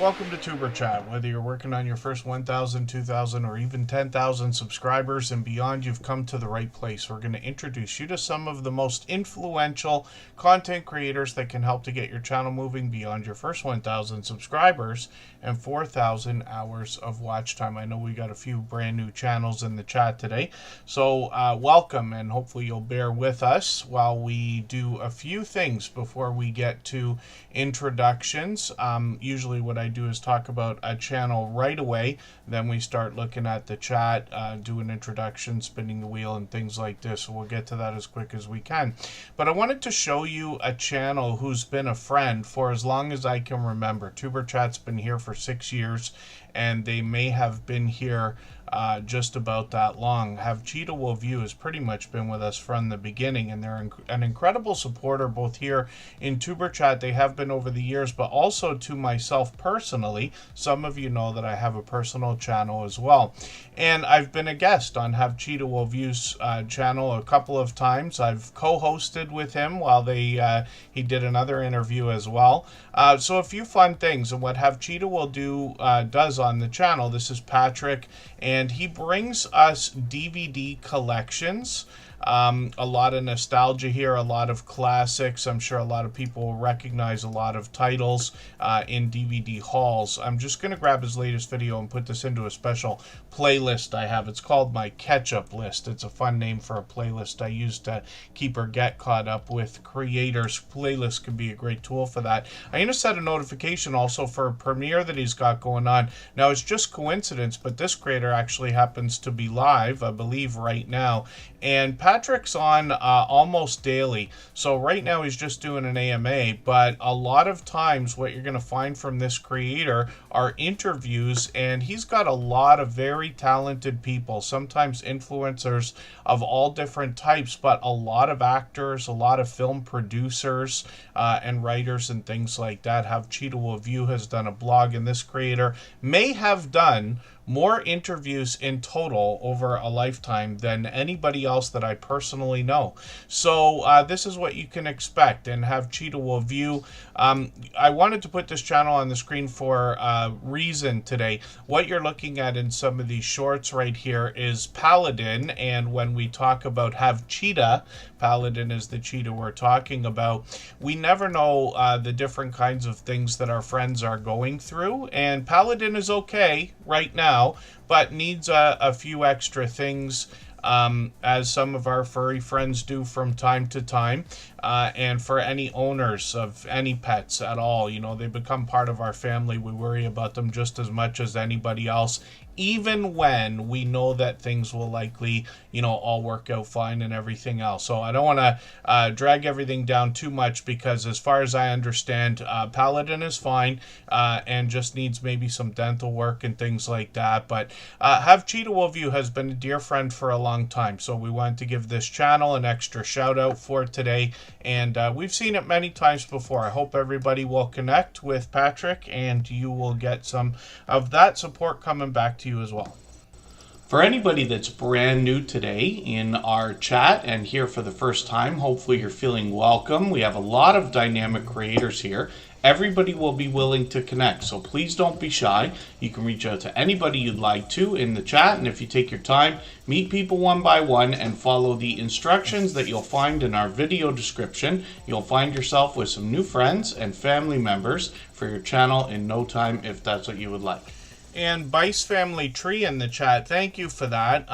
Welcome to Tuber Chat. Whether you're working on your first 1,000, 2,000, or even 10,000 subscribers and beyond, you've come to the right place. We're going to introduce you to some of the most influential content creators that can help to get your channel moving beyond your first 1,000 subscribers and 4,000 hours of watch time. I know we got a few brand new channels in the chat today, so welcome, and hopefully you'll bear with us while we do a few things before we get to introductions. Usually what I do is talk about a channel right away, then we start looking at the chat, do an introduction, spinning the wheel, and things like this. So we'll get to that as quick as we can. But I wanted to show you a channel who's been a friend for as long as I can remember. Tuber Chat's been here for 6 years, and they may have been here just about that long. Have Cheetah Will View has pretty much been with us from the beginning, and they're an incredible supporter both here in Tuber Chat. They have been over the years, but also to myself personally. Some of you know that I have a personal channel as well, and I've been a guest on Have Cheetah Will View's channel a couple of times. I've co-hosted with him while he did another interview as well. So a few fun things, and what Have Cheetah Will Do does on the channel. This is Patrick, and he brings us DVD collections. A lot of nostalgia here, a lot of classics. I'm sure a lot of people will recognize a lot of titles in DVD hauls. I'm just going to grab his latest video and put this into a special playlist I have. It's called my catch-up list. It's a fun name for a playlist I use to keep or get caught up with creators. Playlist can be a great tool for that. I'm going to set a notification also for a premiere that he's got going on. Now, it's just coincidence, but this creator actually happens to be live, I believe, right now. And Patrick's on almost daily. So right now he's just doing an AMA, but a lot of times what you're going to find from this creator are interviews, and he's got a lot of very talented people, sometimes influencers of all different types, but a lot of actors, a lot of film producers and writers and things like that. Have Cheetah Will View has done a blog, and this creator may have done more interviews in total over a lifetime than anybody else that I personally know. So this is what you can expect, and Have Cheetah Will View. I wanted to put this channel on the screen for a reason today. What you're looking at in some of these shorts right here is Paladin, and when we talk about Have Cheetah, Paladin is the cheetah we're talking about. We never know the different kinds of things that our friends are going through, and Paladin is okay right now, but needs a few extra things, as some of our furry friends do from time to time. And for any owners of any pets at all, you know, they become part of our family. We worry about them just as much as anybody else, even when we know that things will likely, you know, all work out fine and everything else. So I don't want to drag everything down too much, because as far as I understand, Paladin is fine and just needs maybe some dental work and things like that. But Have Cheetah Will View has been a dear friend for a long time, so we wanted to give this channel an extra shout out for today. And we've seen it many times before. I hope everybody will connect with Patrick, and you will get some of that support coming back to you as well. For anybody that's brand new today in our chat and here for the first time, hopefully you're feeling welcome. We have a lot of dynamic creators here. Everybody will be willing to connect, so please don't be shy. You can reach out to anybody you'd like to in the chat, and if you take your time, meet people one by one and follow the instructions that you'll find in our video description, you'll find yourself with some new friends and family members for your channel in no time, if that's what you would like. And Bice Family Tree in the chat, thank you for that.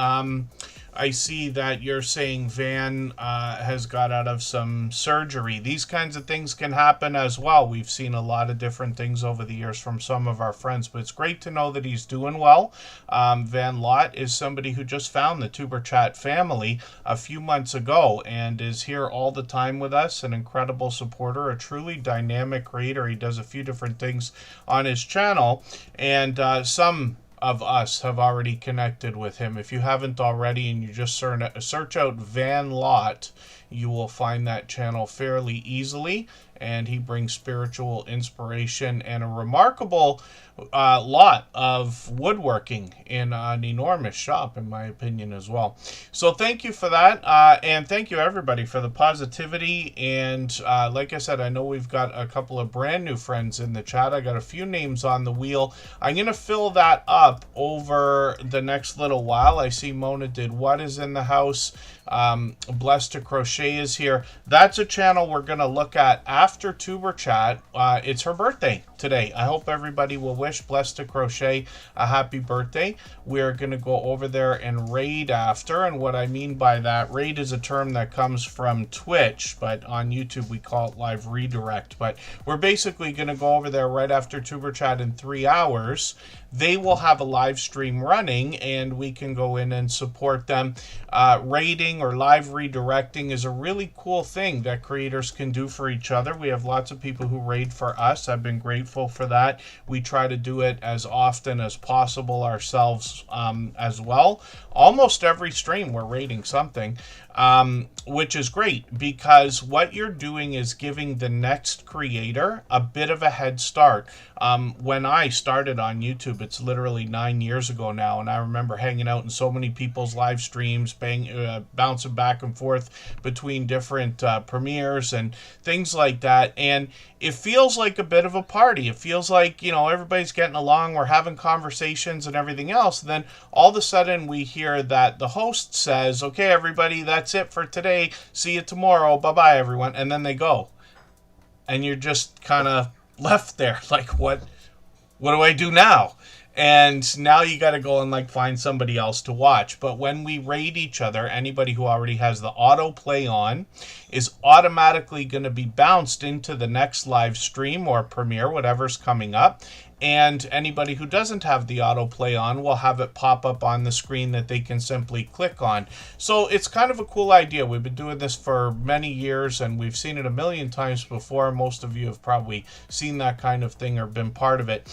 I see that you're saying Van has got out of some surgery. These kinds of things can happen as well. We've seen a lot of different things over the years from some of our friends, but it's great to know that he's doing well. Van Lot is somebody who just found the Tuber Chat family a few months ago and is here all the time with us, an incredible supporter, a truly dynamic creator. He does a few different things on his channel, and some of us have already connected with him. If you haven't already and you just search out Van Lot, you will find that channel fairly easily, and he brings spiritual inspiration and a remarkable lot of woodworking in an enormous shop, in my opinion, as well. So thank you for that, and thank you everybody for the positivity. And like I said, I know we've got a couple of brand new friends in the chat. I got a few names on the wheel. I'm going to fill that up over the next little while. I see Mona Did What is in the house. Blessed to Crochet is here. That's a channel we're going to look at after Tuber Chat. It's her birthday today. I hope everybody will wish Blessed to Crochet a happy birthday. We're going to go over there and raid after. And what I mean by that, raid is a term that comes from Twitch, but on YouTube we call it live redirect. But we're basically going to go over there right after Tuber Chat in 3 hours. They will have a live stream running and we can go in and support them. Raiding or live redirecting is a really cool thing that creators can do for each other. We have lots of people who raid for us. I've been grateful for that. We try to do it as often as possible ourselves as well. Almost every stream we're raiding something, which is great because what you're doing is giving the next creator a bit of a head start. When I started on YouTube, it's literally 9 years ago now, and I remember hanging out in so many people's live streams, bouncing back and forth between different premieres and things like that, and it feels like a bit of a party. It feels like, you know, everybody's getting along, we're having conversations and everything else. And then all of a sudden we hear that the host says, okay, everybody, that's it for today. See you tomorrow. Bye-bye, everyone. And then they go. And you're just kind of left there. Like, what do I do now? And now you got to go and like find somebody else to watch. But when we raid each other, anybody who already has the autoplay on is automatically going to be bounced into the next live stream or premiere, whatever's coming up. And anybody who doesn't have the autoplay on will have it pop up on the screen that they can simply click on. So it's kind of a cool idea. We've been doing this for many years and we've seen it a million times before. Most of you have probably seen that kind of thing or been part of it.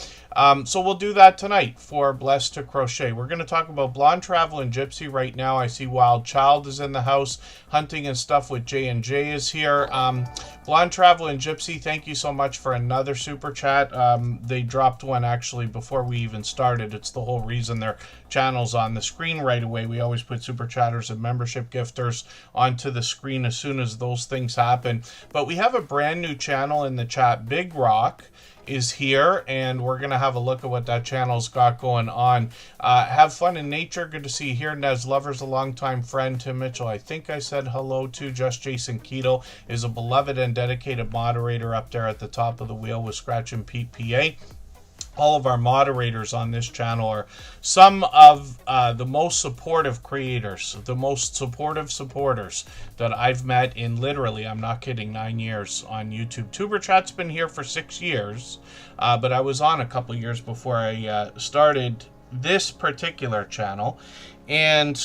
So we'll do that tonight for Blessed to Crochet. We're going to talk about Blonde Travel and Gypsy right now. I see Wild Child is in the house. Hunting and Stuff with J&J is here. Blonde Travel and Gypsy, thank you so much for another super chat. They dropped one actually before we even started. It's the whole reason their channel's on the screen right away. We always put super chatters and membership gifters onto the screen as soon as those things happen. But we have a brand new channel in the chat. Big Rock is here, and we're gonna have a look at what that channel's got going on. Have Fun in Nature, good to see you here. Nez Lover's a longtime friend. Tim Mitchell, I think I said hello to. Just Jason Keto is a beloved and dedicated moderator up there at the top of the wheel with Scratch and Pete PA. All of our moderators on this channel are some of the most supportive creators, the most supportive supporters that I've met in literally, I'm not kidding, 9 years on YouTube. Tuber Chat's been here for 6 years, but I was on a couple years before I started this particular channel. And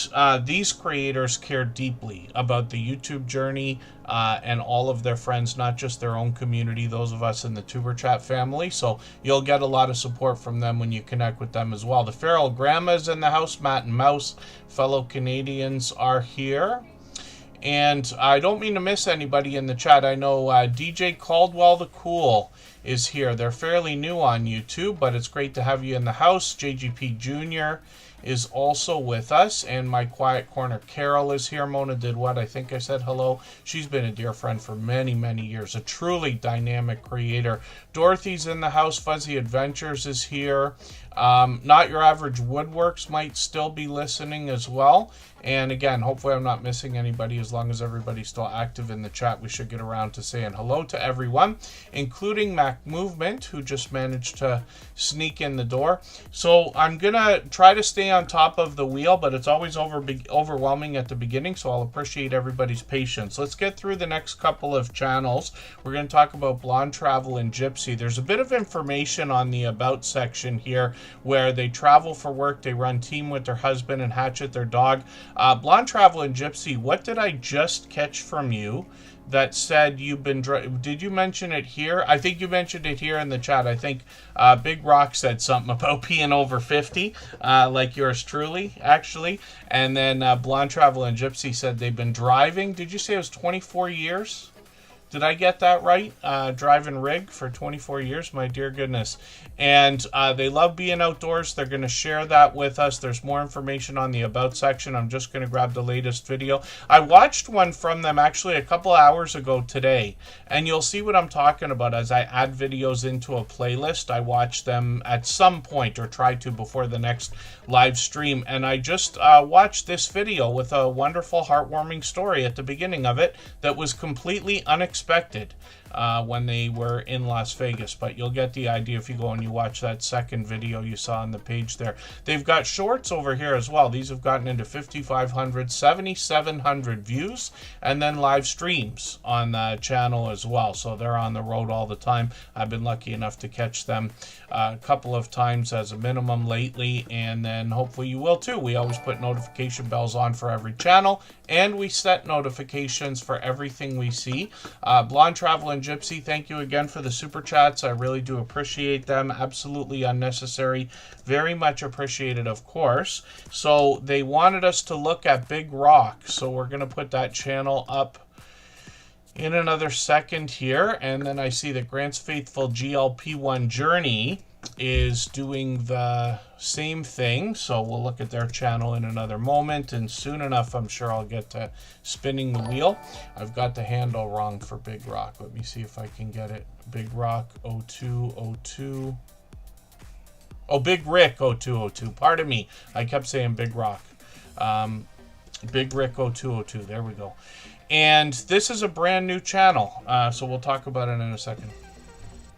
these creators care deeply about the YouTube journey and all of their friends, not just their own community, those of us in the Tuber Chat family. So you'll get a lot of support from them when you connect with them as well. The Feral Grandma's in the house. Matt and Mouse, fellow Canadians, are here. And I don't mean to miss anybody in the chat. I know DJ Caldwell the Cool is here. They're fairly new on YouTube, but it's great to have you in the house. JGP Jr. is also with us, and my quiet corner Carol is here. Mona Did What, I think I said hello. She's been a dear friend for many years, a truly dynamic creator. Dorothy's in the house. Fuzzy Adventures is here. Not Your Average Woodworks might still be listening as well. And again, hopefully I'm not missing anybody. As long as everybody's still active in the chat, we should get around to saying hello to everyone, including Mac Movement, who just managed to sneak in the door. So I'm going to try to stay on top of the wheel, but it's always overwhelming at the beginning, so I'll appreciate everybody's patience. Let's get through the next couple of channels. We're going to talk about Blonde Travel and Gypsy. There's a bit of information on the About section here where they travel for work, they run team with their husband, and Hatchet, their dog. Blonde Travel and Gypsy, what did I just catch from you that said you've been... Did you mention it here? I think you mentioned it here in the chat. I think Big Rock said something about being over 50, like yours truly, actually. And then Blonde Travel and Gypsy said they've been driving. Did you say it was 24 years? Did I get that right? Driving rig for 24 years, my dear goodness. And they love being outdoors. They're going to share that with us. There's more information on the About section. I'm just going to grab the latest video. I watched one from them actually a couple hours ago today, and you'll see what I'm talking about as I add videos into a playlist. I watch them at some point, or try to before the next live stream, and I just watched this video with a wonderful, heartwarming story at the beginning of it that was completely unexpected when they were in Las Vegas. But you'll get the idea if you go and you watch that second video you saw on the page there. They've got shorts over here as well. These have gotten into 5,500, 7,700 views, and then live streams on the channel as well. So they're on the road all the time. I've been lucky enough to catch them a couple of times as a minimum lately, and then hopefully you will too. We always put notification bells on for every channel, and we set notifications for everything we see. Blonde Travel and Gypsy, thank you again for the super chats. I really do appreciate them. Absolutely unnecessary. Very much appreciated, of course. So they wanted us to look at Big Rock, so we're going to put that channel up in another second here. And then I see that Grant's Faithful GLP1 Journey is doing the same thing, so we'll look at their channel in another moment, and soon enough I'm sure I'll get to spinning the wheel. I've got the handle wrong for Big Rock. Let me see if I can get it. Big Rock 0202. Oh, Big Rick 0202. Pardon me, I kept saying Big Rock. Big Rick 0202. There we go. And this is a brand new channel, so we'll talk about it in a second.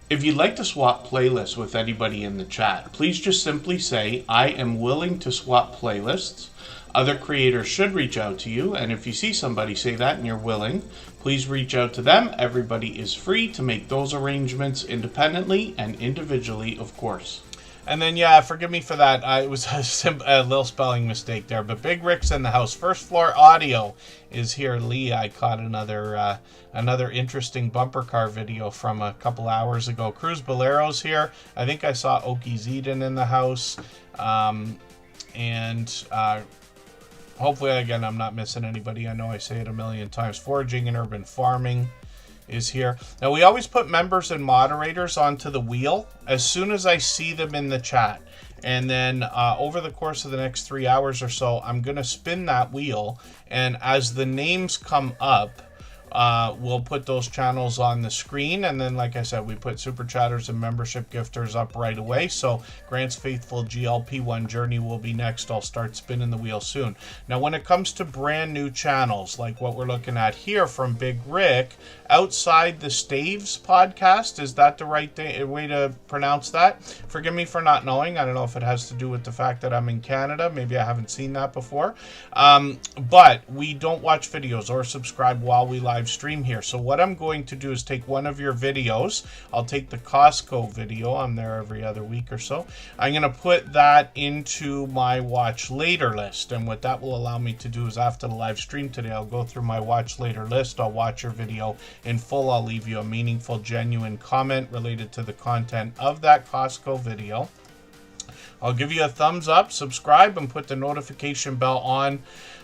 If you'd like to swap playlists with anybody in the chat, please just simply say, I am willing to swap playlists. Other creators should reach out to you, and if you see somebody say that and you're willing, please reach out to them. Everybody is free to make those arrangements independently and individually, of course. And then, yeah, forgive me for that. It was a little spelling mistake there. But Big Rick's in the house. First Floor Audio is here. Lee, I caught another interesting bumper car video from a couple hours ago. Cruz Bolero's here. I think I saw Okie Zedon in the house. Hopefully, again, I'm not missing anybody. I know I say it a million times. Foraging and Urban Farming is here. Now, we always put members and moderators onto the wheel as soon as I see them in the chat. And then over the course of the next 3 hours or so, I'm going to spin that wheel. And as the names come up, we'll put those channels on the screen. And then, like I said, we put super chatters and membership gifters up right away. So Grant's Faithful GLP1 Journey will be next. I'll start spinning the wheel soon. Now, when it comes to brand new channels, like what we're looking at here from Big Rick, outside the Staves podcast, is that the right way to pronounce that? Forgive me for not knowing. I don't know if it has to do with the fact that I'm in Canada. Maybe I haven't seen that before. But we don't watch videos or subscribe while we live stream here. So what I'm going to do is take one of your videos. I'll take the Costco video. I'm there every other week or so. I'm going to put that into my watch later list. And what that will allow me to do is after the live stream today, I'll go through my watch later list. I'll watch your video in full. I'll leave you a meaningful, genuine comment related to the content of that Costco video. I'll give you a thumbs up, subscribe, and put the notification bell on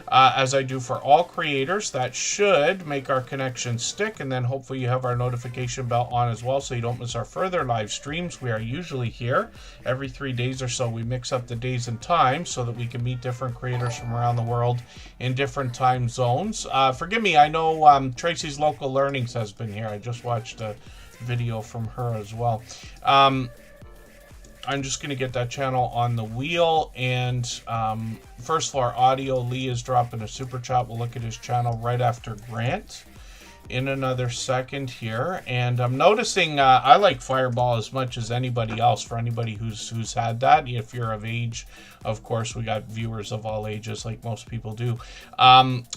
as I do for all creators. That should make our connection stick, and then hopefully you have our notification bell on as well so you don't miss our further live streams. We are usually here every 3 days or so. We mix up the days and times so that we can meet different creators from around the world in different time zones. Forgive me, I know Tracy's Local Learnings has been here. I just watched a video from her as well. I'm just going to get that channel on the wheel. And First Floor Audio, Lee is dropping a super chat. We'll look at his channel right after Grant in another second here. And I'm noticing I like Fireball as much as anybody else. For anybody who's had that, if you're of age, of course, we got viewers of all ages like most people do. That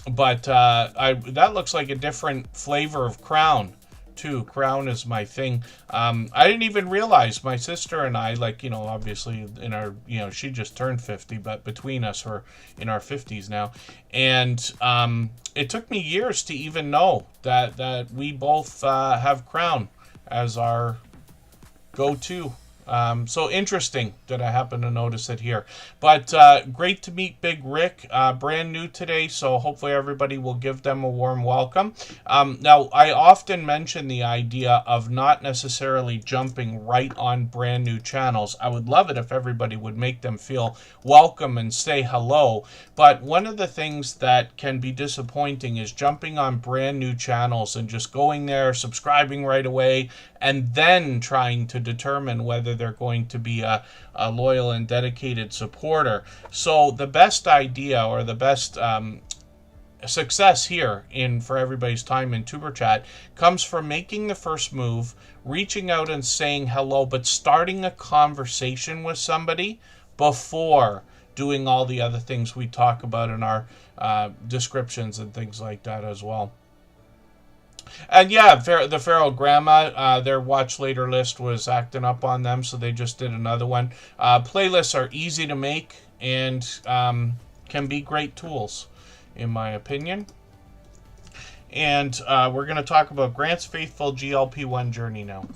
looks like a different flavor of Crown too. Crown is my thing. I didn't even realize my sister and I, like, obviously in our, she just turned 50, but between us, we're in our 50s now. And it took me years to even know that we both have Crown as our go-to So interesting that I happen to notice it here. But great to meet Big Rick, brand new today, so hopefully everybody will give them a warm welcome. Now, I often mention the idea of not necessarily jumping right on brand new channels. I would love it if everybody would make them feel welcome and say hello. But one of the things that can be disappointing is jumping on brand new channels and just going there, subscribing right away, and then trying to determine whether they're going to be a loyal and dedicated supporter. So the best idea, or the best success here for everybody's time in Tuber Chat, comes from making the first move, reaching out and saying hello, but starting a conversation with somebody before doing all the other things we talk about in our descriptions and things like that as well. And yeah, the Feral Grandma, their watch later list was acting up on them, so they just did another one. Playlists are easy to make and can be great tools, in my opinion. And we're going to talk about Grant's Faithful GLP-1 journey now.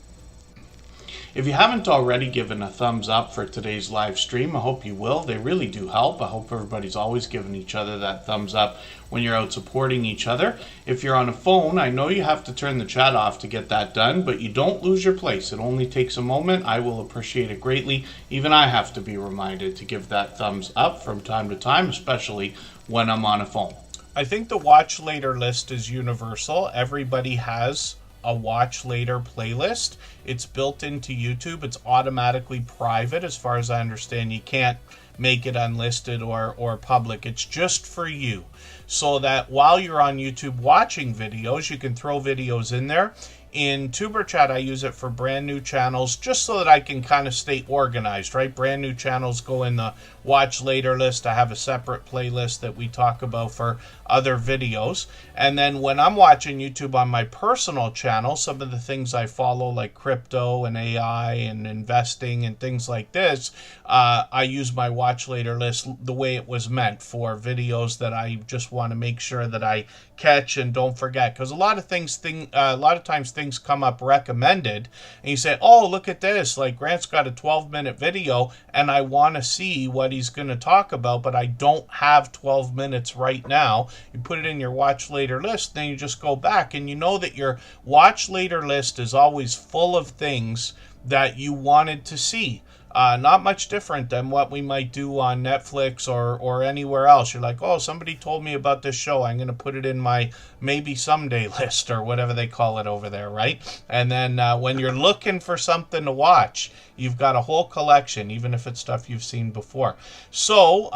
If you haven't already given a thumbs up for today's live stream, I hope you will. They really do help. I hope everybody's always giving each other that thumbs up when you're out supporting each other. If you're on a phone, I know you have to turn the chat off to get that done, but you don't lose your place. It only takes a moment. I will appreciate it greatly. Even I have to be reminded to give that thumbs up from time to time, especially when I'm on a phone. I think the watch later list is universal. Everybody has a watch later playlist. It's built into YouTube. It's automatically private as far as I understand. You can't make it unlisted or public. It's just for you, so that while you're on YouTube watching videos, you can throw videos in there. In Tuber Chat, I use it for brand new channels, just so that I can kind of stay organized, right? Brand new channels go in the watch later list. I have a separate playlist that we talk about for other videos. And then when I'm watching YouTube on my personal channel, some of the things I follow, like crypto and AI and investing and things like this, I use my watch later list the way it was meant, for videos that I just want to make sure that I catch and don't forget. Because a lot of times things come up recommended, and you say, oh, look at this, like Grant's got a 12-minute video and I want to see what he's going to talk about, but I don't have 12 minutes right now. You put it in your watch later list, then you just go back, and you know that your watch later list is always full of things that you wanted to see. Not much different than what we might do on Netflix or anywhere else. You're like, oh, somebody told me about this show. I'm going to put it in my maybe someday list, or whatever they call it over there, right? And then when you're looking for something to watch, you've got a whole collection, even if it's stuff you've seen before. So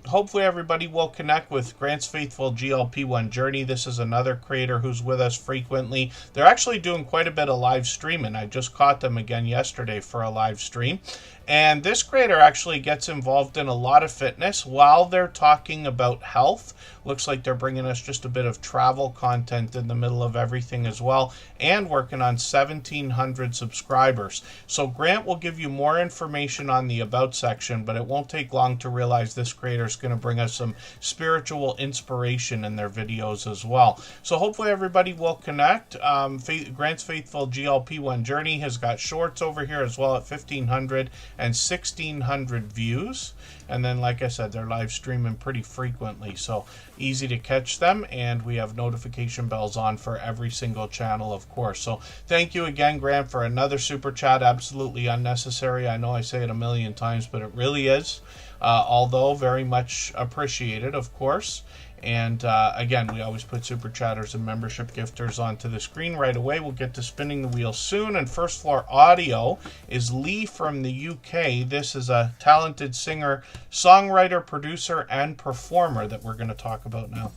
hopefully everybody will connect with Grant's Faithful GLP-1 Journey. This is another creator who's with us frequently. They're actually doing quite a bit of live streaming. I just caught them again yesterday for a live stream. And this creator actually gets involved in a lot of fitness while they're talking about health. Looks like they're bringing us just a bit of travel content in the middle of everything as well, and working on 1,700 subscribers. So Grant will give you more information on the About section, but it won't take long to realize this creator is going to bring us some spiritual inspiration in their videos as well. So hopefully everybody will connect. Grant's Faithful GLP-1 Journey has got shorts over here as well at 1,500 and 1,600 views. And then, like I said, they're live streaming pretty frequently, so easy to catch them, and we have notification bells on for every single channel, of course. So thank you again, Grant, for another super chat. Absolutely unnecessary. I know I say it a million times, but it really is, although very much appreciated, of course. And again, we always put super chatters and membership gifters onto the screen right away. We'll get to spinning the wheel soon. And First Floor Audio is Lee from the UK. This is a talented singer, songwriter, producer, and performer that we're going to talk about now.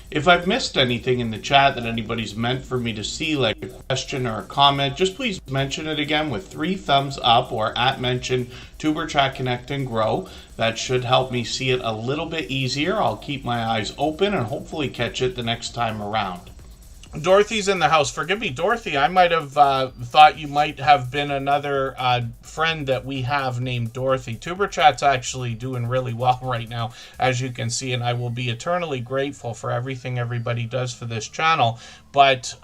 If I've missed anything in the chat that anybody's meant for me to see, like a question or a comment, just please mention it again with 3 thumbs up, or @mention Tuber Chat Connect and Grow. That should help me see it a little bit easier. I'll keep my eyes open and hopefully catch it the next time around. Dorothy's in the house. Forgive me, Dorothy. I might have thought you might have been another friend that we have named Dorothy. Tuber Chat's actually doing really well right now, as you can see, and I will be eternally grateful for everything everybody does for this channel. But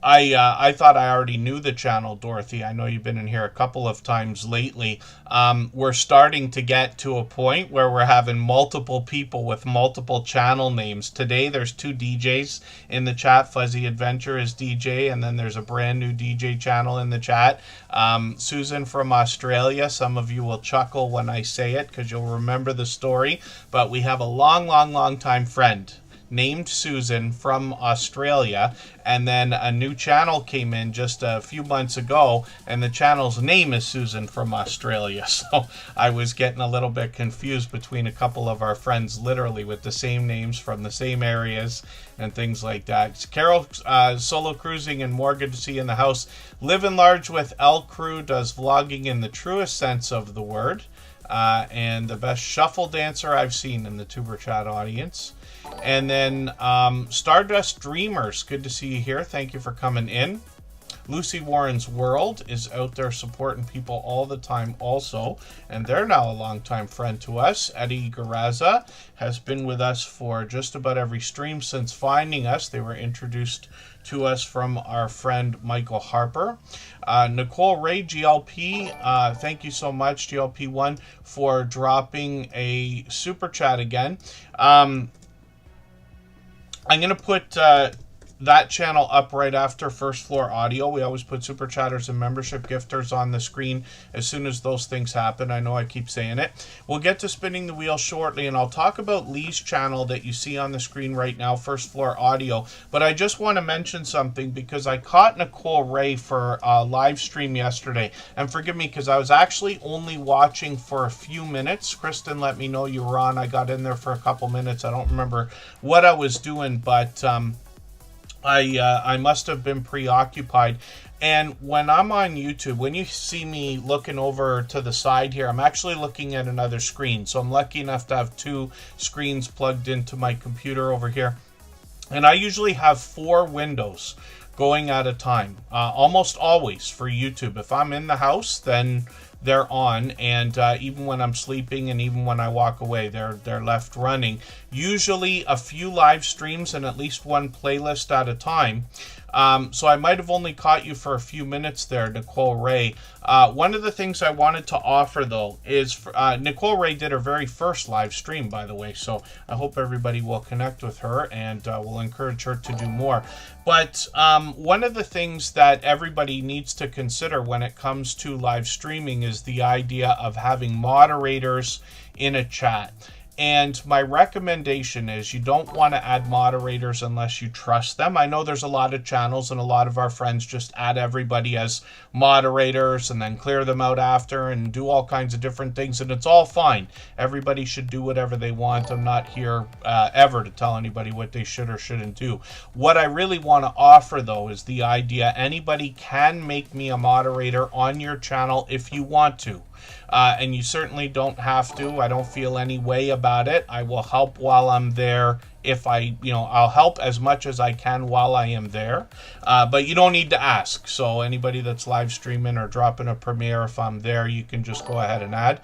I thought I already knew the channel, Dorothy. I know you've been in here a couple of times lately. We're starting to get to a point where we're having multiple people with multiple channel names. Today there's 2 DJs in the chat. Fuzzy Adventure is DJ, and then there's a brand new DJ channel in the chat. Susan from Australia. Some of you will chuckle when I say it because you'll remember the story. But we have a long time friend named Susan from Australia, and then a new channel came in just a few months ago, and the channel's name is Susan from Australia. So I was getting a little bit confused between a couple of our friends, literally with the same names from the same areas and things like that. Carol, solo cruising and more, good to see you in the house. Living large with L Crew, does vlogging in the truest sense of the word, and the best shuffle dancer I've seen in the Tuber Chat audience. And then Stardust Dreamers, good to see you here. Thank you for coming in. Lucy Warren's World is out there supporting people all the time also, and they're now a longtime friend to us. Eddie Garaza has been with us for just about every stream since finding us. They were introduced to us from our friend Michael Harper. Nicole Ray, GLP, thank you so much, GLP1, for dropping a super chat again. I'm going to put that channel up right after First Floor Audio. We always put Super Chatters and membership gifters on the screen as soon as those things happen. I know I keep saying it. We'll get to spinning the wheel shortly, and I'll talk about Lee's channel that you see on the screen right now, First Floor Audio. But I just want to mention something because I caught Nicole Ray for a live stream yesterday. And forgive me because I was actually only watching for a few minutes. Kristen let me know you were on. I got in there for a couple minutes. I don't remember what I was doing, but I must have been preoccupied. And when I'm on YouTube, when you see me looking over to the side here, I'm actually looking at another screen. So I'm lucky enough to have 2 screens plugged into my computer over here. And I usually have 4 windows going at a time, almost always for YouTube. If I'm in the house, then they're on, and even when I'm sleeping and even when I walk away, they're left running. Usually a few live streams and at least 1 playlist at a time. So I might have only caught you for a few minutes there, Nicole Ray. One of the things I wanted to offer, though, is Nicole Ray did her very first live stream, by the way, so I hope everybody will connect with her, and will encourage her to do more. But one of the things that everybody needs to consider when it comes to live streaming is the idea of having moderators in a chat. And my recommendation is you don't want to add moderators unless you trust them. I know there's a lot of channels and a lot of our friends just add everybody as moderators and then clear them out after and do all kinds of different things, and it's all fine. Everybody should do whatever they want. I'm not here ever to tell anybody what they should or shouldn't do. What I really want to offer, though, is the idea anybody can make me a moderator on your channel if you want to. And you certainly don't have to. I don't feel any way about it. I will help while I'm there. If I'll help as much as I can while I am there. But you don't need to ask. So anybody that's live streaming or dropping a premiere, if I'm there, you can just go ahead and add.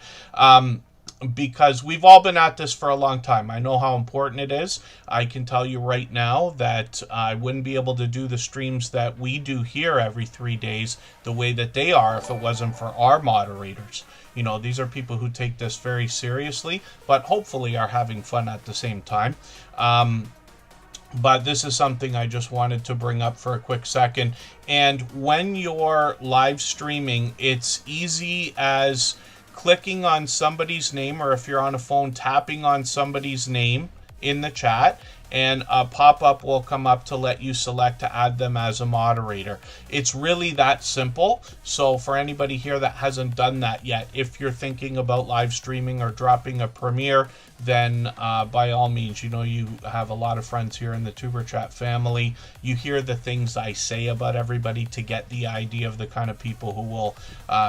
Because we've all been at this for a long time. I know how important it is. I can tell you right now that I wouldn't be able to do the streams that we do here every 3 days the way that they are if it wasn't for our moderators. You know, these are people who take this very seriously, but hopefully are having fun at the same time. But this is something I just wanted to bring up for a quick second. And when you're live streaming, it's easy as clicking on somebody's name, or if you're on a phone, tapping on somebody's name in the chat, and a pop-up will come up to let you select to add them as a moderator. It's really that simple. So for anybody here that hasn't done that yet, if you're thinking about live streaming or dropping a premiere, then by all means, you know, you have a lot of friends here in the Tuber Chat family. You hear the things I say about everybody to get the idea of the kind of people who will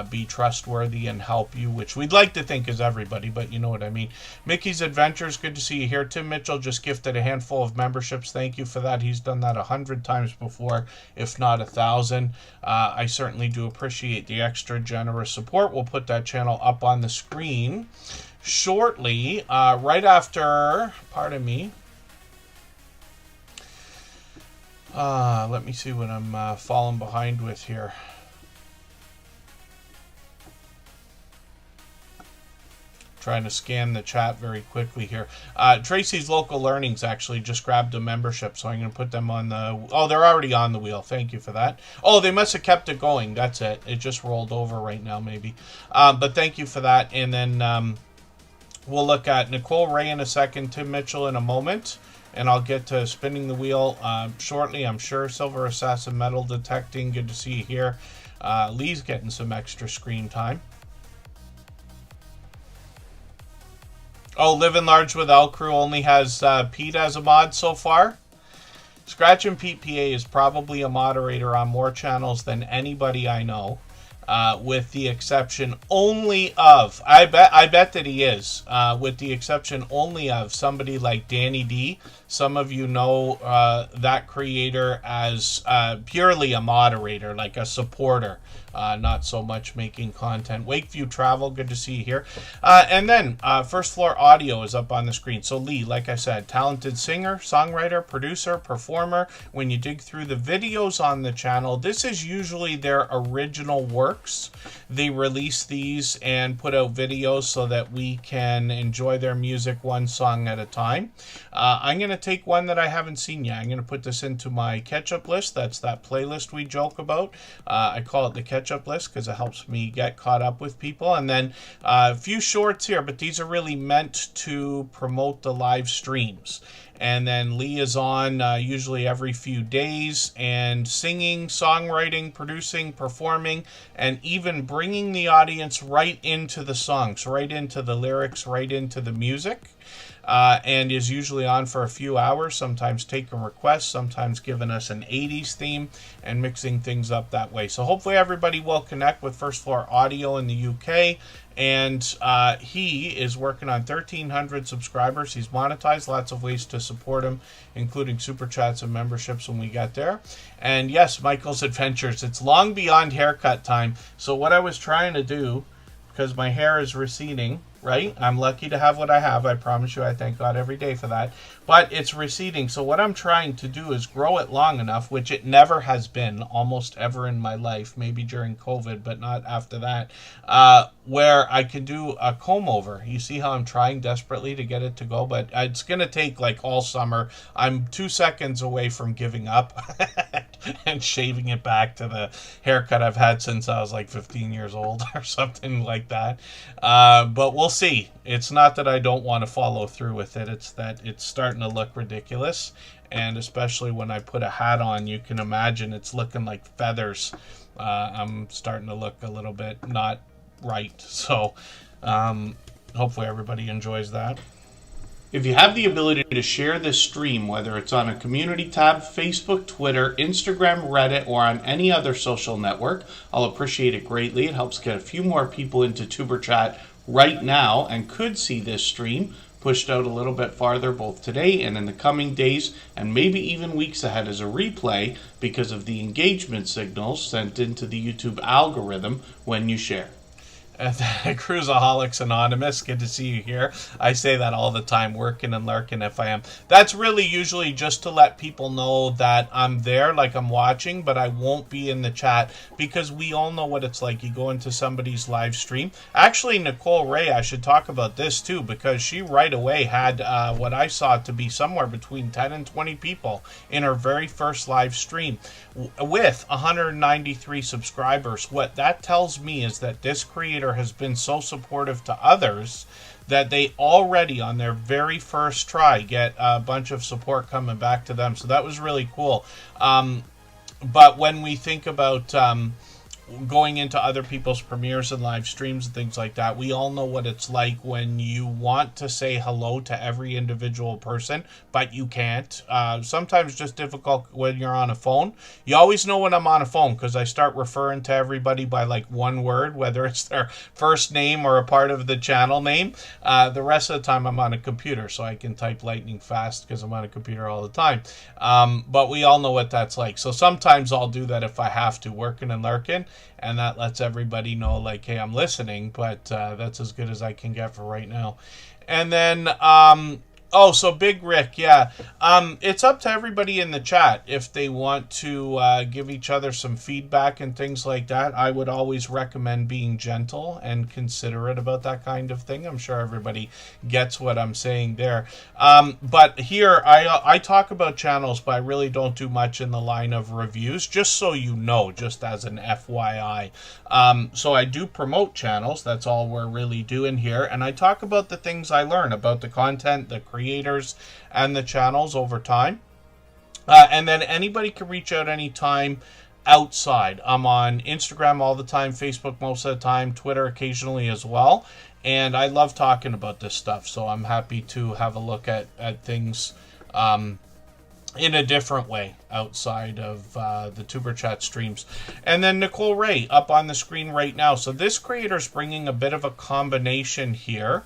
be trustworthy and help you, which we'd like to think is everybody, but you know what I mean. Mickey's Adventures, good to see you here. Tim Mitchell just gifted a handful of memberships. Thank you for that. He's done that 100 times before, if not 1,000. I certainly do appreciate the extra generous support. We'll put that channel up on the screen shortly, right after, pardon me, Let me see what I'm falling behind with here. Trying to scan the chat very quickly here. Tracy's Local Learnings actually just grabbed a membership, so I'm going to put them on the... Oh, they're already on the wheel. Thank you for that. Oh, they must have kept it going. That's it. It just rolled over right now, maybe. But thank you for that. And then we'll look at Nicole Ray in a second, Tim Mitchell in a moment. And I'll get to spinning the wheel shortly, I'm sure. Silver Assassin Metal Detecting. Good to see you here. Lee's getting some extra screen time. Oh, Living Large with L Crew only has Pete as a mod so far. Scratch and Pete PA is probably a moderator on more channels than anybody I know, with the exception only of, I bet that he is, with the exception only of somebody like Danny D. Some of you know that creator as purely a moderator, like a supporter. Not so much making content. Wakeview Travel, good to see you here. And then First Floor Audio is up on the screen. So Lee, like I said, talented singer, songwriter, producer, performer. When you dig through the videos on the channel, this is usually their original works. They release these and put out videos so that we can enjoy their music one song at a time. I'm going to take one that I haven't seen yet. I'm going to put this into my catch-up list. That's that playlist we joke about. I call it the catch-up list because it helps me get caught up with people. And then a few shorts here, but these are really meant to promote the live streams. And then Lee is on usually every few days and singing, songwriting, producing, performing, and even bringing the audience right into the songs, right into the lyrics, right into the music. And is usually on for a few hours, sometimes taking requests, sometimes giving us an 80s theme and mixing things up that way. So hopefully everybody will connect with First Floor Audio in the UK. And he is working on 1,300 subscribers. He's monetized, lots of ways to support him, including super chats and memberships when we get there. And yes, Michael's Adventures. It's long beyond haircut time. So what I was trying to do, because my hair is receding, right? I'm lucky to have what I have. I promise you, I thank God every day for that. But it's receding. So what I'm trying to do is grow it long enough, which it never has been almost ever in my life, maybe during COVID, but not after that, where I can do a comb over. You see how I'm trying desperately to get it to go, but it's going to take like all summer. I'm 2 seconds away from giving up and shaving it back to the haircut I've had since I was like 15 years old or something like that. But we'll see. It's not that I don't want to follow through with it. It's that it's starting to look ridiculous. And especially when I put a hat on, you can imagine it's looking like feathers. I'm starting to look a little bit not right. So hopefully everybody enjoys that. If you have the ability to share this stream, whether it's on a community tab, Facebook, Twitter, Instagram, Reddit, or on any other social network, I'll appreciate it greatly. It helps get a few more people into Tuber Chat right now and could see this stream pushed out a little bit farther both today and in the coming days and maybe even weeks ahead as a replay because of the engagement signals sent into the YouTube algorithm when you share. Cruisaholics Anonymous, good to see you here. I say that all the time, working and lurking if I am. That's really usually just to let people know that I'm there, like I'm watching, but I won't be in the chat because we all know what it's like. You go into somebody's live stream. Actually, Nicole Ray, I should talk about this too because she right away had what I saw to be somewhere between 10 and 20 people in her very first live stream with 193 subscribers. What that tells me is that this creator has been so supportive to others that they already on their very first try get a bunch of support coming back to them. So that was really cool. But when we think about going into other people's premieres and live streams and things like that, we all know what it's like when you want to say hello to every individual person, but you can't. Sometimes just difficult when you're on a phone. You always know when I'm on a phone because I start referring to everybody by like one word, whether it's their first name or a part of the channel name. The rest of the time I'm on a computer, so I can type lightning fast because I'm on a computer all the time. But we all know what that's like. So sometimes I'll do that if I have to, working and lurking. And that lets everybody know, like, hey, I'm listening, but that's as good as I can get for right now. And then Oh, so Big Rick, yeah. It's up to everybody in the chat if they want to give each other some feedback and things like that. I would always recommend being gentle and considerate about that kind of thing. I'm sure everybody gets what I'm saying there. But here, I talk about channels, but I really don't do much in the line of reviews, just so you know, just as an FYI. So I do promote channels. That's all we're really doing here. And I talk about the things I learn about the content, the creators, and the channels over time. And then anybody can reach out anytime outside. I'm on Instagram all the time, Facebook most of the time, Twitter occasionally as well. And I love talking about this stuff. So I'm happy to have a look at things in a different way outside of the Tuber Chat streams. And then Nicole Ray up on the screen right now. So this creator's bringing a bit of a combination here.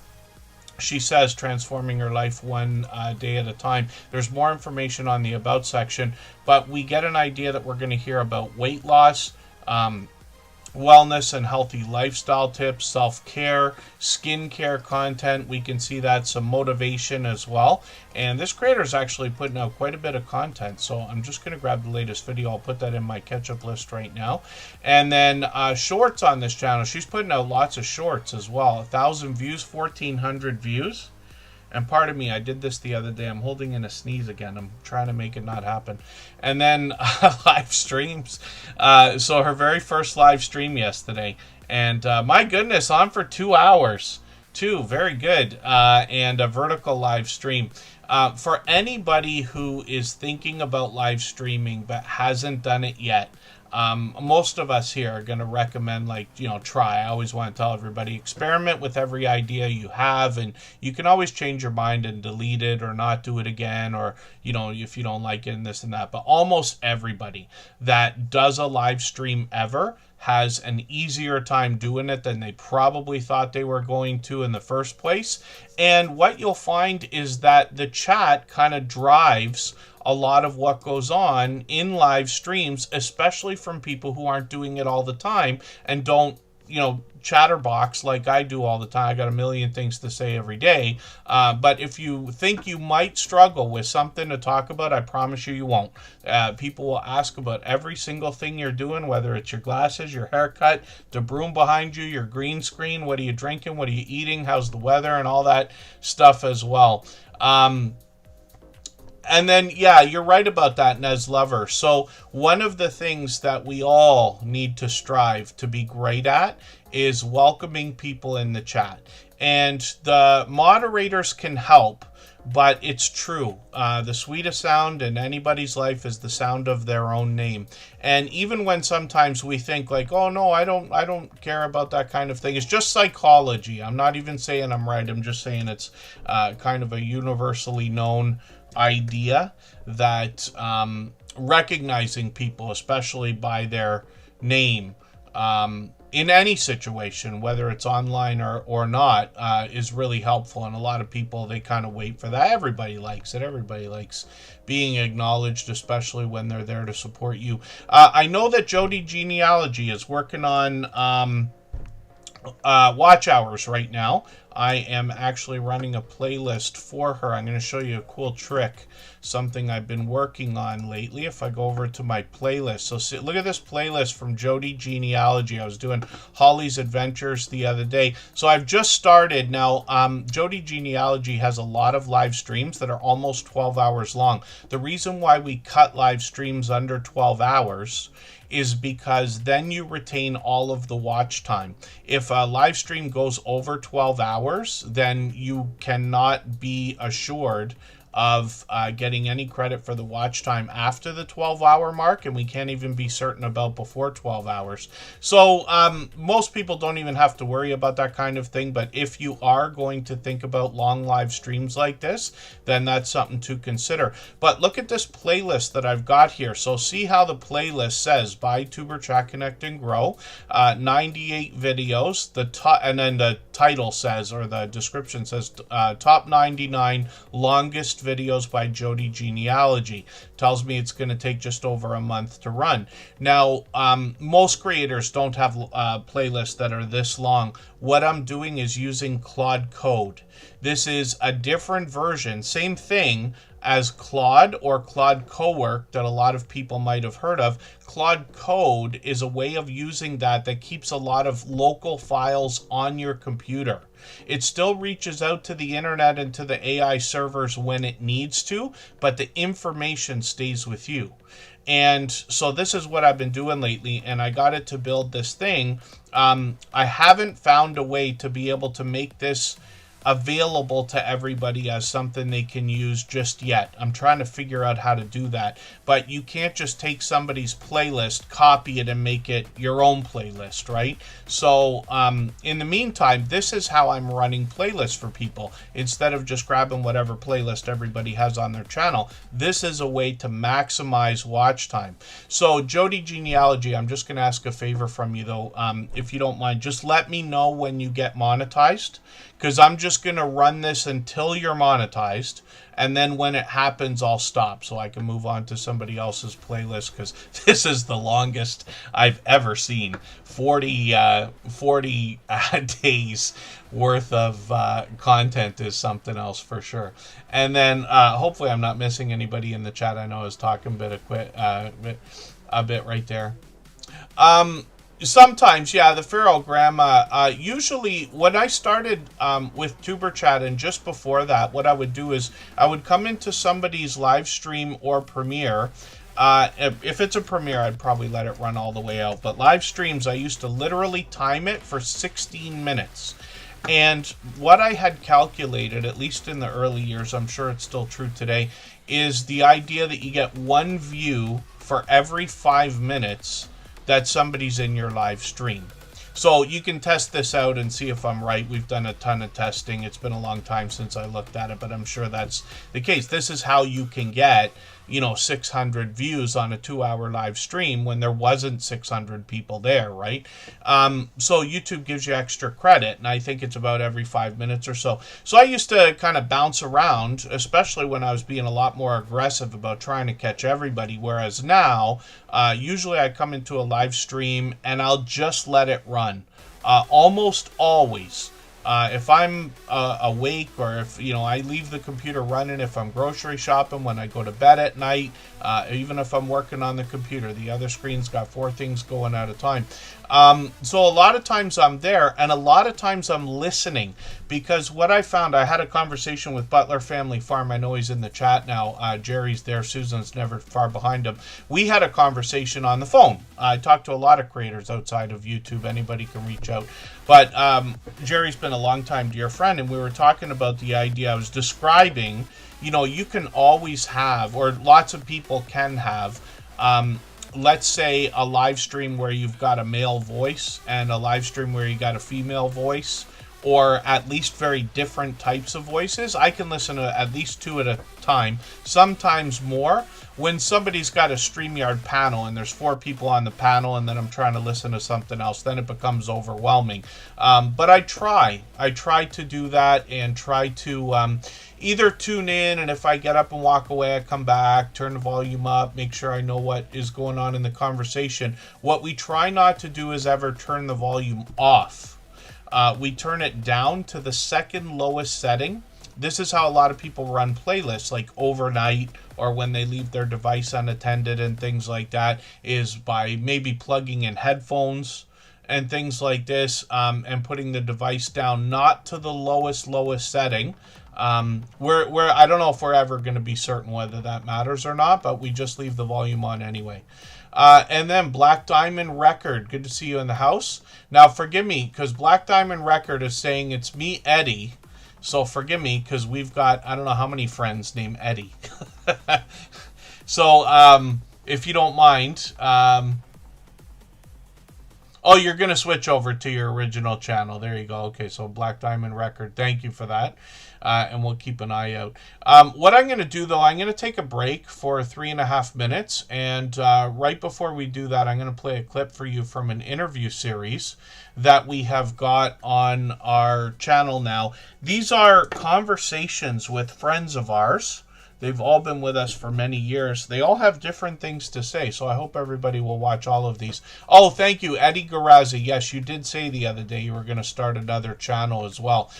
She says transforming her life one day at a time. There's more information on the About section, but we get an idea that we're going to hear about weight loss, wellness and healthy lifestyle tips, self-care, skincare content. We can see that some motivation as well. And this creator is actually putting out quite a bit of content. So I'm just going to grab the latest video. I'll put that in my catch-up list right now. And then shorts on this channel. She's putting out lots of shorts as well. 1,000 views, 1,400 views. And pardon me, I did this the other day. I'm holding in a sneeze again. I'm trying to make it not happen. And then live streams. So her very first live stream yesterday. And my goodness, on for 2 hours. Very good. And a vertical live stream. For anybody who is thinking about live streaming but hasn't done it yet, most of us here are going to recommend, try. I always want to tell everybody, experiment with every idea you have, and you can always change your mind and delete it or not do it again, or, if you don't like it and this and that. But almost everybody that does a live stream ever has an easier time doing it than they probably thought they were going to in the first place. And what you'll find is that the chat kind of drives a lot of what goes on in live streams, especially from people who aren't doing it all the time and don't, chatterbox like I do all the time. I got a million things to say every day. But if you think you might struggle with something to talk about, I promise you won't. People will ask about every single thing you're doing, whether it's your glasses, your haircut, the broom behind you, your green screen, what are you drinking, what are you eating, how's the weather, and all that stuff as well. And then, yeah, you're right about that, Nez Lover. So one of the things that we all need to strive to be great at is welcoming people in the chat. And the moderators can help, but it's true. The sweetest sound in anybody's life is the sound of their own name. And even when sometimes we think like, oh no, I don't care about that kind of thing. It's just psychology. I'm not even saying I'm right. I'm just saying it's kind of a universally known idea that recognizing people, especially by their name, in any situation, whether it's online or not, is really helpful. And a lot of people, they kind of wait for that. Everybody likes it. Everybody likes being acknowledged, especially when they're there to support you. I know that Jody Genealogy is working on watch hours right now. I am actually running a playlist for her. I'm going to show you a cool trick, something I've been working on lately. If I go over to my playlist, so look at this playlist from Jody Genealogy. I was doing Holly's Adventures the other day. So I've just started now. Jody Genealogy has a lot of live streams that are almost 12 hours long. The reason why we cut live streams under 12 hours is because then you retain all of the watch time. If a live stream goes over 12 hours, then you cannot be assured of getting any credit for the watch time after the 12-hour mark, and we can't even be certain about before 12 hours. So most people don't even have to worry about that kind of thing, but if you are going to think about long live streams like this, then that's something to consider. But look at this playlist that I've got here. So see how the playlist says, by Tuber Chat Connect and Grow, 98 videos, and then the title says, or the description says, top 99 longest videos by Jody Genealogy. Tells me it's going to take just over a month to run. Now, most creators don't have playlists that are this long. What I'm doing is using Claude Code. This is a different version, same thing as Claude or Claude Cowork that a lot of people might have heard of. Claude Code is a way of using that keeps a lot of local files on your computer. It still reaches out to the internet and to the AI servers when it needs to, but the information stays with you. And so this is what I've been doing lately, and I got it to build this thing. I haven't found a way to be able to make this available to everybody as something they can use just yet. I'm trying to figure out how to do that. But you can't just take somebody's playlist, copy it, and make it your own playlist, right? So in the meantime, this is how I'm running playlists for people. Instead of just grabbing whatever playlist everybody has on their channel, this is a way to maximize watch time. So Jody Genealogy, I'm just going to ask a favor from you though, if you don't mind. Just let me know when you get monetized, because I'm just going to run this until you're monetized, and then when it happens, I'll stop so I can move on to somebody else's playlist, because this is the longest I've ever seen. 40 days worth of content is something else for sure. And then hopefully I'm not missing anybody in the chat. I know I was talking a bit right there. Sometimes, yeah, the feral grandma. Usually, when I started with Superchat, and just before that, what I would do is I would come into somebody's live stream or premiere. If it's a premiere, I'd probably let it run all the way out. But live streams, I used to literally time it for 16 minutes. And what I had calculated, at least in the early years, I'm sure it's still true today, is the idea that you get one view for every 5 minutes that somebody's in your live stream. So you can test this out and see if I'm right. We've done a ton of testing. It's been a long time since I looked at it, but I'm sure that's the case. This is how you can get, 600 views on a 2-hour live stream when there wasn't 600 people there, right? So YouTube gives you extra credit, and I think it's about every 5 minutes or so. So I used to kind of bounce around, especially when I was being a lot more aggressive about trying to catch everybody, whereas now, usually I come into a live stream and I'll just let it run. Almost always. If I'm awake, or if I leave the computer running, if I'm grocery shopping, when I go to bed at night, even if I'm working on the computer, the other screen's got 4 things going at a time. So a lot of times I'm there, and a lot of times I'm listening, because what I found, I had a conversation with Butler Family Farm. I know he's in the chat now. Jerry's there. Susan's never far behind him. We had a conversation on the phone. I talked to a lot of creators outside of YouTube. Anybody can reach out. But Jerry's been a long-time dear friend, and we were talking about the idea. I was describing, you can always have, or lots of people can have, let's say a live stream where you've got a male voice and a live stream where you got a female voice, or at least very different types of voices. I can listen to at least 2 at a time, sometimes more. When somebody's got a StreamYard panel and there's 4 people on the panel, and then I'm trying to listen to something else, then it becomes overwhelming. But I try to do that, and try to either tune in, and if I get up and walk away, I come back, turn the volume up, make sure I know what is going on in the conversation. What we try not to do is ever turn the volume off. We turn it down to the second lowest setting. This is how a lot of people run playlists, like overnight, or when they leave their device unattended and things like that, is by maybe plugging in headphones and things like this, and putting the device down not to the lowest setting. We're I don't know if we're ever going to be certain whether that matters or not, but we just leave the volume on anyway. And then Black Diamond Record, good to see you in the house. Now forgive me, because Black Diamond Record is saying it's me, Eddie. So forgive me, because we've got, I don't know how many friends named Eddie. So if you don't mind, oh, you're going to switch over to your original channel. There you go. Okay, so Black Diamond Record, thank you for that. And we'll keep an eye out. What I'm going to do, though, I'm going to take a break for 3.5 minutes. And right before we do that, I'm going to play a clip for you from an interview series that we have got on our channel now. These are conversations with friends of ours. They've all been with us for many years. They all have different things to say, so I hope everybody will watch all of these. Oh, thank you, Eddie Garraza. Yes, you did say the other day you were going to start another channel as well.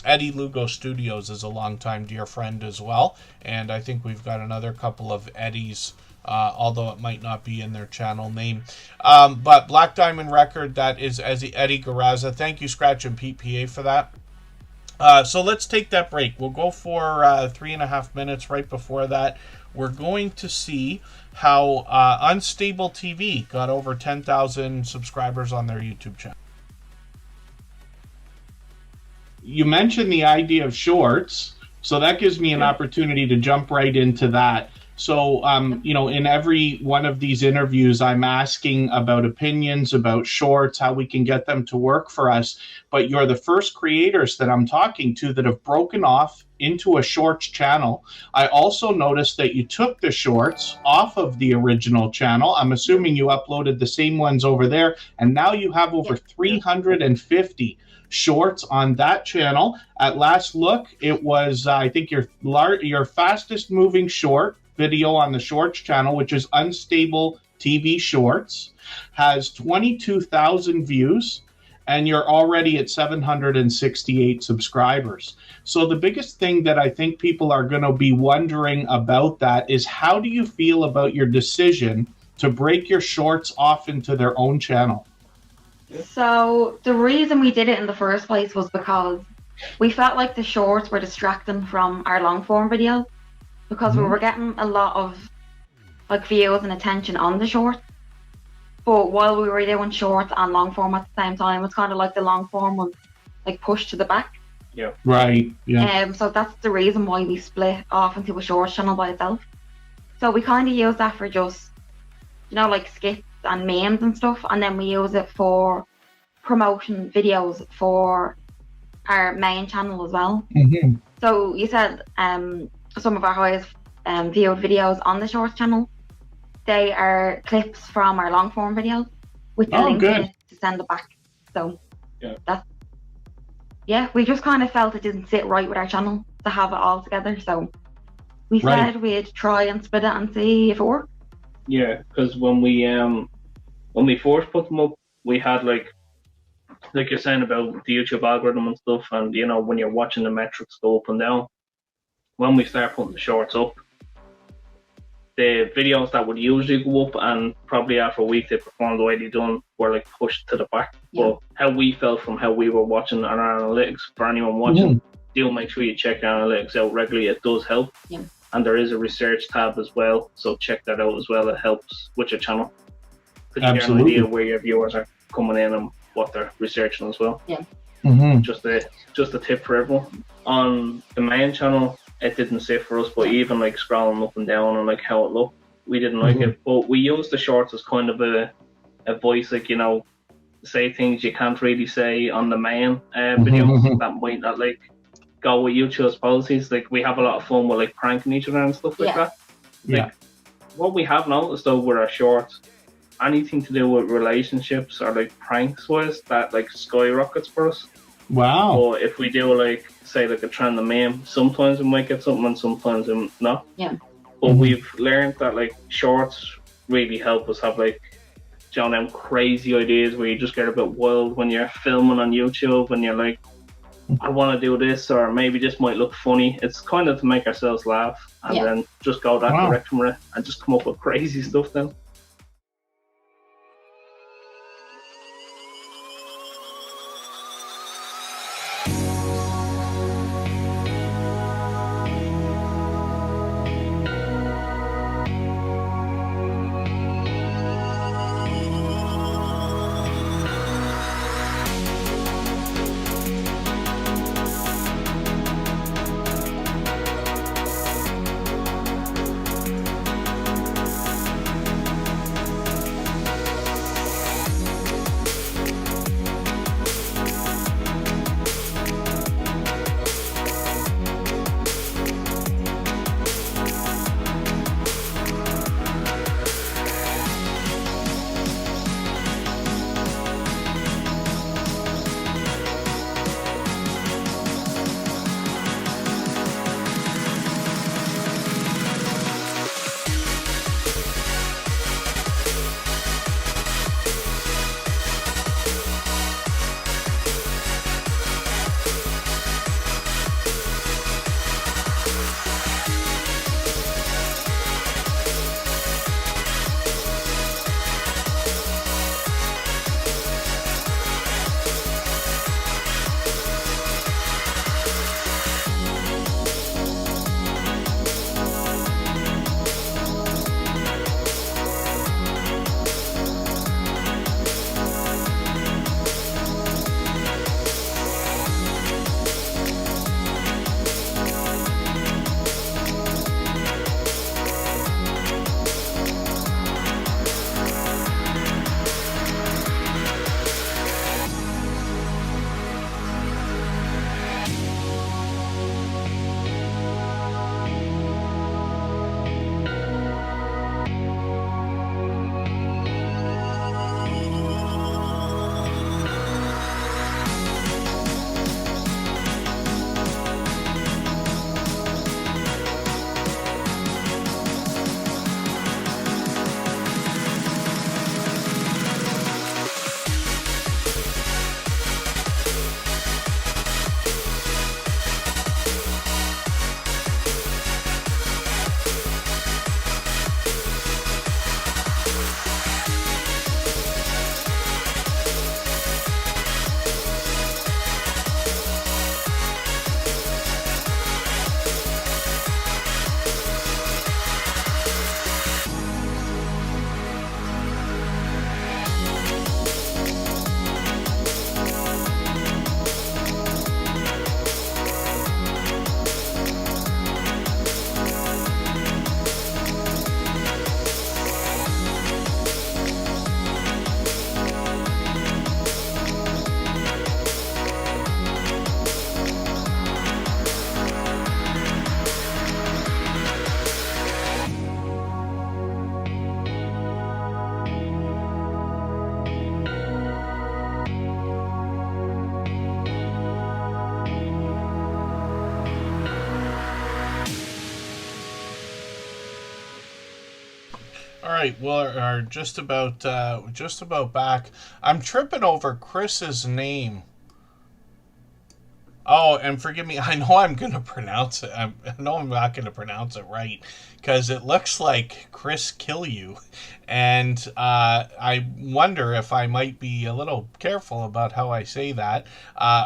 Eddie Lugo Studios is a longtime dear friend as well, and I think we've got another couple of Eddies, although it might not be in their channel name. But Black Diamond Record, that is Eddie Garraza. Thank you, Scratch and Pete PA, for that. So let's take that break. We'll go for 3.5 minutes. Right before that, we're going to see how Unstable TV got over 10,000 subscribers on their YouTube channel. You mentioned the idea of shorts, so that gives me an opportunity to jump right into that. So, in every one of these interviews, I'm asking about opinions, about shorts, how we can get them to work for us. But you're the first creators that I'm talking to that have broken off into a shorts channel. I also noticed that you took the shorts off of the original channel. I'm assuming you uploaded the same ones over there, and now you have over 350 shorts on that channel. At last look, it was, I think, your fastest moving short video on the shorts channel, which is Unstable TV Shorts, has 22,000 views, and you're already at 768 subscribers. So the biggest thing that I think people are going to be wondering about that is, how do you feel about your decision to break your shorts off into their own channel? So the reason we did it in the first place was because we felt like the shorts were distracting from our long form videos, because we were getting a lot of views and attention on the shorts. But while we were doing shorts and long form at the same time, it's kind of like the long form was pushed to the back. Yeah. Right. Yeah. So that's the reason why we split off into a shorts channel by itself. So we kind of use that for just, skits and memes and stuff, and then we use it for promotion videos for our main channel as well. Mm-hmm. So you said some of our highest viewed videos on the shorts channel, they are clips from our long form videos with the link in it to send it back. So we just kind of felt it didn't sit right with our channel to have it all together. So we said we'd try and split it and see if it worked. Yeah, because when we first put them up, we had like you're saying about the YouTube algorithm and stuff, and when you're watching the metrics go up and down. When we start putting the shorts up, the videos that would usually go up and probably after a week they performed the way they done were pushed to the back. Yeah. But how we felt from how we were watching our analytics, for anyone watching, do make sure you check your analytics out regularly. It does help. Yeah. And there is a research tab as well, so check that out as well. It helps with your channel. Because you get an idea where your viewers are coming in and what they're researching as well. Yeah. Mm-hmm. Just a tip for everyone. On the main channel, it didn't sit for us, but even scrolling up and down and how it looked, we didn't like it. But we used the shorts as kind of a voice, say things you can't really say on the main videos that might not go with YouTube's policies. We have a lot of fun with pranking each other and stuff like that. What we have noticed though with our shorts, anything to do with relationships or pranks wise, that skyrockets for us. Wow. Or if we do say a trend of meme, sometimes we might get something and sometimes not. Yeah. But we've learned that shorts really help us have them crazy ideas where you just get a bit wild when you're filming on YouTube and you're I want to do this, or maybe this might look funny. It's kind of to make ourselves laugh and then just go that direction with it and just come up with crazy stuff then. All right, we're just about back. I'm tripping over Chris's name. Oh, and forgive me. I know I'm going to pronounce it. I know I'm not going to pronounce it right because it looks like Chris Kill You, and I wonder if I might be a little careful about how I say that,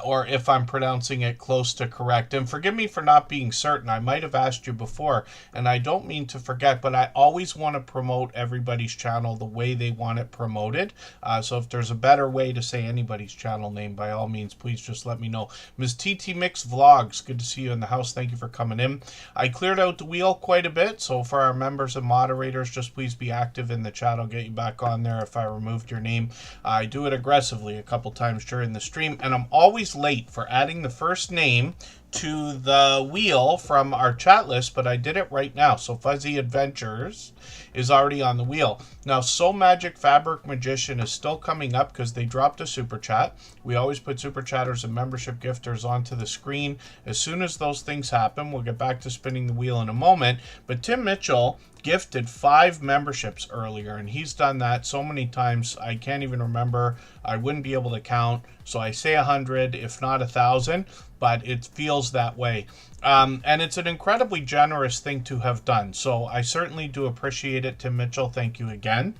or if I'm pronouncing it close to correct. And forgive me for not being certain. I might have asked you before, and I don't mean to forget, but I always want to promote everybody's channel the way they want it promoted. So if there's a better way to say anybody's channel name, by all means, please just let me know. Ms. TT Mix Vlogs, good to see you in the house. Thank you for coming in. I cleared out the wheel quite a bit, so for our members and moderators, just please be active in the chat. I'll get you back on there if I removed your name. I do it aggressively a couple times during the stream, and I'm always late for adding the first name to the wheel from our chat list, but I did it right now. So Fuzzy Adventures is already on the wheel. Now, So Magic Fabric Magician is still coming up because they dropped a super chat. We always put super chatters and membership gifters onto the screen. As soon as those things happen, we'll get back to spinning the wheel in a moment. But Tim Mitchell gifted 5 memberships earlier, and he's done that so many times I can't even remember. I wouldn't be able to count. So I say 100, if not 1,000, but it feels that way. And it's an incredibly generous thing to have done. So I certainly do appreciate it, Tim Mitchell. Thank you again.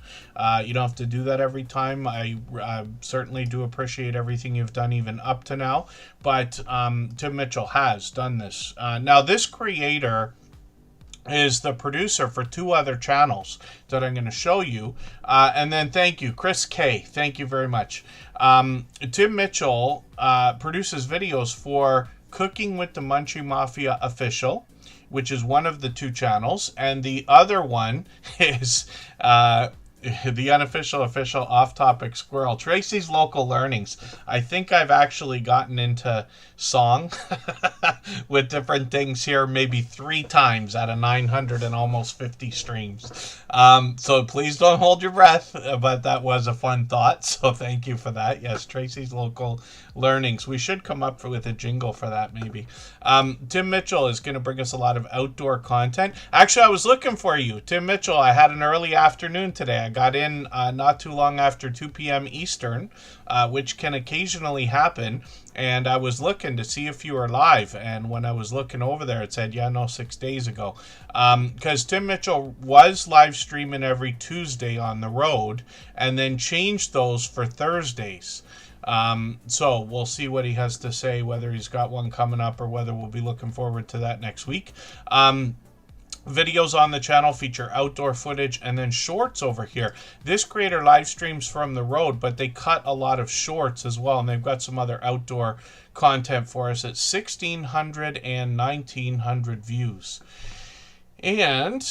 You don't have to do that every time. I certainly do appreciate everything you've done even up to now. But Tim Mitchell has done this. Now, this creator is the producer for 2 other channels that I'm going to show you. And then thank you, Chris K. Thank you very much. Tim Mitchell produces videos for Cooking with the Munchie Mafia Official, which is one of the 2 channels. And the other one is the unofficial official off-topic squirrel, Tracy's Local Learnings. I think I've actually gotten into song with different things here maybe 3 times out of 900 and almost 50 streams. So please don't hold your breath, but that was a fun thought, so thank you for that. Yes, Tracy's Local Learnings. We should come up with a jingle for that maybe. Tim Mitchell is going to bring us a lot of outdoor content. Actually, I was looking for you, Tim Mitchell. I had an early afternoon today. I got in not too long after 2 p.m. Eastern, which can occasionally happen, and I was looking to see if you were live, and when I was looking over there, it said, yeah, no, 6 days ago. Because Tim Mitchell was live streaming every Tuesday on the road, and then changed those for Thursdays. So we'll see what he has to say, whether he's got one coming up or whether we'll be looking forward to that next week. Videos on the channel feature outdoor footage and then shorts over here. This creator live streams from the road, but they cut a lot of shorts as well, and they've got some other outdoor content for us at 1,600 and 1,900 views. And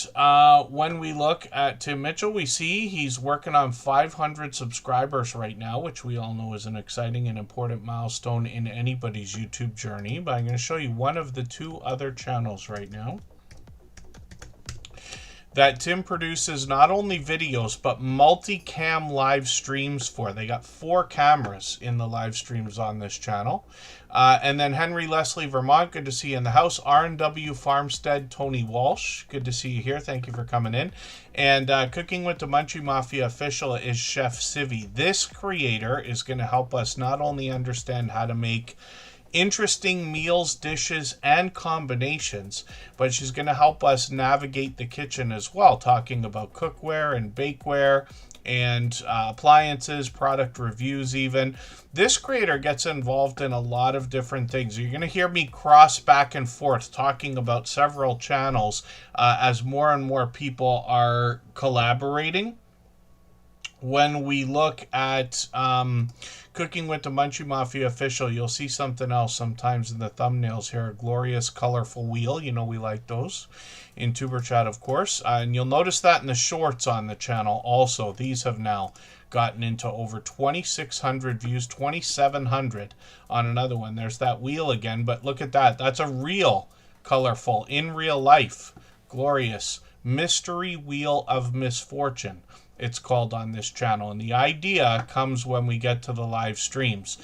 when we look at Tim Mitchell, we see he's working on 500 subscribers right now, which we all know is an exciting and important milestone in anybody's YouTube journey. But I'm going to show you one of the 2 other channels right now that Tim produces not only videos, but multi-cam live streams for. They got 4 cameras in the live streams on this channel. And then Henry Leslie Vermont, good to see you in the house. R&W Farmstead, Tony Walsh, good to see you here. Thank you for coming in. And Cooking with the Munchie Mafia Official is Chef Civi. This creator is going to help us not only understand how to make interesting meals, dishes, and combinations, but she's going to help us navigate the kitchen as well, talking about cookware and bakeware and appliances, product reviews even. This creator gets involved in a lot of different things. You're going to hear me cross back and forth talking about several channels as more and more people are collaborating. When we look at Cooking with the Munchie Mafia Official, you'll see something else sometimes in the thumbnails here. A glorious, colorful wheel. You know we like those. In Tuber Chat, of course. And you'll notice that in the shorts on the channel also. These have now gotten into over 2,600 views, 2,700 on another one. There's that wheel again, but look at that. That's a real, colorful, in real life, glorious Mystery Wheel of Misfortune, it's called on this channel. And the idea comes when we get to the live streams.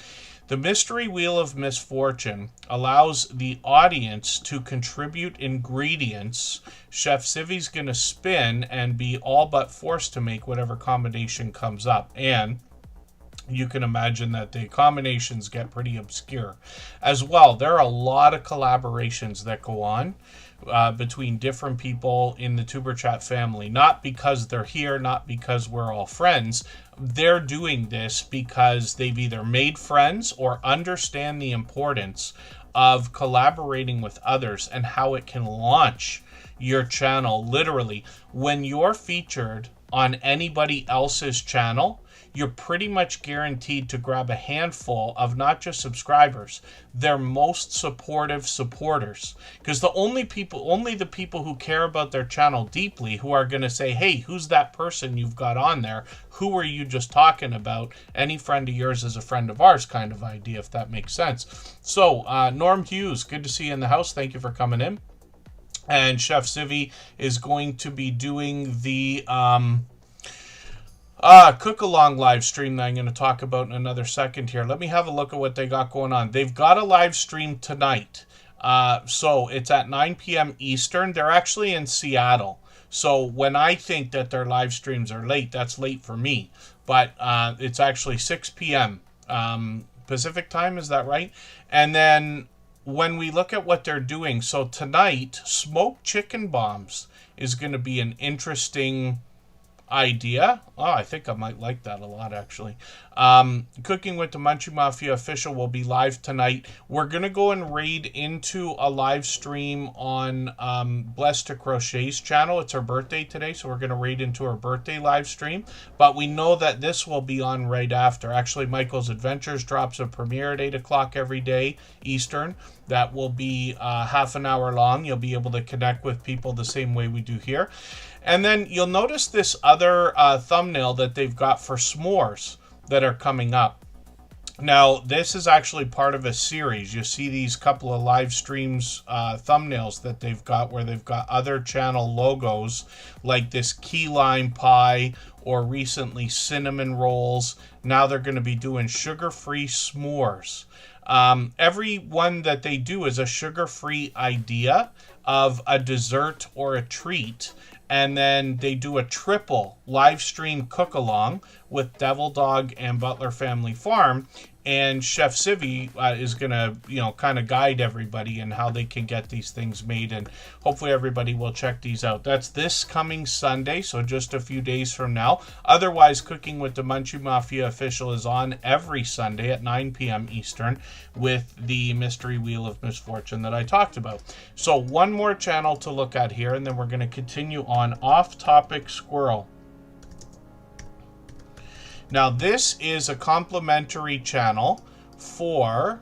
The Mystery Wheel of Misfortune allows the audience to contribute ingredients. Chef Civi's going to spin and be all but forced to make whatever combination comes up. And you can imagine that the combinations get pretty obscure. As well, there are a lot of collaborations that go on between different people in the Tuber Chat family. Not because they're here, not because we're all friends. They're doing this because they've either made friends or understand the importance of collaborating with others and how it can launch your channel. Literally, when you're featured on anybody else's channel, you're pretty much guaranteed to grab a handful of not just subscribers, their most supportive supporters. Because only the people who care about their channel deeply, who are going to say, hey, who's that person you've got on there? Who were you just talking about? Any friend of yours is a friend of ours kind of idea, if that makes sense. So, Norm Hughes, good to see you in the house. Thank you for coming in. And Chef Civi is going to be doing the cook-along live stream that I'm going to talk about in another second here. Let me have a look at what they got going on. They've got a live stream tonight. So it's at 9 p.m. Eastern. They're actually in Seattle. So when I think that their live streams are late, that's late for me. But it's actually 6 p.m. Pacific time, is that right? And then when we look at what they're doing, so tonight, smoked chicken bombs is going to be an interesting idea. Oh, I think I might like that a lot, actually. Cooking with the Munchie Mafia official will be live tonight. We're going to go and raid into a live stream on Blessed to Crochet's channel. It's her birthday today, so we're going to raid into her birthday live stream. But we know that this will be on right after. Actually, Michael's Adventures drops a premiere at 8 o'clock every day Eastern. That will be half an hour long. You'll be able to connect with people the same way we do here. And then you'll notice this other thumbnail that they've got for s'mores that are coming up. Now, this is actually part of a series. You see these couple of live streams thumbnails that they've got where they've got other channel logos like this key lime pie or recently cinnamon rolls. Now they're going to be doing sugar-free s'mores. Every one that they do is a sugar-free idea of a dessert or a treat. And then they do a triple live stream cook-along with Devil Dog and Butler Family Farm. And Chef Civi is going to, kind of guide everybody in how they can get these things made. And hopefully everybody will check these out. That's this coming Sunday, so just a few days from now. Otherwise, Cooking with the Munchie Mafia official is on every Sunday at 9 p.m. Eastern with the Mystery Wheel of Misfortune that I talked about. So one more channel to look at here, and then we're going to continue on Off Topic Squirrel. Now, this is a complimentary channel for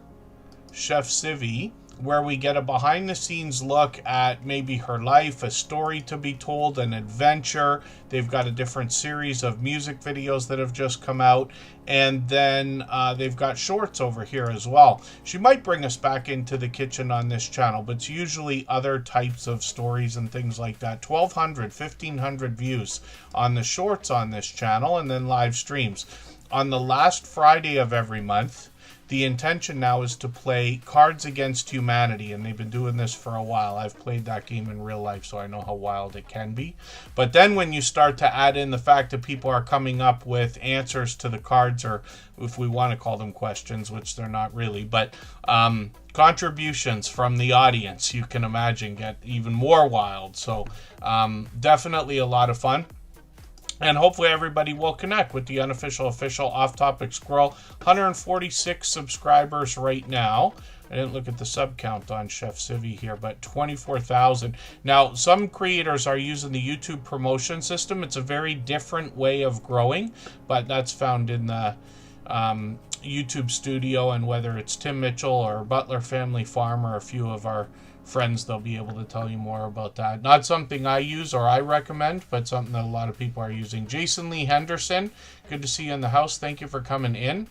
Chef Civi, where we get a behind-the-scenes look at maybe her life, a story to be told, an adventure. They've got a different series of music videos that have just come out, and then they've got shorts over here as well. She might bring us back into the kitchen on this channel, but it's usually other types of stories and things like that. 1,200, 1,500 views on the shorts on this channel, and then live streams. On the last Friday of every month, the intention now is to play Cards Against Humanity, and they've been doing this for a while. I've played that game in real life, so I know how wild it can be. But then when you start to add in the fact that people are coming up with answers to the cards, or if we want to call them questions, which they're not really, but contributions from the audience, you can imagine, get even more wild. So definitely a lot of fun. And hopefully everybody will connect with the unofficial official Off Topic Squirrel. 146 subscribers right now. I didn't look at the sub count on Chef Civi here, but 24,000. Now, some creators are using the YouTube promotion system. It's a very different way of growing, but that's found in the YouTube studio, and whether it's Tim Mitchell or Butler Family Farm or a few of our friends, they'll be able to tell you more about that. Not something I use or I recommend, but something that a lot of people are using. Jason Lee Henderson, good to see you in the house. Thank you for coming in.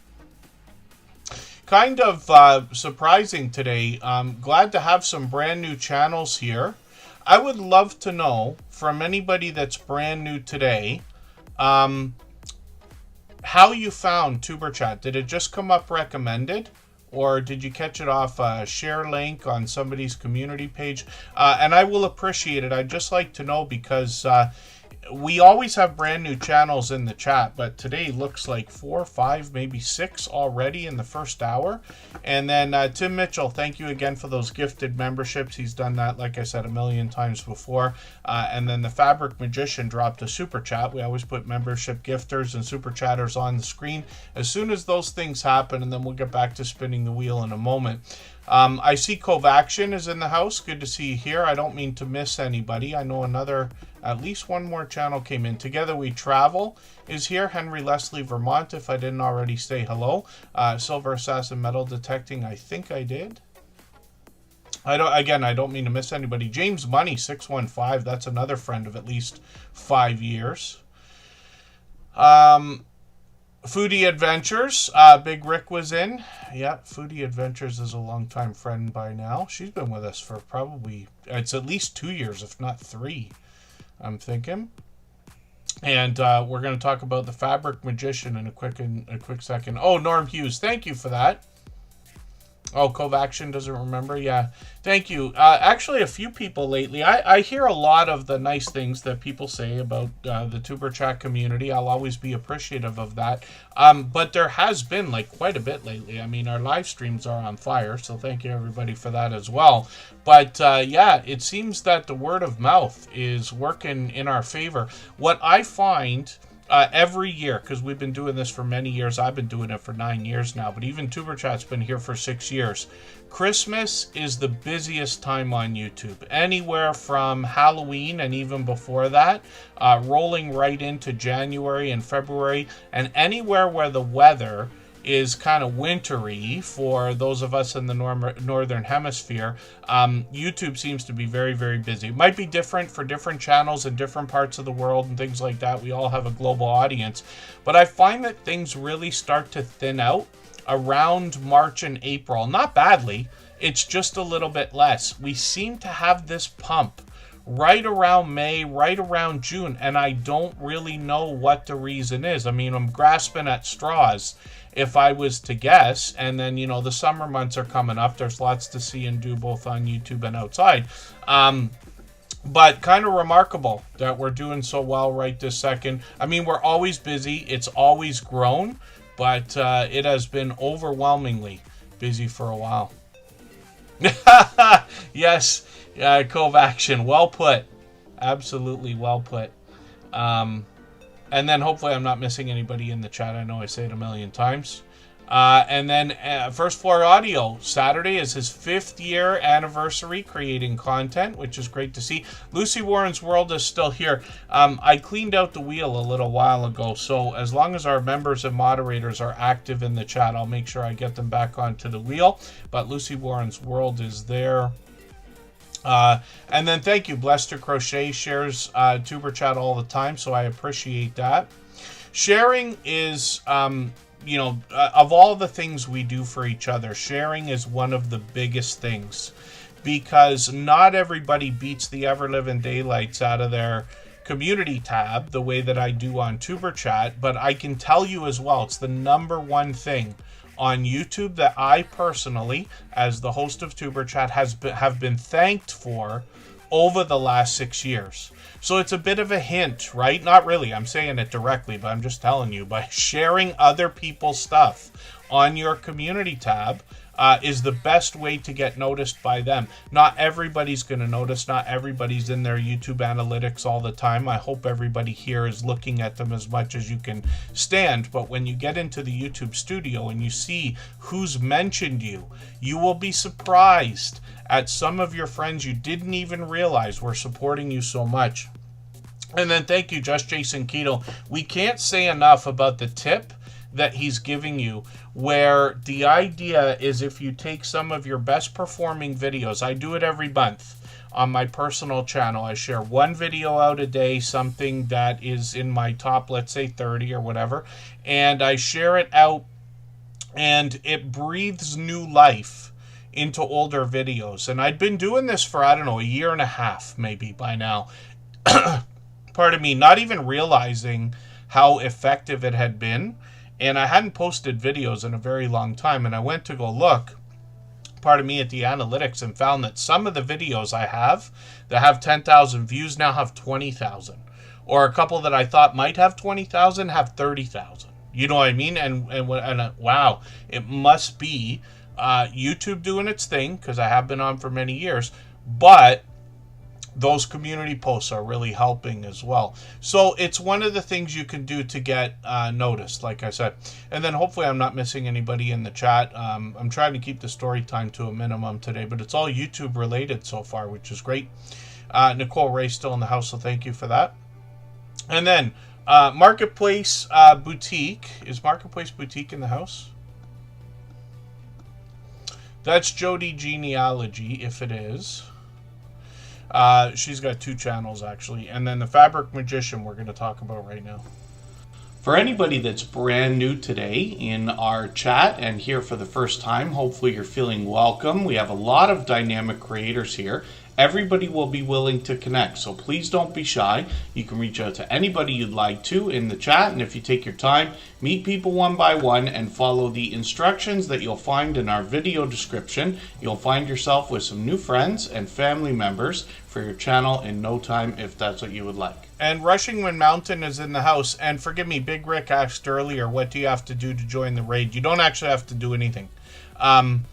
Kind of surprising today. Glad to have some brand new channels here. I would love to know from anybody that's brand new today, how you found TuberChat. Did it just come up recommended? Or did you catch it off a share link on somebody's community page? And I will appreciate it. I'd just like to know, because we always have brand new channels in the chat, but today looks like 4, 5, maybe 6 already in the first hour. And then Tim Mitchell, thank you again for those gifted memberships. He's done that, like I said, a million times before. And then the Fabric Magician dropped a super chat. We always put membership gifters and super chatters on the screen as soon as those things happen, and then we'll get back to spinning the wheel in a moment. I see Covaction is in the house. Good to see you here. I don't mean to miss anybody. I know at least one more channel came in. Together We Travel is here. Henry Leslie, Vermont, if I didn't already say hello. Silver Assassin Metal Detecting, I think I did. I don't mean to miss anybody. James Money 615, that's another friend of at least 5 years. Foodie Adventures, Big Rick was in. Yeah, Foodie Adventures is a longtime friend by now. She's been with us for probably, it's at least 2 years, if not 3, I'm thinking. And we're going to talk about the Fabric Magician in a quick second. Oh, Norm Hughes, thank you for that. Oh, Covaction doesn't remember? Yeah. Thank you. Actually, a few people lately. I hear a lot of the nice things that people say about the Tuber Chat community. I'll always be appreciative of that. But there has been quite a bit lately. I mean, our live streams are on fire, so thank you everybody for that as well. But yeah, it seems that the word of mouth is working in our favor. What I find every year, because we've been doing this for many years. I've been doing it for 9 years now, but even TuberChat's been here for 6 years. Christmas is the busiest time on YouTube. Anywhere from Halloween and even before that, rolling right into January and February, and anywhere where the weather is kind of wintry for those of us in the northern hemisphere, YouTube seems to be very, very busy. It might be different for different channels in different parts of the world and things like that. We all have a global audience. But I find that things really start to thin out around March and April. Not badly. It's just a little bit less. We seem to have this pump right around May, right around June, and I don't really know what the reason is. I mean, I'm grasping at straws if I was to guess. And then, the summer months are coming up. There's lots to see and do both on YouTube and outside. But kind of remarkable that we're doing so well right this second. I mean, we're always busy. It's always grown, but it has been overwhelmingly busy for a while. Yes, Covaction. Well put. Absolutely well put. And then hopefully I'm not missing anybody in the chat. I know I say it a million times. And then First Floor Audio. Saturday is his 5th year anniversary creating content, which is great to see. Lucy Warren's World is still here. I cleaned out the wheel a little while ago, so as long as our members and moderators are active in the chat, I'll make sure I get them back onto the wheel. But Lucy Warren's World is there. And then thank you. Blester Crochet shares Tuber Chat all the time, so I appreciate that. Sharing is, of all the things we do for each other, sharing is one of the biggest things, because not everybody beats the ever-living daylights out of their community tab the way that I do on Tuber Chat, but I can tell you as well, it's the #1 thing on YouTube that I personally, as the host of Tuber Chat, have been thanked for over the last 6 years. So it's a bit of a hint, right? Not really, I'm saying it directly, but I'm just telling you, by sharing other people's stuff on your community tab is the best way to get noticed by them. Not everybody's going to notice. Not everybody's in their YouTube analytics all the time. I hope everybody here is looking at them as much as you can stand. But when you get into the YouTube studio and you see who's mentioned you, you will be surprised at some of your friends you didn't even realize were supporting you so much. And then thank you, Just Jason Keto. We can't say enough about the tip that he's giving you, where the idea is if you take some of your best performing videos, I do it every month on my personal channel. I share one video out a day, something that is in my top, let's say 30 or whatever, and I share it out and it breathes new life into older videos. And I'd been doing this for, I don't know, a year and a half maybe by now. Pardon me, not even realizing how effective it had been. And I hadn't posted videos in a very long time, and I went to go look, pardon me, at the analytics, and found that some of the videos I have that have 10,000 views now have 20,000. Or a couple that I thought might have 20,000 have 30,000. You know what I mean? And wow, it must be YouTube doing its thing, because I have been on for many years. But those community posts are really helping as well. So it's one of the things you can do to get noticed, like I said. And then hopefully I'm not missing anybody in the chat. I'm trying to keep the story time to a minimum today, but it's all YouTube related so far, which is great. Nicole Ray's still in the house, so thank you for that. And then Marketplace Boutique. Is Marketplace Boutique in the house? That's Jody Genealogy, if it is. She's got 2 channels, actually. And then the Fabric Magician we're going to talk about right now. For anybody that's brand new today in our chat and here for the first time, hopefully you're feeling welcome. We have a lot of dynamic creators here. Everybody will be willing to connect, so please don't be shy. You can reach out to anybody you'd like to in the chat, and if you take your time, meet people one by one and follow the instructions that you'll find in our video description. You'll find yourself with some new friends and family members for your channel in no time, if that's what you would like. And Rushing Wind Mountain is in the house. And forgive me, Big Rick asked earlier, what do you have to do to join the raid? You don't actually have to do anything.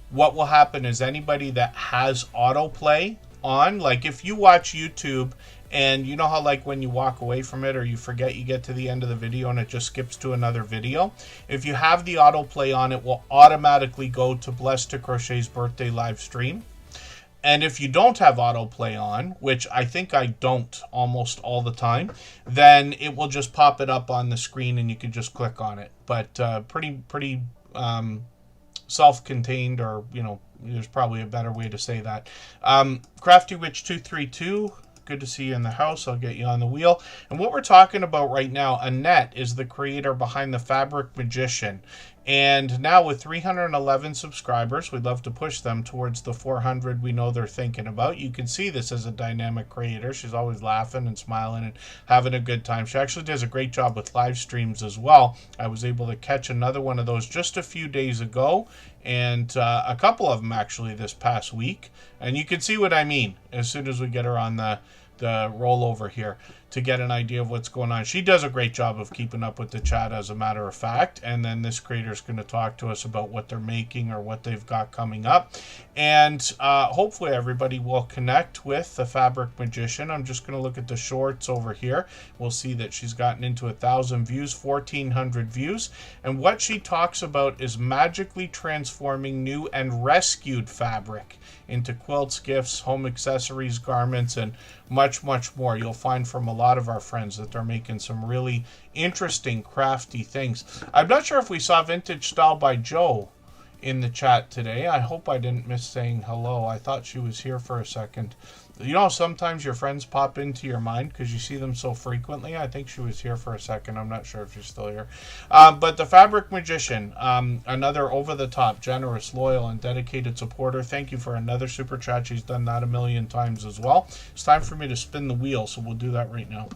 What will happen is anybody that has autoplay on, like if you watch YouTube and you know how like when you walk away from it or you forget, you get to the end of the video and it just skips to another video, if you have the autoplay on, it will automatically go to Blessed to Crochet's birthday live stream. And if you don't have autoplay on, which I think I don't almost all the time, then it will just pop it up on the screen and you can just click on it. But pretty self-contained, or you know, there's probably a better way to say that. Crafty Witch 232, good to see you in the house. I'll get you on the wheel. And what we're talking about right now, Annette is the creator behind the Fabric Magician. And now with 311 subscribers, we'd love to push them towards the 400 we know they're thinking about. You can see this as a dynamic creator. She's always laughing and smiling and having a good time. She actually does a great job with live streams as well. I was able to catch another one of those just a few days ago, and a couple of them actually this past week. And you can see what I mean as soon as we get her on the rollover here to get an idea of what's going on. She does a great job of keeping up with the chat, as a matter of fact. And then this creator is going to talk to us about what they're making or what they've got coming up. And hopefully everybody will connect with the Fabric Magician. I'm just going to look at the shorts over here. We'll see that she's gotten into 1,000 views, 1,400 views. And what she talks about is magically transforming new and rescued fabric into quilts, gifts, home accessories, garments, and much, much more. You'll find from a lot of our friends that they're making some really interesting, crafty things. I'm not sure if we saw Vintage Style by Joe in the chat today. I hope I didn't miss saying hello. I thought she was here for a second. You know, sometimes your friends pop into your mind because you see them so frequently. I think she was here for a second. I'm not sure if she's still here. But the Fabric Magician, another over-the-top, generous, loyal, and dedicated supporter. Thank you for another super chat. She's done that a million times as well. It's time for me to spin the wheel, so we'll do that right now.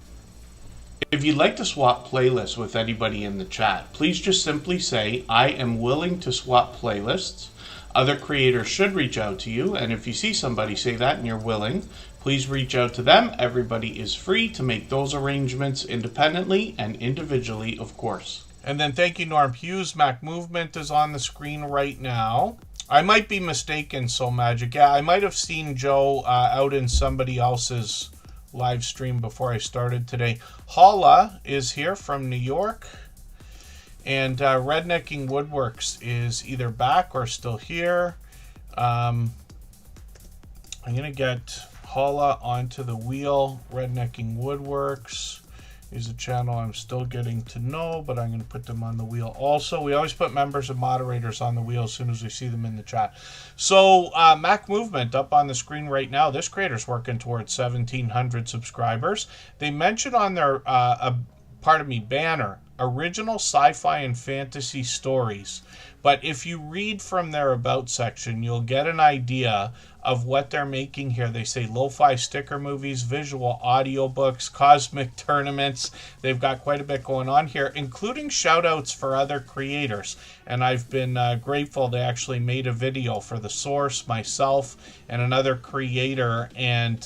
If you'd like to swap playlists with anybody in the chat, please just simply say, I am willing to swap playlists. Other creators should reach out to you, and if you see somebody say that and you're willing, please reach out to them. Everybody is free to make those arrangements independently and individually, of course. And then thank you, Norm Hughes. Mac Movement is on the screen right now. I might be mistaken, So Magic. Yeah, I might have seen Joe out in somebody else's live stream before I started today. Hala is here from New York. And Rednecking Woodworks is either back or still here. I'm going to get Hala onto the wheel. Rednecking Woodworks is a channel I'm still getting to know, but I'm going to put them on the wheel also. We always put members and moderators on the wheel as soon as we see them in the chat. So Mac Movement up on the screen right now. This creator's working towards 1,700 subscribers. They mentioned on their banner, original sci-fi and fantasy stories. But if you read from their about section, you'll get an idea of what they're making here. They say lo-fi sticker movies, visual audiobooks, cosmic tournaments. They've got quite a bit going on here, including shout outs for other creators. And I've been grateful. They actually made a video for The Source, myself, and another creator. And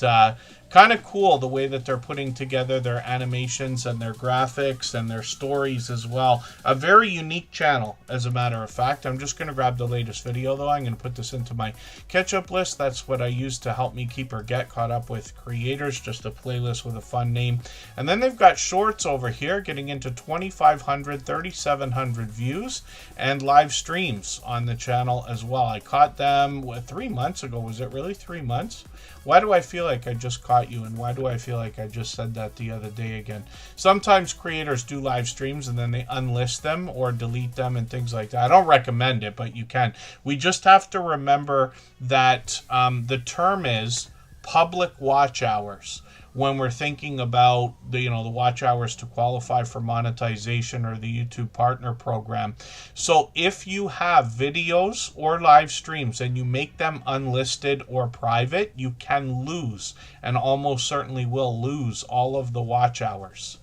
kind of cool the way that they're putting together their animations and their graphics and their stories as well. A very unique channel, as a matter of fact. I'm just going to grab the latest video, though. I'm going to put this into my catch-up list. That's what I use to help me keep or get caught up with creators, just a playlist with a fun name. And then they've got shorts over here, getting into 2,500, 3,700 views, and live streams on the channel as well. I caught them 3 months ago. Was it really 3 months? Why do I feel like I just caught you, and why do I feel like I just said that the other day again? Sometimes creators do live streams and then they unlist them or delete them and things like that. I don't recommend it, but you can. We just have to remember that the term is public watch hours when we're thinking about the watch hours to qualify for monetization or the YouTube partner program. So if you have videos or live streams and you make them unlisted or private, you can lose, and almost certainly will lose, all of the watch hours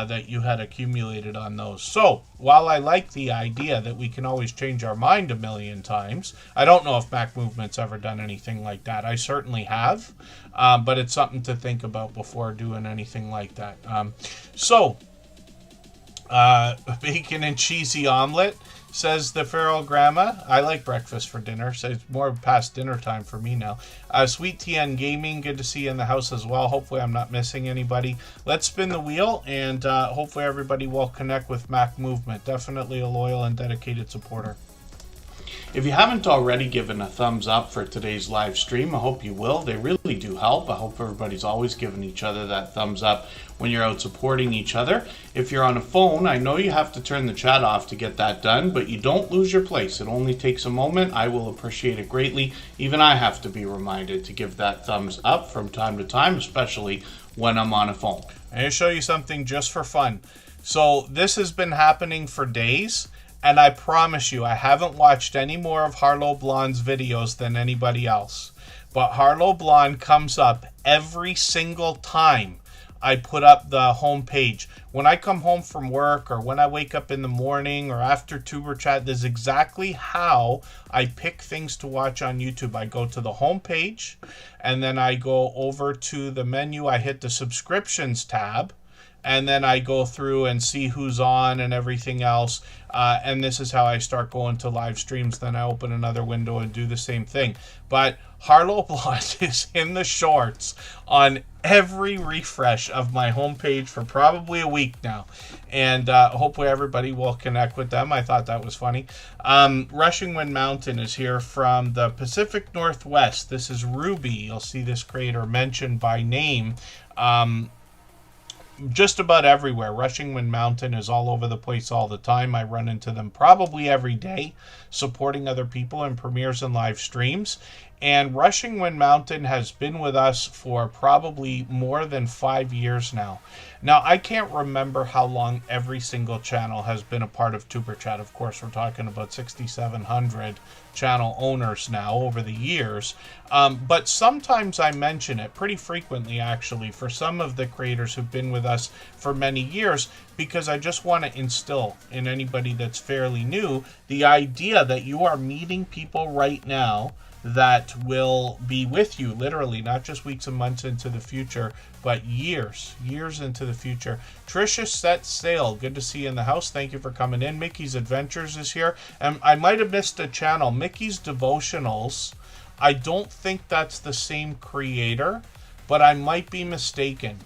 that you had accumulated on those. So while I like the idea that we can always change our mind a million times, I don't know if Mac Movement's ever done anything like that. I certainly have, but it's something to think about before doing anything like that. Bacon and cheesy omelet, says the feral grandma. I like breakfast for dinner, so it's more past dinner time for me now. Sweet TN Gaming, good to see you in the house as well. Hopefully I'm not missing anybody. Let's spin the wheel, and hopefully everybody will connect with Mac Movement. Definitely a loyal and dedicated supporter. If you haven't already given a thumbs up for today's live stream, I hope you will. They really do help. I hope everybody's always giving each other that thumbs up when you're out supporting each other. If you're on a phone, I know you have to turn the chat off to get that done, but you don't lose your place. It only takes a moment. I will appreciate it greatly. Even I have to be reminded to give that thumbs up from time to time, especially when I'm on a phone. I'm going to show you something just for fun. So this has been happening for days. And I promise you, I haven't watched any more of Harlow Blonde's videos than anybody else. But Harlow Blonde comes up every single time I put up the homepage. When I come home from work, or when I wake up in the morning, or after Superchat, this is exactly how I pick things to watch on YouTube. I go to the homepage, and then I go over to the menu. I hit the subscriptions tab, and then I go through and see who's on and everything else. And this is how I start going to live streams. Then I open another window and do the same thing. But Harlow Blonde is in the shorts on every refresh of my homepage for probably a week now. And hopefully everybody will connect with them. I thought that was funny. Rushing Wind Mountain is here from the Pacific Northwest. This is Ruby. You'll see this creator mentioned by name just about everywhere. Rushing Wind Mountain is all over the place all the time. I run into them probably every day, supporting other people in premieres and live streams. And Rushing Wind Mountain has been with us for probably more than 5 years now. Now, I can't remember how long every single channel has been a part of Superchat. Of course, we're talking about 6,700 channel owners now over the years. But sometimes I mention it pretty frequently, actually, for some of the creators who've been with us for many years, because I just want to instill in anybody that's fairly new the idea that you are meeting people right now that will be with you, literally, not just weeks and months into the future, but years into the future. Trisha Set Sail, good to see you in the house. Thank you for coming in. Mickey's Adventures is here. And I might have missed a channel. Mickey's Devotionals. I don't think that's the same creator, but I might be mistaken.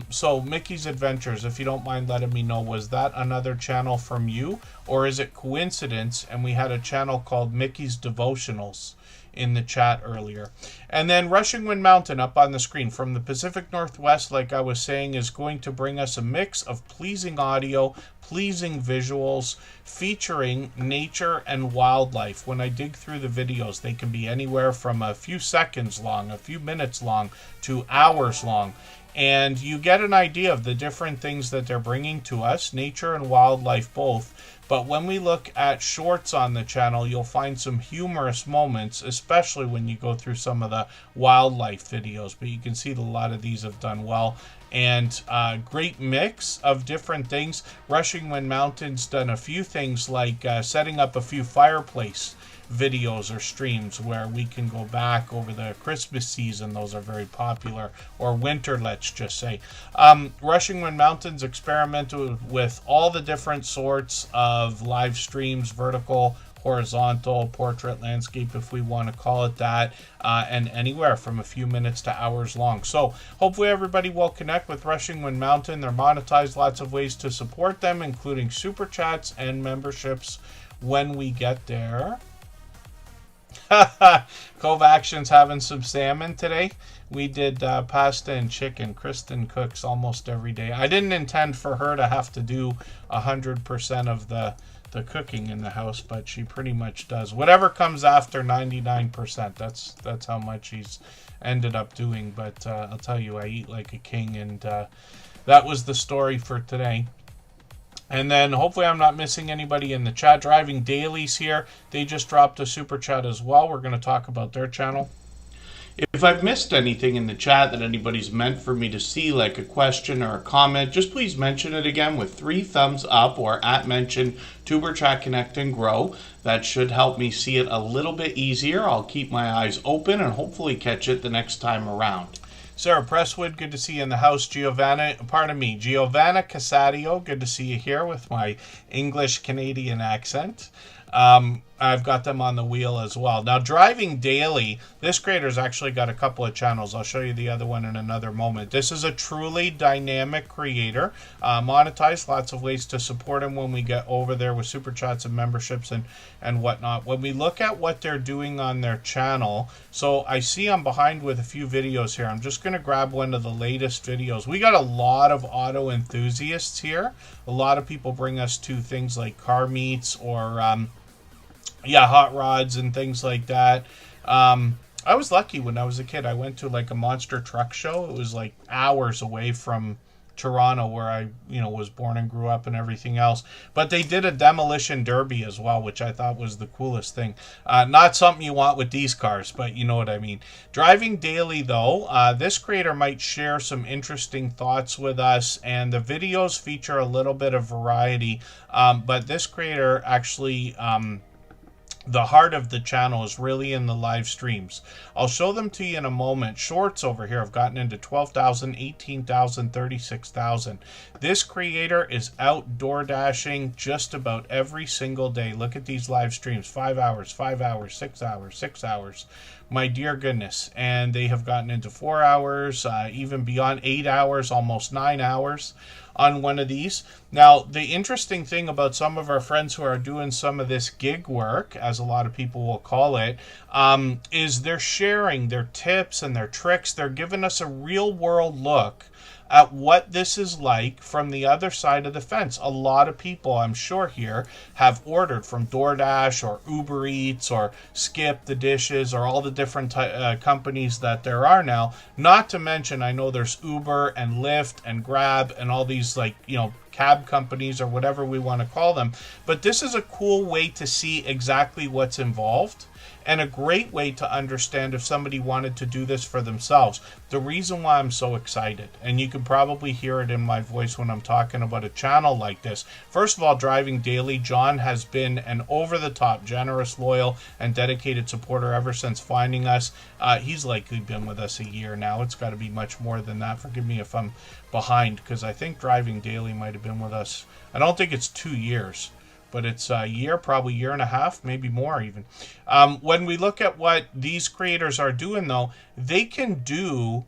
So Mickey's Adventures, if you don't mind letting me know, was that another channel from you, or is it coincidence and we had a channel called Mickey's Devotionals in the chat earlier? And then Rushing Wind Mountain up on the screen from the Pacific Northwest, like I was saying, is going to bring us a mix of pleasing audio, pleasing visuals, featuring nature and wildlife. When I dig through the videos, they can be anywhere from a few seconds long, a few minutes long, to hours long. and you get an idea of the different things that they're bringing to us, nature and wildlife both. But when we look at shorts on the channel, you'll find some humorous moments, especially when you go through some of the wildlife videos. But you can see that a lot of these have done well. And great mix of different things. Rushing Wind Mountain's done a few things like setting up a few fireplace videos or streams where we can go back over the Christmas season. Those are very popular, or winter, let's just say. Rushing Wind Mountains experimented with all the different sorts of live streams, vertical, horizontal, portrait, landscape, if we want to call it that, and anywhere from a few minutes to hours long. So hopefully everybody will connect with Rushing Wind Mountain. They're monetized, lots of ways to support them, including super chats and memberships when we get there. Cove Action's having some salmon today. We did pasta and chicken. Kristen cooks almost every day. I didn't intend for her to have to do 100% of the cooking in the house, but she pretty much does. Whatever comes after 99%, that's how much she's ended up doing. But I'll tell you, I eat like a king, and that was the story for today. And then hopefully I'm not missing anybody in the chat. Driving Dailies here. They just dropped a super chat as well. We're going to talk about their channel. If I've missed anything in the chat that anybody's meant for me to see, like a question or a comment, just please mention it again with 3 thumbs up or @mention Tuberchat Connect and Grow. That should help me see it a little bit easier. I'll keep my eyes open and hopefully catch it the next time around. Sarah Presswood, good to see you in the house. Giovanna Casadio, good to see you here with my English-Canadian accent. I've got them on the wheel as well. Now, Driving Daily, this creator's actually got a couple of channels. I'll show you the other one in another moment. This is a truly dynamic creator. Monetized, lots of ways to support him when we get over there with super chats and memberships and whatnot. When we look at what they're doing on their channel, so I see I'm behind with a few videos here. I'm just going to grab one of the latest videos. We got a lot of auto enthusiasts here. A lot of people bring us to things like car meets or hot rods and things like that. I was lucky when I was a kid. I went to like a monster truck show. It was like hours away from Toronto, where I was born and grew up and everything else. But they did a demolition derby as well, which I thought was the coolest thing. Not something you want with these cars, but you know what I mean. Driving Daily, though, this creator might share some interesting thoughts with us, and the videos feature a little bit of variety. But this creator actually the heart of the channel is really in the live streams. I'll show them to you in a moment. Shorts over here have gotten into 12,000, 18,000, 36,000. This creator is outdoor dashing just about every single day. Look at these live streams. 5 hours, 5 hours, 6 hours, 6 hours. My dear goodness. And they have gotten into 4 hours, even beyond 8 hours, almost 9 hours on one of these. Now, the interesting thing about some of our friends who are doing some of this gig work, as a lot of people will call it, is they're sharing their tips and their tricks. They're giving us a real world look at what this is like from the other side of the fence. A lot of people, I'm sure here, have ordered from DoorDash or Uber Eats or Skip the Dishes or all the different companies that there are now. Not to mention, I know there's Uber and Lyft and Grab and all these cab companies or whatever we want to call them. But this is a cool way to see exactly what's involved, and a great way to understand if somebody wanted to do this for themselves. The reason why I'm so excited, and you can probably hear it in my voice when I'm talking about a channel like this. First of all, Driving Daily, John has been an over-the-top, generous, loyal, and dedicated supporter ever since finding us. He's likely been with us a year now. It's got to be much more than that. Forgive me if I'm behind, because I think Driving Daily might have been with us. I don't think it's 2 years. But it's a year, probably year and a half, maybe more even. When we look at what these creators are doing, though, they can do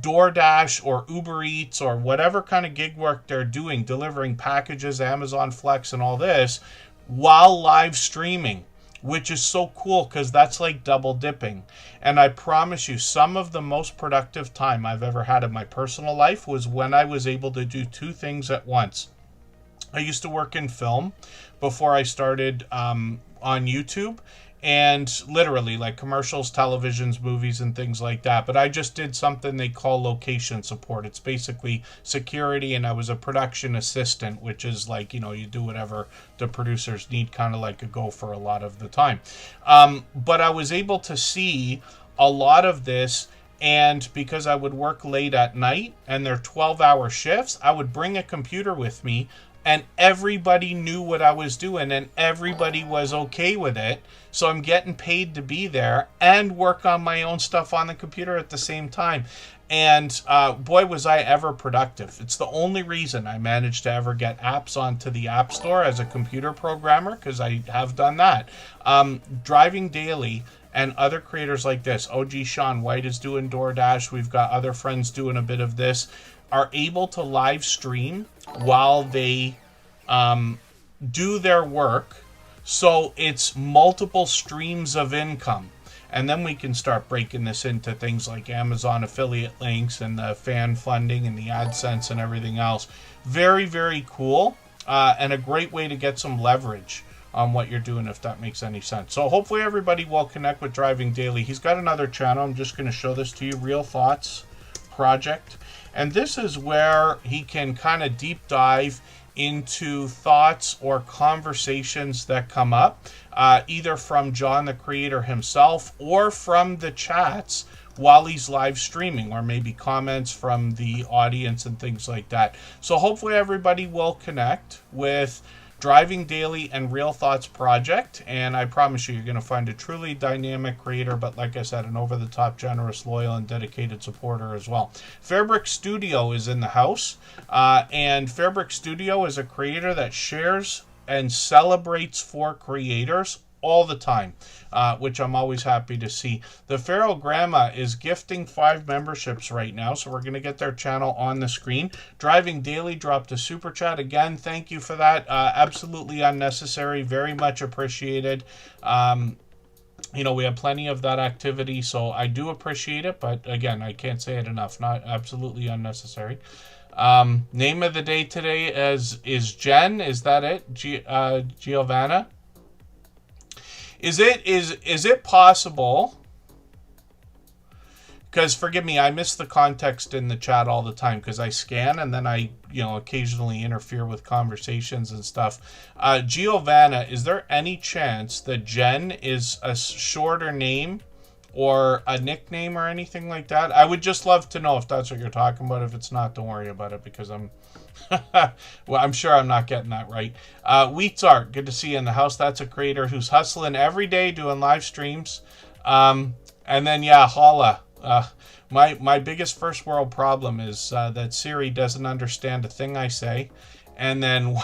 DoorDash or Uber Eats or whatever kind of gig work they're doing, delivering packages, Amazon Flex and all this, while live streaming, which is so cool because that's like double dipping. And I promise you, some of the most productive time I've ever had in my personal life was when I was able to do 2 things at once. I used to work in film before I started on YouTube, and literally like commercials, televisions, movies, and things like that. But I just did something they call location support. It's basically security, and I was a production assistant, which is like, you do whatever the producers need, kind of like a gopher a lot of the time. But I was able to see a lot of this. And because I would work late at night and they're 12-hour shifts, I would bring a computer with me, and everybody knew what I was doing and everybody was okay with it. So I'm getting paid to be there and work on my own stuff on the computer at the same time. And boy, was I ever productive. It's the only reason I managed to ever get apps onto the App Store as a computer programmer, because I have done that. Driving Daily and other creators like this, OG Sean White is doing DoorDash, we've got other friends doing a bit of this, are able to live stream while they do their work. So it's multiple streams of income. And then we can start breaking this into things like Amazon affiliate links and the fan funding and the AdSense and everything else. Very, very cool, and a great way to get some leverage on what you're doing, if that makes any sense. So hopefully everybody will connect with Driving Daily. He's got another channel. I'm just going to show this to you, Real Thoughts Project. And this is where he can kind of deep dive into thoughts or conversations that come up, either from John the creator himself or from the chats while he's live streaming, or maybe comments from the audience and things like that. So hopefully everybody will connect with Driving Daily and Real Thoughts Project, and I promise you're going to find a truly dynamic creator, but like I said, an over-the-top, generous, loyal, and dedicated supporter as well. Fairbrick Studio is in the house, and Fairbrick Studio is a creator that shares and celebrates for creators all the time, which I'm always happy to see. The Feral Grandma is gifting 5 memberships right now, so we're going to get their channel on the screen. Driving Daily dropped a super chat. Again, thank you for that. Absolutely unnecessary, very much appreciated. We have plenty of that activity, so I do appreciate it, but again, I can't say it enough. Not absolutely unnecessary. Name of the day today is Jen. Is that it? Giovanna? Is it possible, because forgive me, I miss the context in the chat all the time because I scan and then I occasionally interfere with conversations and stuff. Giovanna, is there any chance that Jen is a shorter name or a nickname or anything like that? I would just love to know if that's what you're talking about. If it's not, don't worry about it, because I'm well, I'm sure I'm not getting that right. Wheats Art, good to see you in the house. That's a creator who's hustling every day doing live streams. And then, yeah, Holla. My biggest first world problem is that Siri doesn't understand a thing I say. And then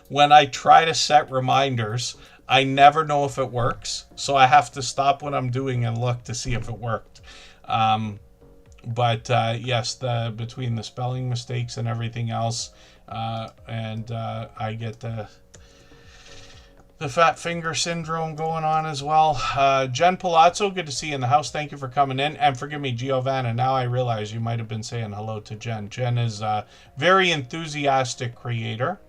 when I try to set reminders, I never know if it works. So I have to stop what I'm doing and look to see if it worked. But yes, between the spelling mistakes and everything else, and I get the fat finger syndrome going on as well. Jen Palazzo, good to see you in the house. Thank you for coming in. And forgive me, Giovanna, now I realize you might have been saying hello to Jen. Jen is a very enthusiastic creator.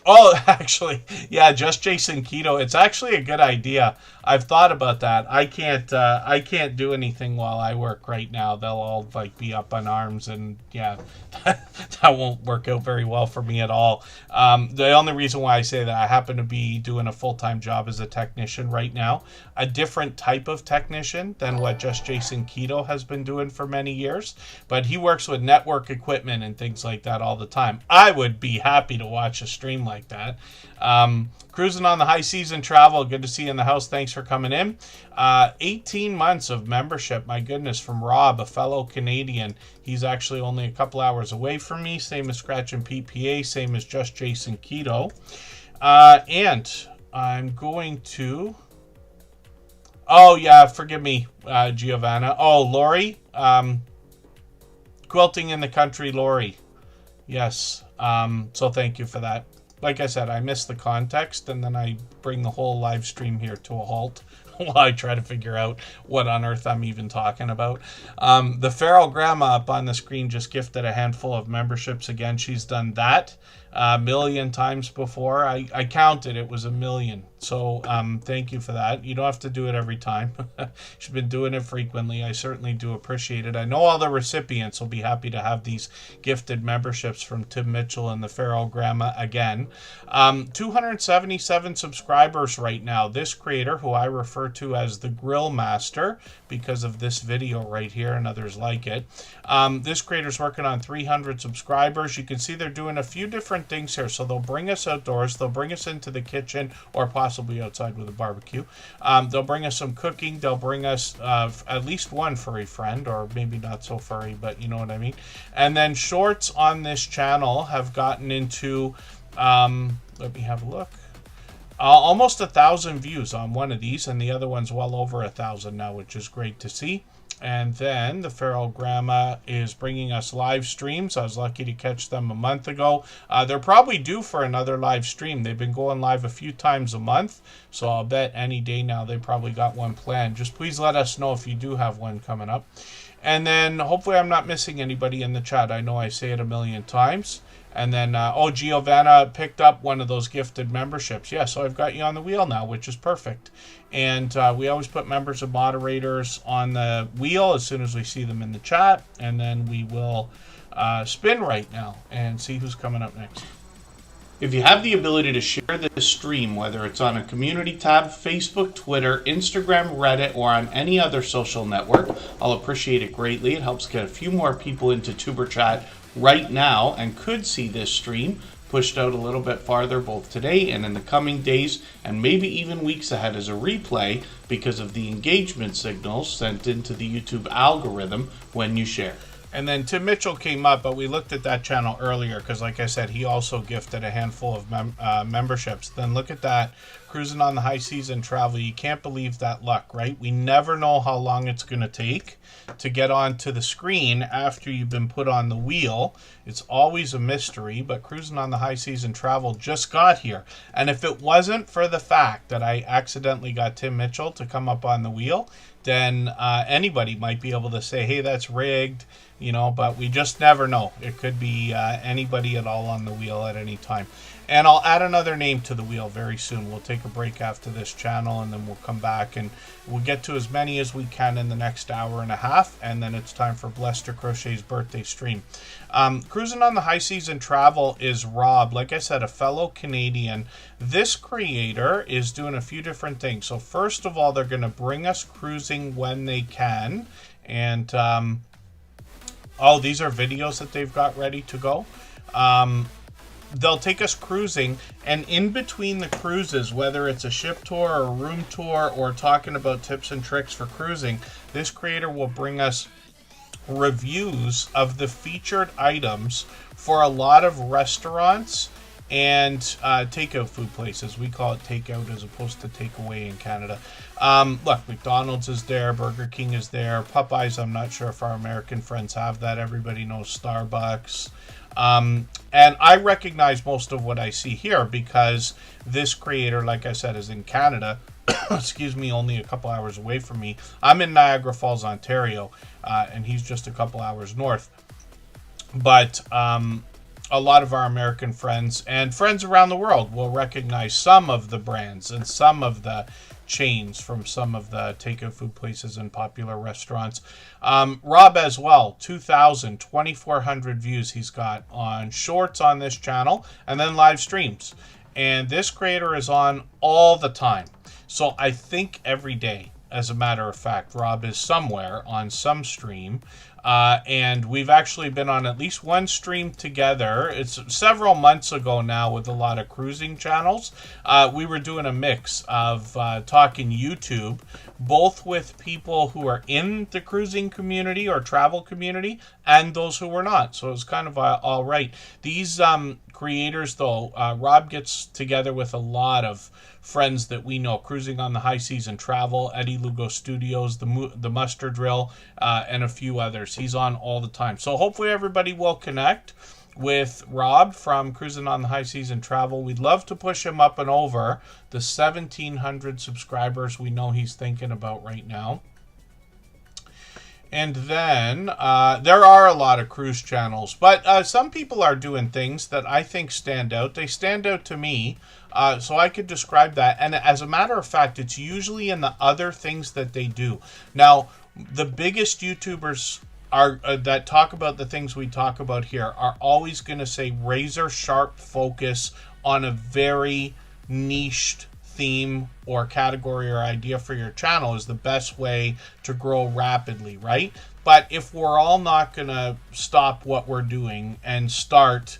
Oh, actually, yeah, just Jason Keto. It's actually a good idea. I've thought about that. I can't do anything while I work right now. They'll all be up on arms, and yeah, that won't work out very well for me at all. The only reason why I say that, I happen to be doing a full-time job as a technician right now, a different type of technician than what just Jason Keto has been doing for many years, but he works with network equipment and things like that all the time. I would be happy to watch a stream like that. Cruising on the high season travel, good to see you in the house. Thanks for coming in. 18 months of membership, my goodness, from Rob, a fellow Canadian. He's actually only a couple hours away from me, same as Scratch and PPA, same as just Jason Keto. And I'm going to, oh yeah, forgive me, Giovanna. Oh, Lori, Quilting in the Country, Lori. Yes, so thank you for that. Like I said, I miss the context, and then I bring the whole live stream here to a halt while I try to figure out what on earth I'm even talking about. The Feral Grandma up on the screen just gifted a handful of memberships again. She's done that. a million times before. I counted, it was 1 million. So thank you for that. You don't have to do it every time. She's been doing it frequently. I certainly do appreciate it. I know all the recipients will be happy to have these gifted memberships from Tim Mitchell and the Feral Grandma again. 277 subscribers right now. This creator, who I refer to as the Grill Master because of this video right here and others like it. This creator's working on 300 subscribers. You can see they're doing a few different things here. So they'll bring us outdoors. They'll bring us into the kitchen or possibly outside with a barbecue. They'll bring us some cooking. They'll bring us at least one furry friend, or maybe not so furry, but you know what I mean. And then shorts on this channel have gotten into, let me have a look. Almost 1,000 views on one of these, and the other one's well over 1,000 now, which is great to see. And then the Feral Grandma is bringing us live streams. I was lucky to catch them a month ago. They're probably due for another live stream. They've been going live a few times a month, so I'll bet any day now they probably got one planned. Just please let us know if you do have one coming up. And then hopefully I'm not missing anybody in the chat. I know I say it a million times. And then, oh, Giovanna picked up one of those gifted memberships. Yeah, so I've got you on the wheel now, which is perfect. And we always put members and moderators on the wheel as soon as we see them in the chat. And then we will spin right now and see who's coming up next. If you have the ability to share this stream, whether it's on a community tab, Facebook, Twitter, Instagram, Reddit, or on any other social network, I'll appreciate it greatly. It helps get a few more people into Tuber Chat right now and could see this stream pushed out a little bit farther both today and in the coming days and maybe even weeks ahead as a replay because of the engagement signals sent into the YouTube algorithm when you share. And then Tim Mitchell came up, but we looked at that channel earlier because, like I said, he also gifted a handful of memberships. Then look at that, cruising on the high seas and travel. You can't believe that luck, right? We never know how long it's going to take to get onto the screen after you've been put on the wheel. It's always a mystery, but cruising on the high seas and travel just got here. And if it wasn't for the fact that I accidentally got Tim Mitchell to come up on the wheel, then anybody might be able to say, hey, that's rigged, you know, but we just never know. It could be anybody at all on the wheel at any time. And I'll add another name to the wheel very soon. We'll take a break after this channel, and then we'll come back and we'll get to as many as we can in the next hour and a half, and then it's time for Blester Crochet's birthday stream. Cruising on the high seas and travel is Rob, like I said, a fellow Canadian. This creator is doing a few different things. So first of all, they're going to bring us cruising when they can, and oh, these are videos that they've got ready to go. They'll take us cruising, and in between the cruises, whether it's a ship tour or a room tour or talking about tips and tricks for cruising, this creator will bring us reviews of the featured items for a lot of restaurants and takeout food places. We call it takeout as opposed to takeaway in Canada. Look, McDonald's is there, Burger King is there, Popeyes, I'm not sure if our American friends have that. Everybody knows Starbucks. And I recognize most of what I see here because this creator, like I said, is in Canada. Excuse me, only a couple hours away from me. I'm in Niagara Falls, Ontario, and he's just a couple hours north. But a lot of our American friends and friends around the world will recognize some of the brands and some of the chains from some of the takeout food places and popular restaurants. Rob as well, 2,400 views he's got on shorts on this channel and then live streams. And this creator is on all the time. So I think every day, as a matter of fact, Rob is somewhere on some stream. And we've actually been on at least one stream together. It's several months ago now with a lot of cruising channels. We were doing a mix of talking YouTube, both with people who are in the cruising community or travel community and those who were not. So it was kind of all right. These creators, though, Rob gets together with a lot of friends that we know, cruising on the high seas and travel, Eddie Lugo Studios, the Muster Drill, and a few others. He's on all the time. So hopefully everybody will connect with Rob from Cruising on the High Seas and Travel. We'd love to push him up and over the 1,700 subscribers we know he's thinking about right now. And then there are a lot of cruise channels, but some people are doing things that I think stand out. They stand out to me, so I could describe that. And as a matter of fact, it's usually in the other things that they do. Now, the biggest YouTubers are that talk about the things we talk about here are always going to say razor sharp focus on a very niched theme or category or idea for your channel is the best way to grow rapidly, right? But if we're all not going to stop what we're doing and start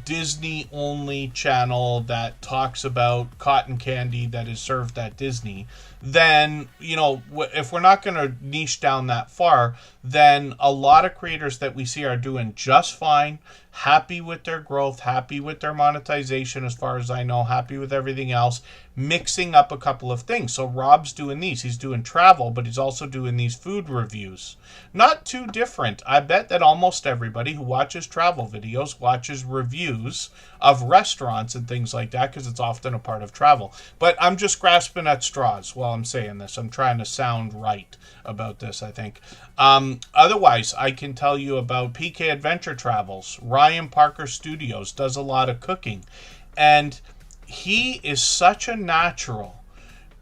Disney only channel that talks about cotton candy that is served at Disney, then, you know, if we're not going to niche down that far, then a lot of creators that we see are doing just fine, happy with their growth, happy with their monetization as far as I know, happy with everything else, mixing up a couple of things. So Rob's doing these. He's doing travel, but he's also doing these food reviews. Not too different. I bet that almost everybody who watches travel videos watches reviews of restaurants and things like that because it's often a part of travel. But I'm just grasping at straws while I'm saying this. I'm trying to sound right about this, I think. Otherwise, I can tell you about PK Adventure Travels. Ryan Parker Studios does a lot of cooking. And he is such a natural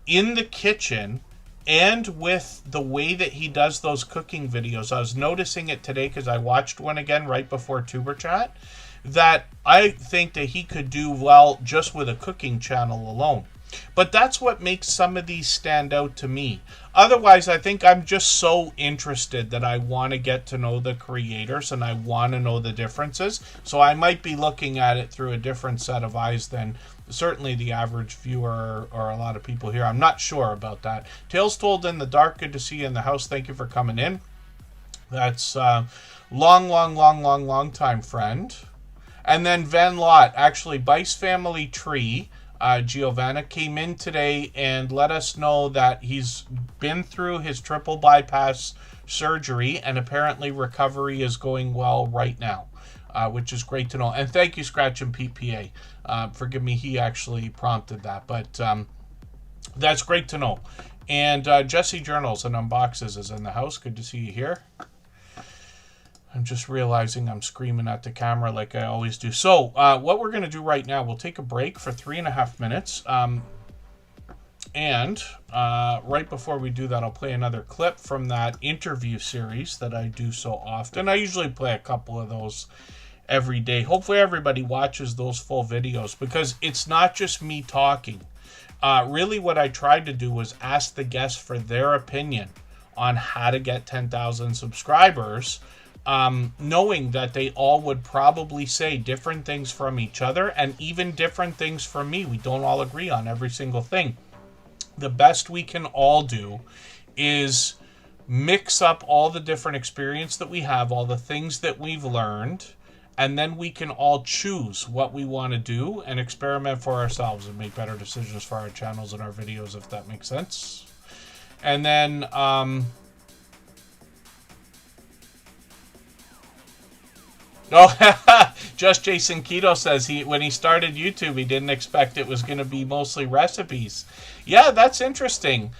in the kitchen and with the way that he does those cooking videos. I was noticing it today because I watched one again right before Tuber Chat, that I think that he could do well just with a cooking channel alone. But that's what makes some of these stand out to me. Otherwise, I think I'm just so interested that I want to get to know the creators and I want to know the differences. So I might be looking at it through a different set of eyes than certainly the average viewer or a lot of people here. I'm not sure about that. Tales Told in the Dark, good to see you in the house. Thank you for coming in. That's long time friend. And then Van Lot, actually, Bice Family Tree, Giovanna came in today and let us know that he's been through his triple bypass surgery and apparently recovery is going well right now, which is great to know. And thank you, Scratch and PPA. Forgive me, he actually prompted that, but that's great to know. And Jesse Journals and Unboxes is in the house. Good to see you here. I'm just realizing I'm screaming at the camera like I always do. So what we're going to do right now, we'll take a break for 3.5 minutes. And right before we do that, I'll play another clip from that interview series that I do so often. I usually play a couple of those every day. Hopefully everybody watches those full videos because it's not just me talking. Really what I tried to do was ask the guests for their opinion on how to get 10,000 subscribers, knowing that they all would probably say different things from each other and even different things from me. We don't all agree on every single thing. The best we can all do is mix up all the different experience that we have, all the things that we've learned, and then we can all choose what we want to do and experiment for ourselves and make better decisions for our channels and our videos, if that makes sense. And then just Jason Keto says when he started YouTube, he didn't expect it was going to be mostly recipes. Yeah, that's interesting.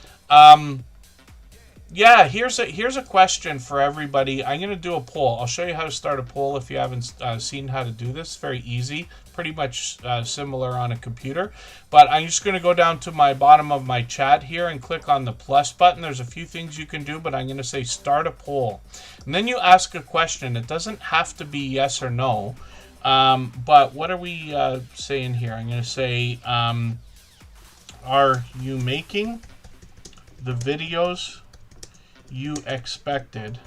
Yeah, here's a question for everybody. I'm going to do a poll. I'll show you how to start a poll if you haven't seen how to do this. Very easy, pretty much similar on a computer. But I'm just going to go down to my bottom of my chat here and click on the plus button. There's a few things you can do, but I'm going to say start a poll. And then you ask a question. It doesn't have to be yes or no. But what are we saying here? I'm going to say, are you making the videos you expected?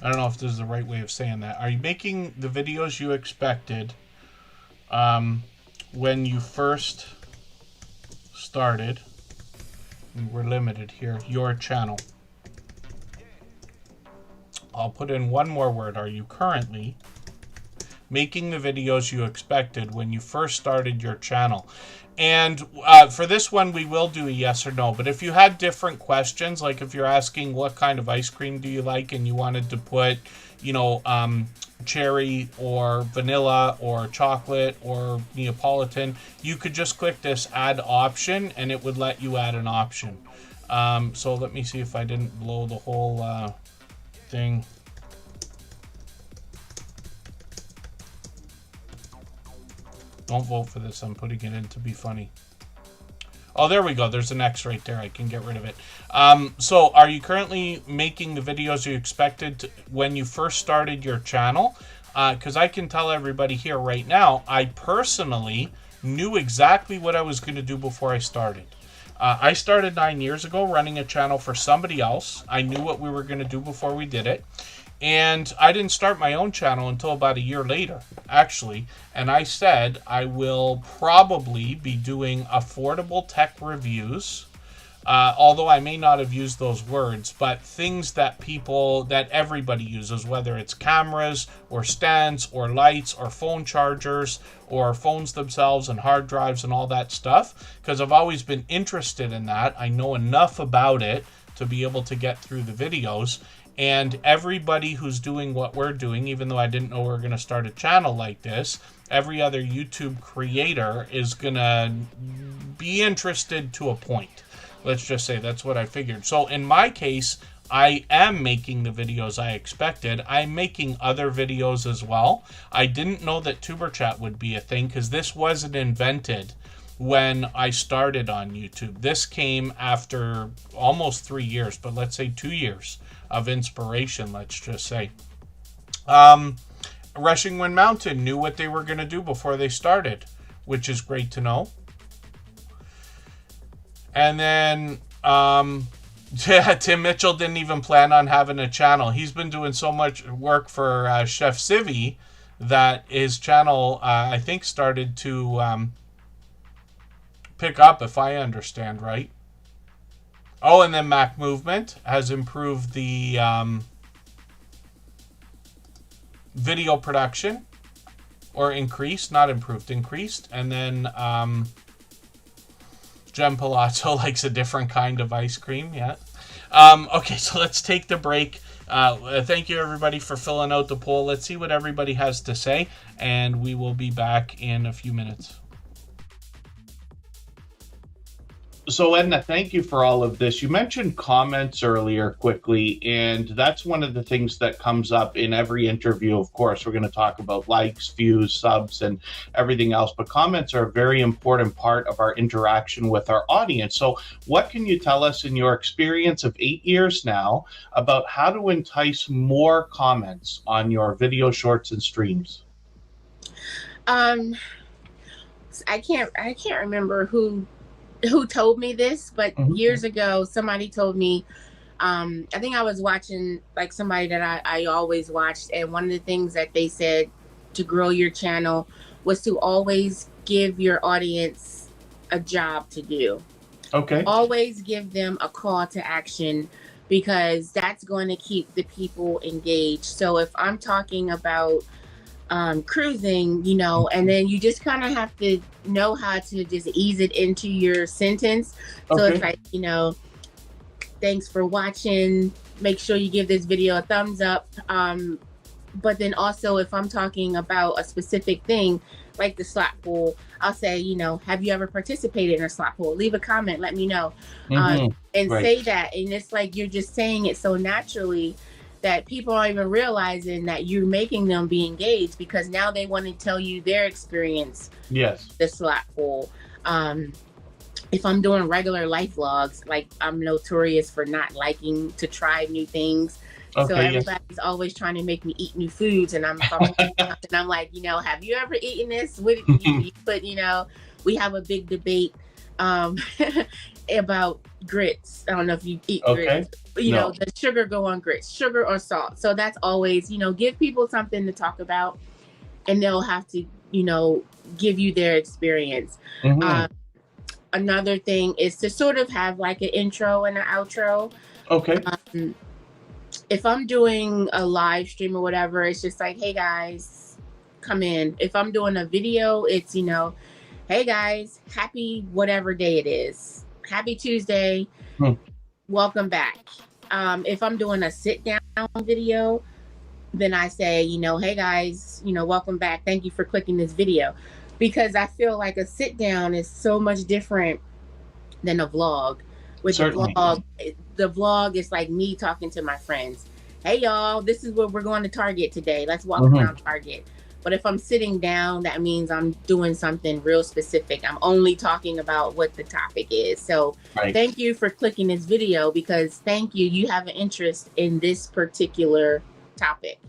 I don't know if this is the right way of saying that. Are you making the videos you expected when you first started? And we're limited here. Your channel. I'll put in one more word. Are you currently making the videos you expected when you first started your channel? And for this one, we will do a yes or no. But if you had different questions, like if you're asking what kind of ice cream do you like and you wanted to put, you know, cherry or vanilla or chocolate or Neapolitan, you could just click this add option and it would let you add an option. So let me see if I didn't blow the whole thing. Don't vote for this. I'm putting it in to be funny. Oh, there we go. There's an X right there. I can get rid of it. So are you currently making the videos you expected when you first started your channel? Because I can tell everybody here right now, I personally knew exactly what I was going to do before I started. I started 9 years ago running a channel for somebody else. I knew what we were going to do before we did it. And I didn't start my own channel until about a year later, actually. And I said I will probably be doing affordable tech reviews, although I may not have used those words, but things that everybody uses, whether it's cameras or stands or lights or phone chargers or phones themselves and hard drives and all that stuff, because I've always been interested in that. I know enough about it to be able to get through the videos. And everybody who's doing what we're doing, even though I didn't know we were going to start a channel like this, every other YouTube creator is going to be interested to a point. Let's just say that's what I figured. So in my case, I am making the videos I expected. I'm making other videos as well. I didn't know that Superchat would be a thing because this wasn't invented when I started on YouTube. This came after almost 3 years, but let's say 2 years of inspiration, let's just say. Rushing Wind Mountain knew what they were going to do before they started, which is great to know. And then Tim Mitchell didn't even plan on having a channel. He's been doing so much work for Chef Civi that his channel, I think, started to pick up, if I understand right. Oh, and then Mac Movement has improved the video production, or increased, not improved, increased. And then Jem Palazzo likes a different kind of ice cream, yeah. Okay, so let's take the break. Thank you, everybody, for filling out the poll. Let's see what everybody has to say, and we will be back in a few minutes. So, Edna, thank you for all of this. You mentioned comments earlier quickly, and that's one of the things that comes up in every interview. Of course, we're going to talk about likes, views, subs, and everything else, but comments are a very important part of our interaction with our audience. So what can you tell us in your experience of 8 years now about how to entice more comments on your video shorts and streams? I can't remember who told me this, but years ago somebody told me, I think I was watching like somebody that I always watched, and one of the things that they said to grow your channel was to always give your audience a job to do. Okay. Always give them a call to action, because that's going to keep the people engaged. So if I'm talking about cruising, you know, and then you just kind of have to know how to just ease it into your sentence. So it's like, you know, thanks for watching, make sure you give this video a thumbs up. But then also, if I'm talking about a specific thing like the slot pool, I'll say, you know, have you ever participated in a slot pool? Leave a comment, let me know. And say that. And it's like you're just saying it so naturally that people aren't even realizing that you're making them be engaged, because now they want to tell you their experience. Yes. The slot pool. If I'm doing regular life vlogs, like I'm notorious for not liking to try new things. So everybody's always trying to make me eat new foods, and I'm like, you know, have you ever eaten this? What you put, you know, we have a big debate about grits. I don't know if you eat grits. You know, the sugar go on grits, sugar or salt. So that's always, you know, give people something to talk about, and they'll have to, you know, give you their experience. Another thing is to sort of have like an intro and an outro. Okay. If I'm doing a live stream or whatever, it's just like, hey guys, come in. If I'm doing a video, it's, you know, hey guys, happy whatever day it is. Happy Tuesday. Welcome back. If I'm doing a sit down video, then I say, you know, hey guys, you know, welcome back. Thank you for clicking this video. Because I feel like a sit down is so much different than a vlog. With Certainly. the vlog is like me talking to my friends. Hey y'all, this is what we're going to Target today. Let's walk around Target. But if I'm sitting down, that means I'm doing something real specific. I'm only talking about what the topic is. So thank you for clicking this video, because thank you. You have an interest in this particular topic.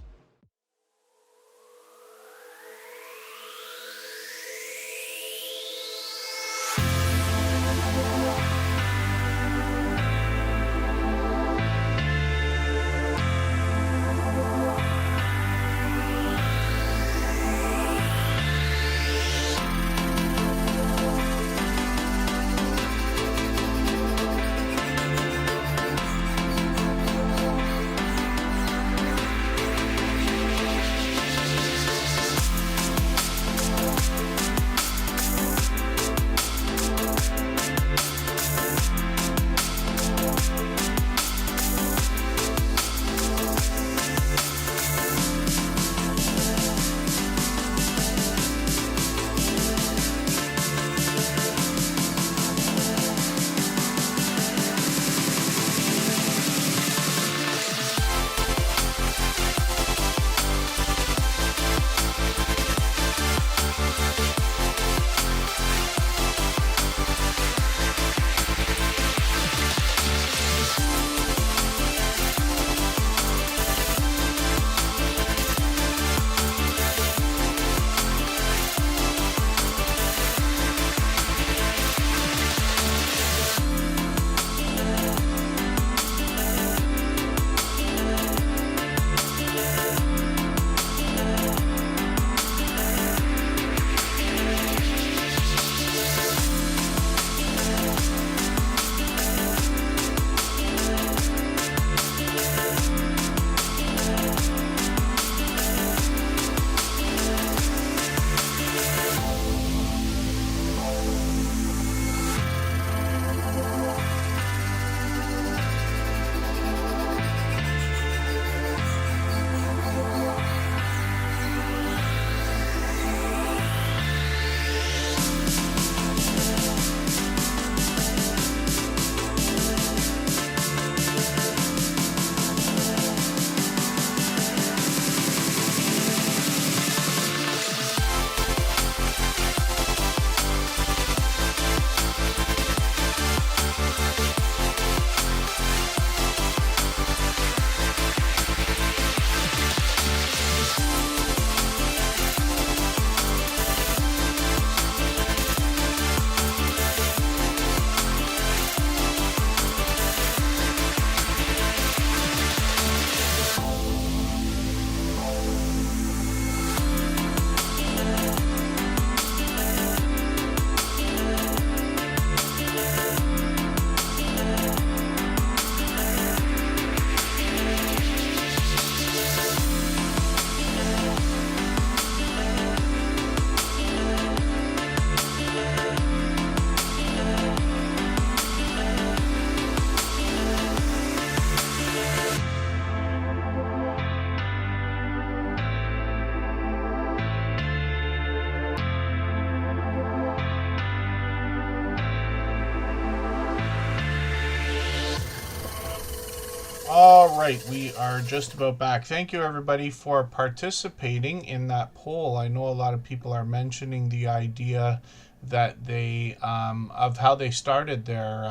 All right, we are just about back. Thank you, everybody, for participating in that poll. I know a lot of people are mentioning the idea that they, of how they started their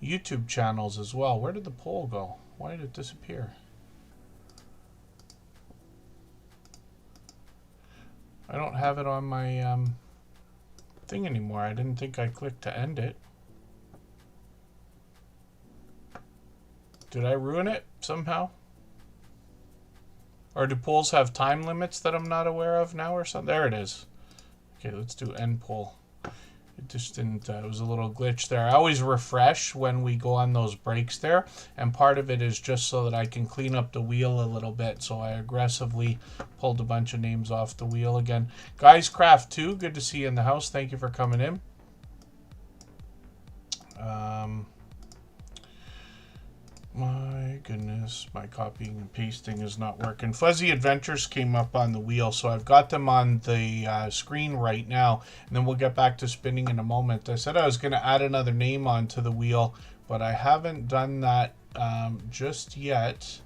YouTube channels as well. Where did the poll go? Why did it disappear? I don't have it on my thing anymore. I didn't think I clicked to end it. Did I ruin it somehow? Or do polls have time limits that I'm not aware of now or something? There it is. Okay, let's do end poll. It just didn't, it was a little glitch there. I always refresh when we go on those breaks there, and part of it is just so that I can clean up the wheel a little bit, so I aggressively pulled a bunch of names off the wheel again. Guys Craft 2, good to see you in the house. Thank you for coming in. My goodness, my copying and pasting is not working. Fuzzy Adventures came up on the wheel, so I've got them on the screen right now, and then we'll get back to spinning in a moment. I said I was going to add another name onto the wheel, but I haven't done that just yet.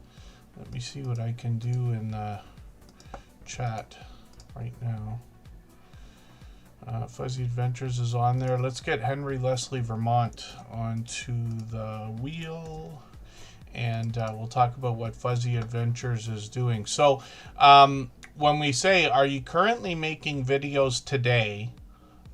Let me see what I can do in the chat right now. Fuzzy Adventures is on there. Let's get Henry Leslie Vermont onto the wheel, and we'll talk about what Fuzzy Adventures is doing. So when we say, are you currently making videos today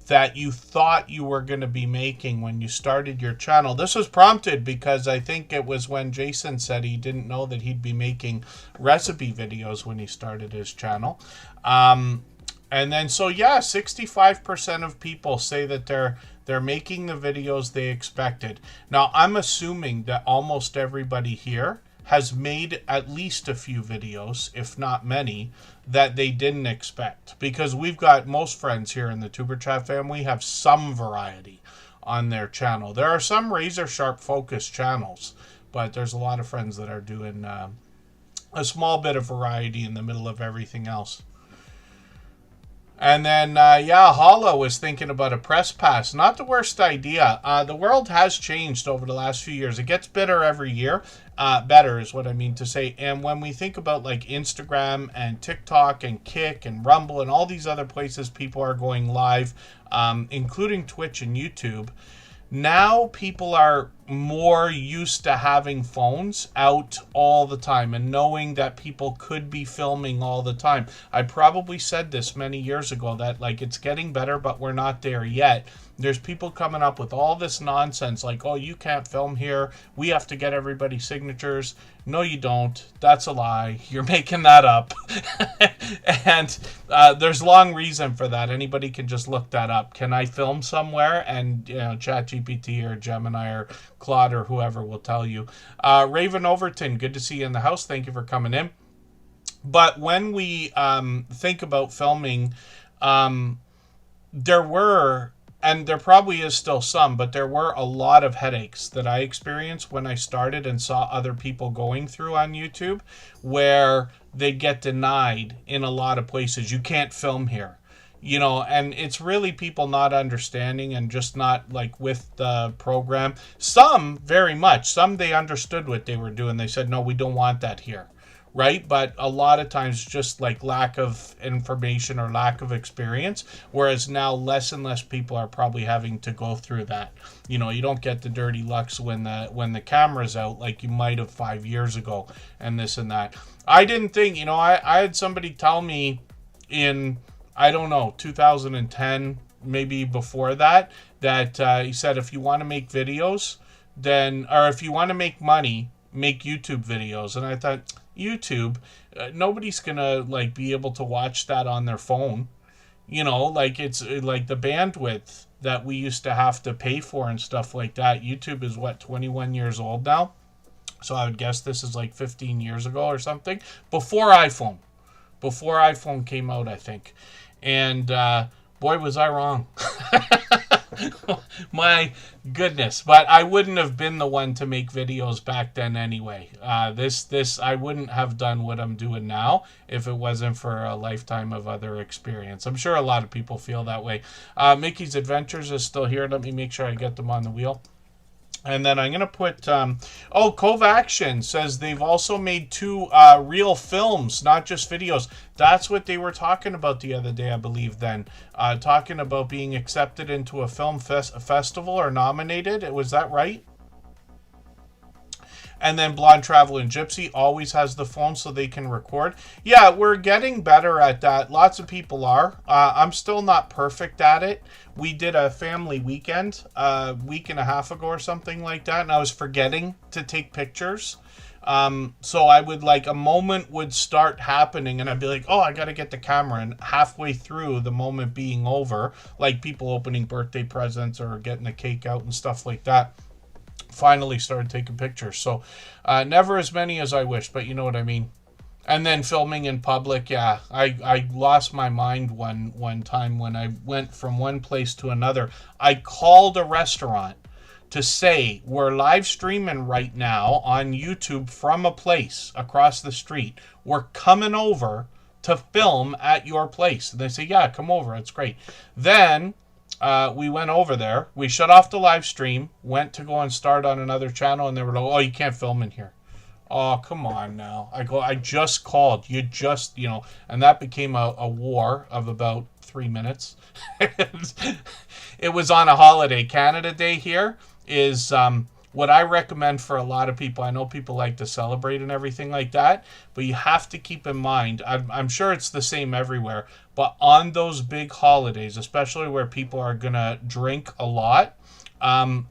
that you thought you were going to be making when you started your channel? This was prompted because I think it was when Jason said he didn't know that he'd be making recipe videos when he started his channel. And then, so yeah, 65% of people say that they're making the videos they expected. Now, I'm assuming that almost everybody here has made at least a few videos, if not many, that they didn't expect. Because we've got most friends here in the Superchat family have some variety on their channel. There are some razor sharp focused channels, but there's a lot of friends that are doing a small bit of variety in the middle of everything else. And then, yeah, Hollow was thinking about a press pass. Not the worst idea. The world has changed over the last few years. It gets better every year. Better is what I mean to say. And when we think about like Instagram and TikTok and Kick and Rumble and all these other places people are going live, including Twitch and YouTube, now people are more used to having phones out all the time and knowing that people could be filming all the time. I probably said this many years ago that like it's getting better, but we're not there yet. There's people coming up with all this nonsense like, oh, you can't film here. We have to get everybody's signatures. No, you don't. That's a lie. You're making that up. And there's long reason for that. Anybody can just look that up. Can I film somewhere? And ChatGPT or Gemini or Claude or whoever will tell you. Raven Overton, good to see you in the house. Thank you for coming in. But when we think about filming, there were, and there probably is still some, but there were a lot of headaches that I experienced when I started and saw other people going through on YouTube, where they get denied in a lot of places. You can't film here, you know, and it's really people not understanding and just not like with the program. Some very much, some they understood what they were doing. They said, no, we don't want that here. Right? But a lot of times just like lack of information or lack of experience, whereas now less and less people are probably having to go through that. You know, you don't get the dirty looks when the camera's out like you might have 5 years ago and this and that. I didn't think, you know, I had somebody tell me in, I don't know, 2010, maybe before that, that he said, if you want to make videos, then, or if you want to make money, make YouTube videos. And I thought, YouTube, nobody's gonna like be able to watch that on their phone, you know, like it's like the bandwidth that we used to have to pay for and stuff like that. YouTube is what, 21 years old now, so I would guess this is like 15 years ago or something, before iPhone came out, I think. And boy, was I wrong. My goodness, but I wouldn't have been the one to make videos back then anyway. This I wouldn't have done what I'm doing now if it wasn't for a lifetime of other experience. I'm sure a lot of people feel that way. Mickey's Adventures is still here. Let me make sure I get them on the wheel. And then I'm going to put, Covaction says they've also made 2 real films, not just videos. That's what they were talking about the other day, I believe, then. Talking about being accepted into a film festival or nominated. Was that right? And then Blonde Traveling Gypsy always has the phone so they can record. Yeah, we're getting better at that. Lots of people are. I'm still not perfect at it. We did a family weekend a week and a half ago or something like that, and I was forgetting to take pictures. So I would like, a moment would start happening and I'd be like, oh, I got to get the camera. And halfway through the moment being over, like people opening birthday presents or getting the cake out and stuff like that, finally started taking pictures. So never as many as I wish, but you know what I mean. And then filming in public, yeah, I lost my mind one time when I went from one place to another. I called a restaurant to say we're live streaming right now on YouTube from a place across the street. We're coming over to film at your place. And they say, yeah, come over. It's great. Then we went over there. We shut off the live stream, went to go and start on another channel, and they were like, oh, you can't film in here. Oh, come on now. I just called. You just, and that became a war of about 3 minutes. It was on a holiday. Canada Day here is what I recommend for a lot of people. I know people like to celebrate and everything like that, but you have to keep in mind, I'm sure it's the same everywhere, but on those big holidays, especially where people are going to drink a lot,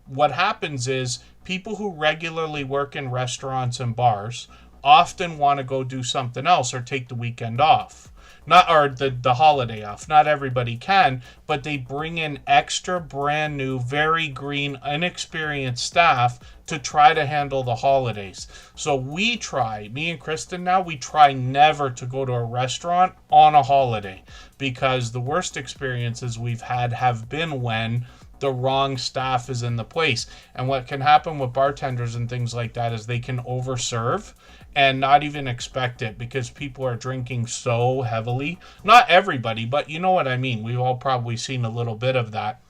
what happens is people who regularly work in restaurants and bars often want to go do something else or take the weekend off. The holiday off. Not everybody can, but they bring in extra brand new, very green, inexperienced staff to try to handle the holidays. So me and Kristen now, we try never to go to a restaurant on a holiday, because the worst experiences we've had have been when the wrong staff is in the place. And what can happen with bartenders and things like that is they can overserve and not even expect it, because people are drinking so heavily. Not everybody, but you know what I mean. We've all probably seen a little bit of that.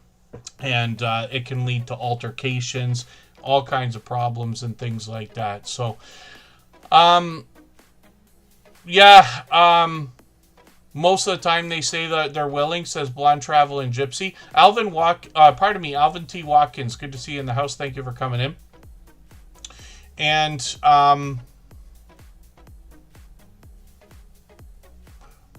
And it can lead to altercations, all kinds of problems and things like that. So, most of the time they say that they're willing, says Blonde Travel and Gypsy. Alvin T. Watkins, good to see you in the house. Thank you for coming in. And,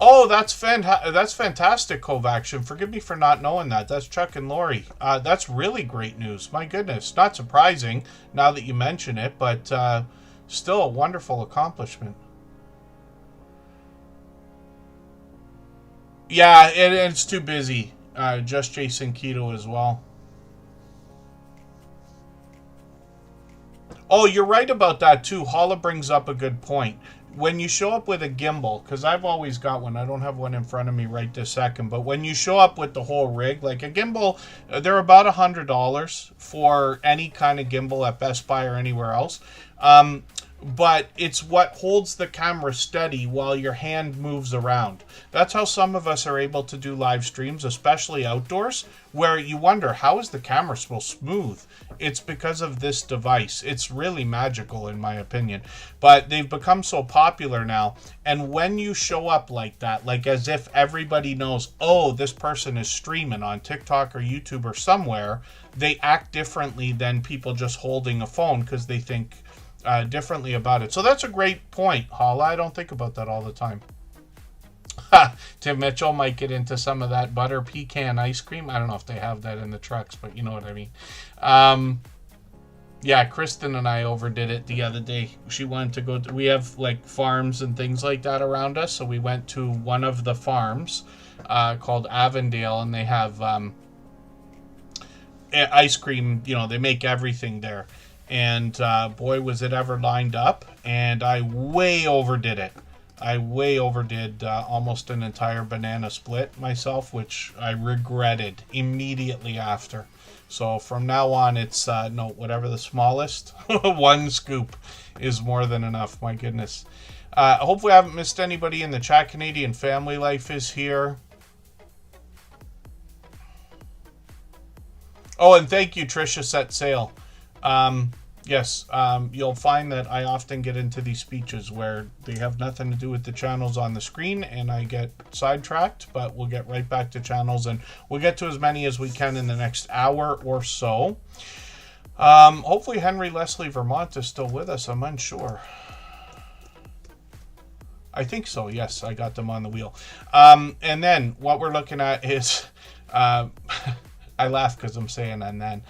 oh, that's fantastic, Kovaction. Forgive me for not knowing that. That's Chuck and Lori. That's really great news. My goodness. Not surprising now that you mention it, but still a wonderful accomplishment. Yeah, it's too busy. Just Jason Keto as well. Oh, you're right about that too. Holla brings up a good point. When you show up with a gimbal, because I've always got one. I don't have one in front of me right this second. But when you show up with the whole rig, like a gimbal, they're about $100 for any kind of gimbal at Best Buy or anywhere else. But it's what holds the camera steady while your hand moves around. That's how some of us are able to do live streams, especially outdoors, where you wonder, how is the camera so smooth? It's because of this device. It's really magical, in my opinion. But they've become so popular now. And when you show up like that, like as if everybody knows, oh, this person is streaming on TikTok or YouTube or somewhere, they act differently than people just holding a phone because they think differently about it. So that's a great point, Holla. I don't think about that all the time. Tim Mitchell might get into some of that butter pecan ice cream. I don't know if they have that in the trucks, but you know what I mean. Yeah, Kristen and I overdid it the other day. She wanted to go we have like farms and things like that around us, so we went to one of the farms called Avondale, and they have ice cream. They make everything there. And boy, was it ever lined up. And I way overdid it. I way overdid almost an entire banana split myself, which I regretted immediately after. So from now on, it's whatever the smallest. One scoop is more than enough. My goodness. Hopefully I haven't missed anybody in the chat. Canadian Family Life is here. Oh, and thank you, Trisha Set Sail. Yes, you'll find that I often get into these speeches where they have nothing to do with the channels on the screen and I get sidetracked, but we'll get right back to channels and we'll get to as many as we can in the next hour or so. Hopefully Henry Leslie Vermont is still with us. I'm unsure. I think so. Yes, I got them on the wheel. And then what we're looking at is, I laugh because I'm saying and then,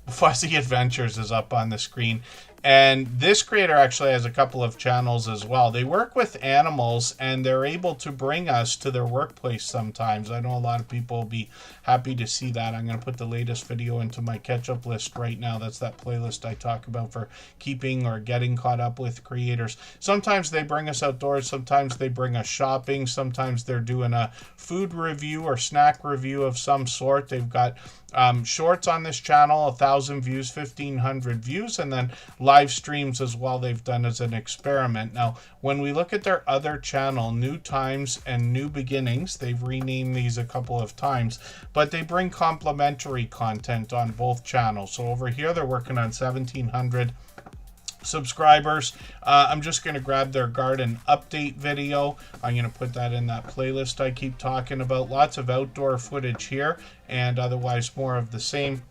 Fuzzy Adventures is up on the screen. And this creator actually has a couple of channels as well. They work with animals, and they're able to bring us to their workplace sometimes. I know a lot of people will be happy to see that. I'm going to put the latest video into my catch-up list right now. That's that playlist I talk about for keeping or getting caught up with creators. Sometimes they bring us outdoors. Sometimes they bring us shopping. Sometimes they're doing a food review or snack review of some sort. They've got shorts on this channel, 1,000 views, 1,500 views, and then live streams as well they've done as an experiment. Now, when we look at their other channel, New Times and New Beginnings, they've renamed these a couple of times, but they bring complimentary content on both channels. So over here, they're working on 1,700 subscribers. I'm just going to grab their garden update video. I'm going to put that in that playlist I keep talking about. Lots of outdoor footage here, and otherwise more of the same.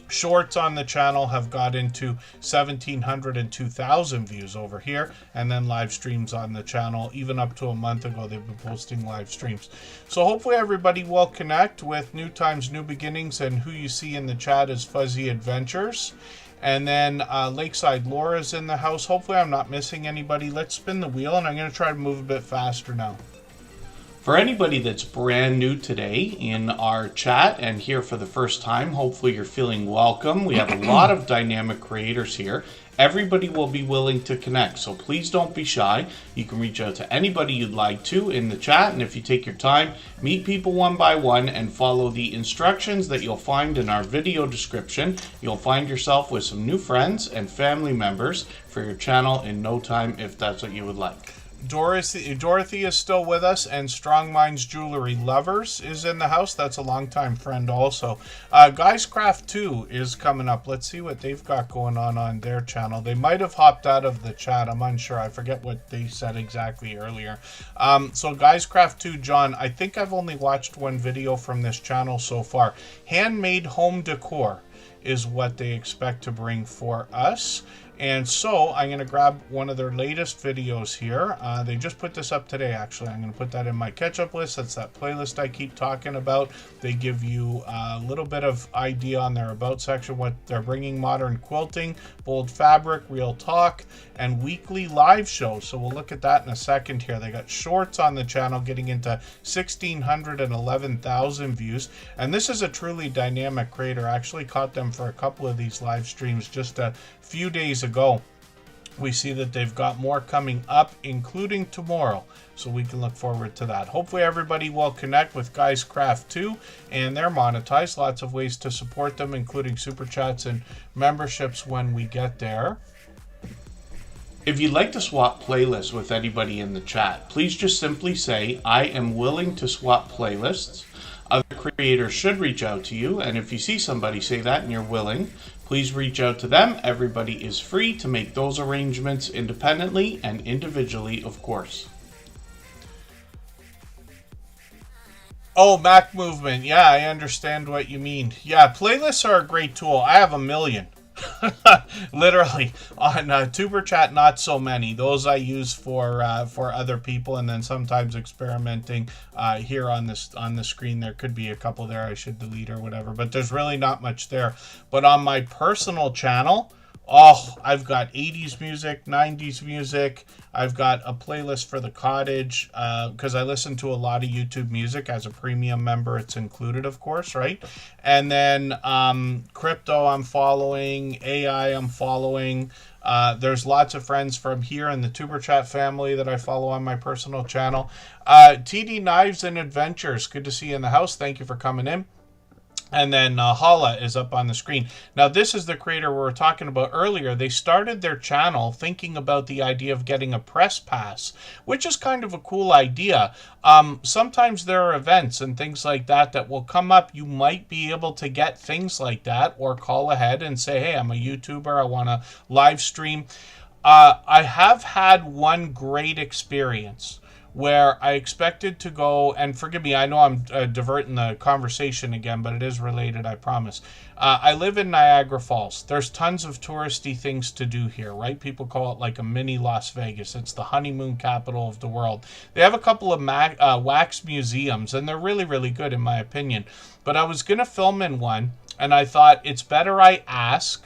Shorts on the channel have got into 1,700 and 2,000 views over here, and then live streams on the channel. Even up to a month ago, they've been posting live streams. So hopefully everybody will connect with New Times, New Beginnings, and who you see in the chat is Fuzzy Adventures. And then Lakeside Laura's in the house. Hopefully I'm not missing anybody. Let's spin the wheel, and I'm going to try to move a bit faster now. For anybody that's brand new today in our chat and here for the first time, hopefully you're feeling welcome. We have a lot of dynamic creators here. Everybody will be willing to connect, so please don't be shy. You can reach out to anybody you'd like to in the chat, and if you take your time, meet people one by one and follow the instructions that you'll find in our video description. You'll find yourself with some new friends and family members for your channel in no time if that's what you would like. Dorothy is still with us, and Strong Minds Jewelry Lovers is in the house. That's a longtime friend also. Guys Craft 2 is coming up. Let's see what they've got going on their channel. They might have hopped out of the chat. I'm unsure. I forget what they said exactly earlier. So Guys Craft 2, John, I think I've only watched one video from this channel so far. Handmade home decor is what they expect to bring for us. And so I'm going to grab one of their latest videos here. They just put this up today, actually. I'm going to put that in my catch-up list. That's that playlist I keep talking about. They give you a little bit of idea on their About section, what they're bringing: modern quilting, bold fabric, real talk, and weekly live shows. So we'll look at that in a second here. They got shorts on the channel getting into 1,600 and 11,000 views. And this is a truly dynamic creator. I actually caught them for a couple of these live streams just a few days ago. We see that they've got more coming up, including tomorrow, so we can look forward to that. Hopefully everybody will connect with Guys Craft 2, and they're monetized. Lots of ways to support them, including super chats and memberships when we get there. If you'd like to swap playlists with anybody in the chat, please just simply say, I am willing to swap playlists. Other creators should reach out to you, and if you see somebody say that and you're willing, please reach out to them. Everybody is free to make those arrangements independently and individually, of course. Oh, Mac Movement. Yeah, I understand what you mean. Yeah, playlists are a great tool. I have 1 million. Literally on Superchat, not so many. Those I use for other people, and then sometimes experimenting here on the screen. There could be a couple there I should delete or whatever, but there's really not much there. But on my personal channel, oh, I've got 80s music, 90s music. I've got a playlist for the cottage because I listen to a lot of YouTube music. As a premium member, it's included, of course, right? And then crypto I'm following, AI I'm following. There's lots of friends from here in the Superchat family that I follow on my personal channel. TD Knives and Adventures, good to see you in the house. Thank you for coming in. And then Hala is up on the screen. Now, this is the creator we were talking about earlier. They started their channel thinking about the idea of getting a press pass, which is kind of a cool idea. Sometimes there are events and things like that that will come up. You might be able to get things like that, or call ahead and say, hey, I'm a YouTuber. I want to live stream. I have had one great experience where I expected to go, and forgive me, I know I'm diverting the conversation again, but it is related, I promise. I live in Niagara Falls. There's tons of touristy things to do here, right? People call it like a mini Las Vegas. It's the honeymoon capital of the world. They have a couple of wax museums, and they're really, really good in my opinion. But I was going to film in one, and I thought it's better I ask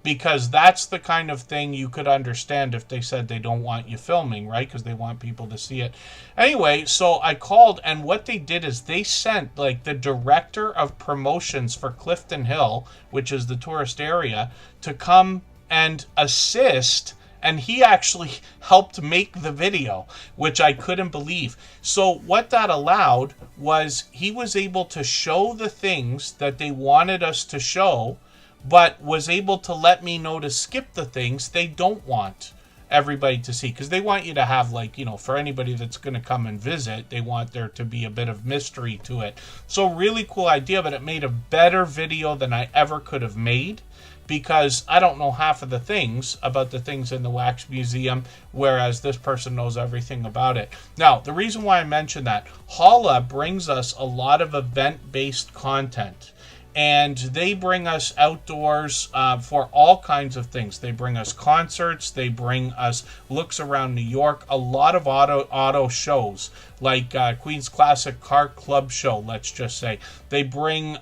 because that's the kind of thing you could understand if they said they don't want you filming, right? Because they want people to see it. Anyway, so I called, and what they did is they sent like the director of promotions for Clifton Hill, which is the tourist area, to come and assist. And he actually helped make the video, which I couldn't believe. So what that allowed was he was able to show the things that they wanted us to show, but was able to let me know to skip the things they don't want everybody to see. Because they want you to have, like, you know, for anybody that's going to come and visit, they want there to be a bit of mystery to it. So really cool idea, but it made a better video than I ever could have made. Because I don't know half of the things about the things in the Wax Museum, whereas this person knows everything about it. Now, the reason why I mention that, Holla brings us a lot of event-based content. And they bring us outdoors for all kinds of things. They bring us concerts. They bring us looks around New York. A lot of auto shows, like Queen's Classic Car Club Show, let's just say. They bring...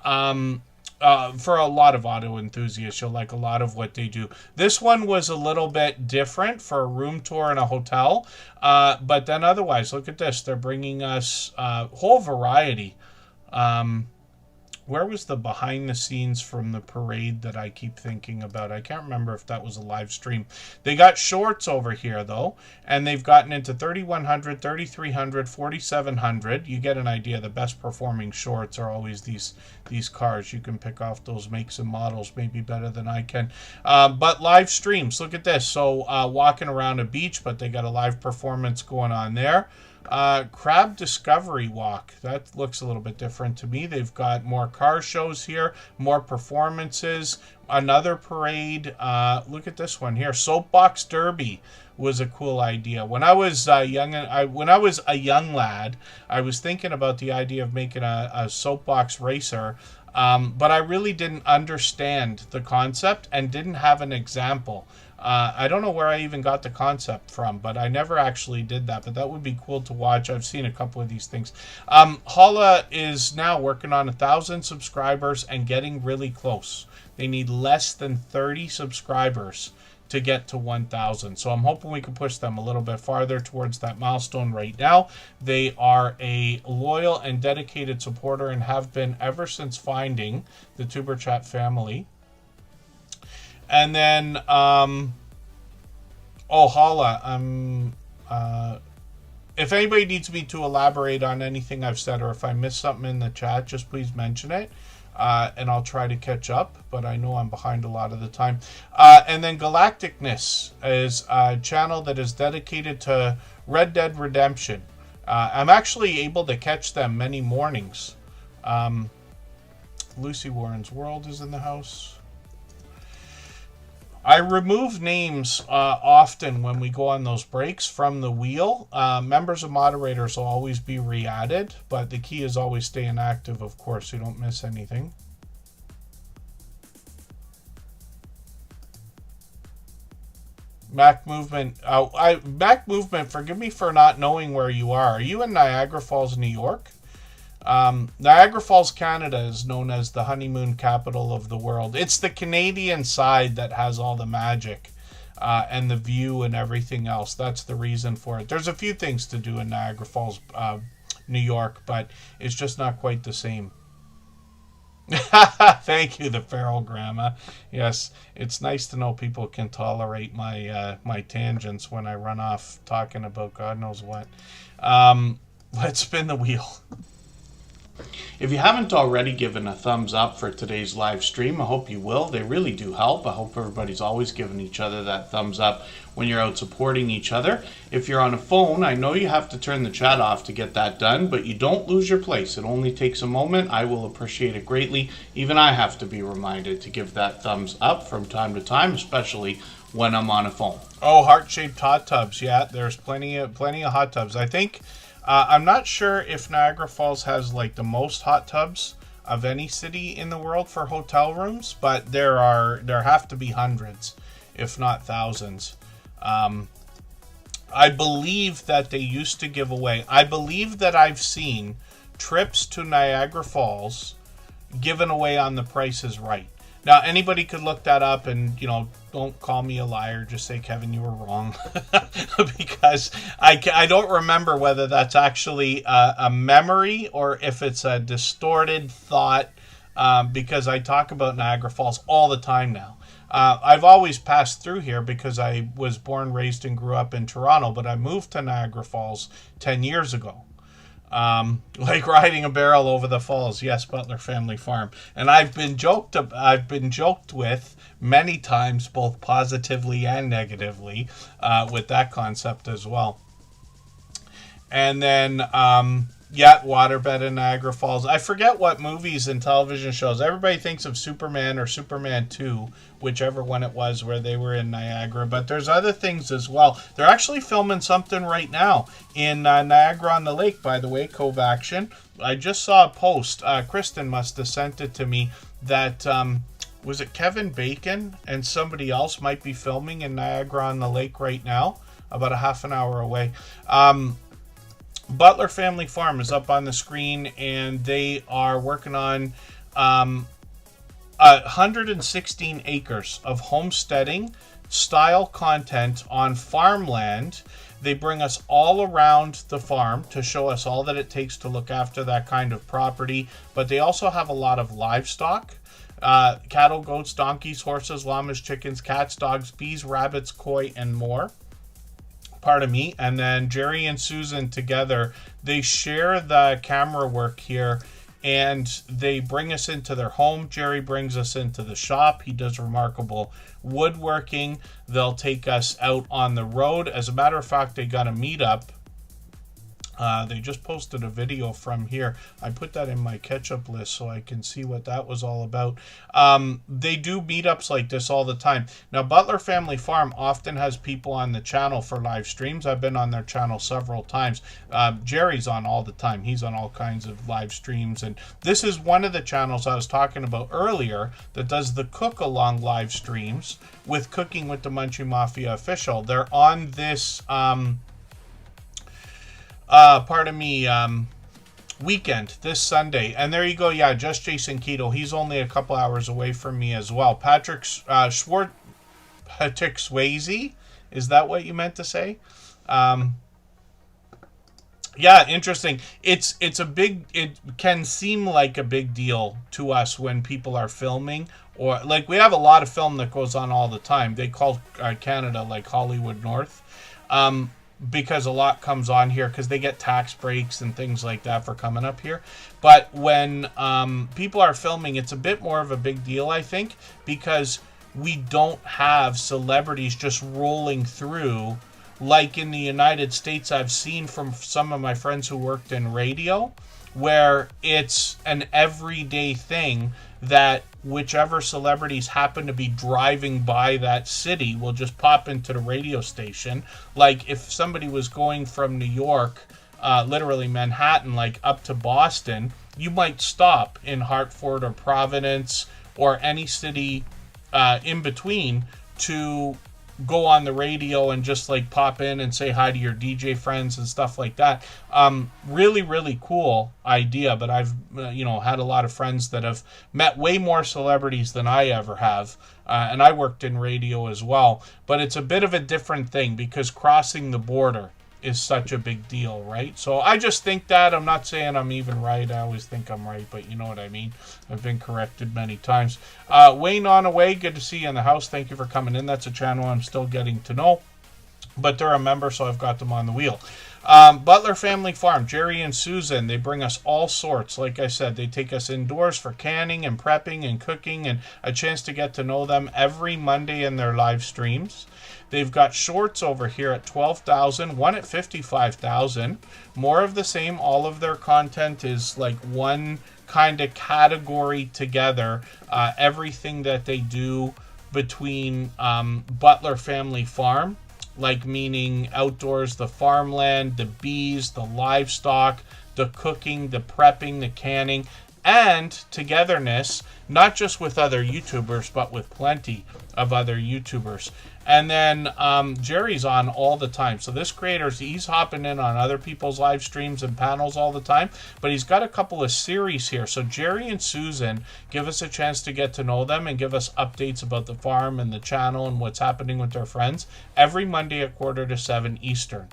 for a lot of auto enthusiasts, you'll like a lot of what they do. This one was a little bit different for a room tour in a hotel, but then otherwise, look at this. They're bringing us a whole variety. Where was the behind the scenes from the parade that I keep thinking about? I can't remember if that was a live stream. They got shorts over here, though, and they've gotten into 3100, 3300, 4700. You get an idea. The best performing shorts are always these cars. You can pick off those makes and models maybe better than I can. But live streams, look at this. So walking around a beach, but they got a live performance going on there. Crab Discovery Walk. That looks a little bit different to me. They've got more car shows here, more performances, another parade. Look at this one here. Soapbox Derby was a cool idea. When I was when I was a young lad, I was thinking about the idea of making a soapbox racer. But I really didn't understand the concept and didn't have an example. I don't know where I even got the concept from, but I never actually did that. But that would be cool to watch. I've seen a couple of these things. Holla is now working on 1,000 subscribers and getting really close. They need less than 30 subscribers to get to 1,000. So I'm hoping we can push them a little bit farther towards that milestone right now. They are a loyal and dedicated supporter and have been ever since finding the Tuber Chat family. And then, Holla, if anybody needs me to elaborate on anything I've said, or if I missed something in the chat, just please mention it. And I'll try to catch up, but I know I'm behind a lot of the time. And then Galacticness is a channel that is dedicated to Red Dead Redemption. I'm actually able to catch them many mornings. Lucy Warren's World is in the house. I remove names often when we go on those breaks from the wheel. Members and moderators will always be re-added, but the key is always staying active, of course, so you don't miss anything. Mac Movement. Mac Movement, forgive me for not knowing where you are. Are you in Niagara Falls, New York? Niagara Falls, Canada is known as the honeymoon capital of the world. It's the Canadian side that has all the magic and the view and everything else. That's the reason for it. There's a few things to do in Niagara Falls, New York, but it's just not quite the same. Thank you, the feral grandma. Yes, it's nice to know people can tolerate my tangents when I run off talking about God knows what. Let's spin the wheel. If you haven't already given a thumbs up for today's live stream, I hope you will. They really do help. I hope everybody's always giving each other that thumbs up when you're out supporting each other. If you're on a phone, I know you have to turn the chat off to get that done, but you don't lose your place. It only takes a moment. I will appreciate it greatly. Even I have to be reminded to give that thumbs up from time to time, especially when I'm on a phone. Oh, heart-shaped hot tubs. Yeah, there's plenty of hot tubs. I think... I'm not sure if Niagara Falls has like the most hot tubs of any city in the world for hotel rooms, but there have to be hundreds, if not thousands. I believe that they used to give away. I believe that I've seen trips to Niagara Falls given away on The Price is Right. Now, anybody could look that up and, don't call me a liar. Just say, Kevin, you were wrong. Because I don't remember whether that's actually a memory or if it's a distorted thought, because I talk about Niagara Falls all the time now. I've always passed through here because I was born, raised, and grew up in Toronto, but I moved to Niagara Falls 10 years ago. Like riding a barrel over the falls. Yes, Butler Family Farm. And I've been joked with many times, both positively and negatively, with that concept as well. And then, waterbed in Niagara Falls. I forget what movies and television shows. Everybody thinks of Superman or Superman 2, whichever one it was, where they were in Niagara. But there's other things as well. They're actually filming something right now in Niagara on the Lake, by the way, Cove Action. I just saw a post. Kristen must have sent it to me that, was it Kevin Bacon and somebody else might be filming in Niagara on the Lake right now, about a half an hour away. Butler Family Farm is up on the screen, and they are working on 116 acres of homesteading style content on farmland. They bring us all around the farm to show us all that it takes to look after that kind of property, but they also have a lot of livestock. Cattle, goats, donkeys, horses, llamas, chickens, cats, dogs, bees, rabbits, koi, and more. Pardon me. And then Jerry and Susan together, they share the camera work here, and they bring us into their home. Jerry brings us into the shop. He does remarkable woodworking. They'll take us out on the road. As a matter of fact, they got a meetup. They just posted a video from here. I put that in my catch-up list so I can see what that was all about. They do meetups like this all the time. Now, Butler Family Farm often has people on the channel for live streams. I've been on their channel several times. Jerry's on all the time. He's on all kinds of live streams. And this is one of the channels I was talking about earlier that does the cook-along live streams with Cooking with the Munchie Mafia Official. They're on this... weekend, this Sunday. And there you go. Yeah, just Jason Keto. He's only a couple hours away from me as well. Patrick Swayze, is that what you meant to say? Yeah, interesting. It can seem like a big deal to us when people are filming, or like we have a lot of film that goes on all the time. They call Canada like Hollywood North. Because a lot comes on here because they get tax breaks and things like that for coming up here. But when people are filming, it's a bit more of a big deal, I think, because we don't have celebrities just rolling through like in the United States. I've seen from some of my friends who worked in radio, where it's an everyday thing that whichever celebrities happen to be driving by that city will just pop into the radio station. Like if somebody was going from New York, literally Manhattan, like up to Boston, you might stop in Hartford or Providence or any city in between to go on the radio and just like pop in and say hi to your DJ friends and stuff like that. Really, really cool idea. But I've, had a lot of friends that have met way more celebrities than I ever have. And I worked in radio as well. But it's a bit of a different thing because crossing the border is such a big deal, right? So I just think that. I'm not saying I'm even right. I always think I'm right, but you know what I mean. I've been corrected many times. Wayne on away, good to see you in the house. Thank you for coming in. That's a channel I'm still getting to know, but they're a member, so I've got them on the wheel. Butler Family Farm, Jerry and Susan, they bring us all sorts. Like I said, they take us indoors for canning and prepping and cooking and a chance to get to know them every Monday in their live streams. They've got shorts over here at 12,000, one at 55,000. More of the same. All of their content is like one kind of category together. Everything that they do between Butler Family Farm, like meaning outdoors, the farmland, the bees, the livestock, the cooking, the prepping, the canning, and togetherness, not just with other YouTubers, but with plenty of other YouTubers. And then Jerry's on all the time. So this creator, he's hopping in on other people's live streams and panels all the time. But he's got a couple of series here. So Jerry and Susan give us a chance to get to know them and give us updates about the farm and the channel and what's happening with their friends every Monday at 6:45 Eastern.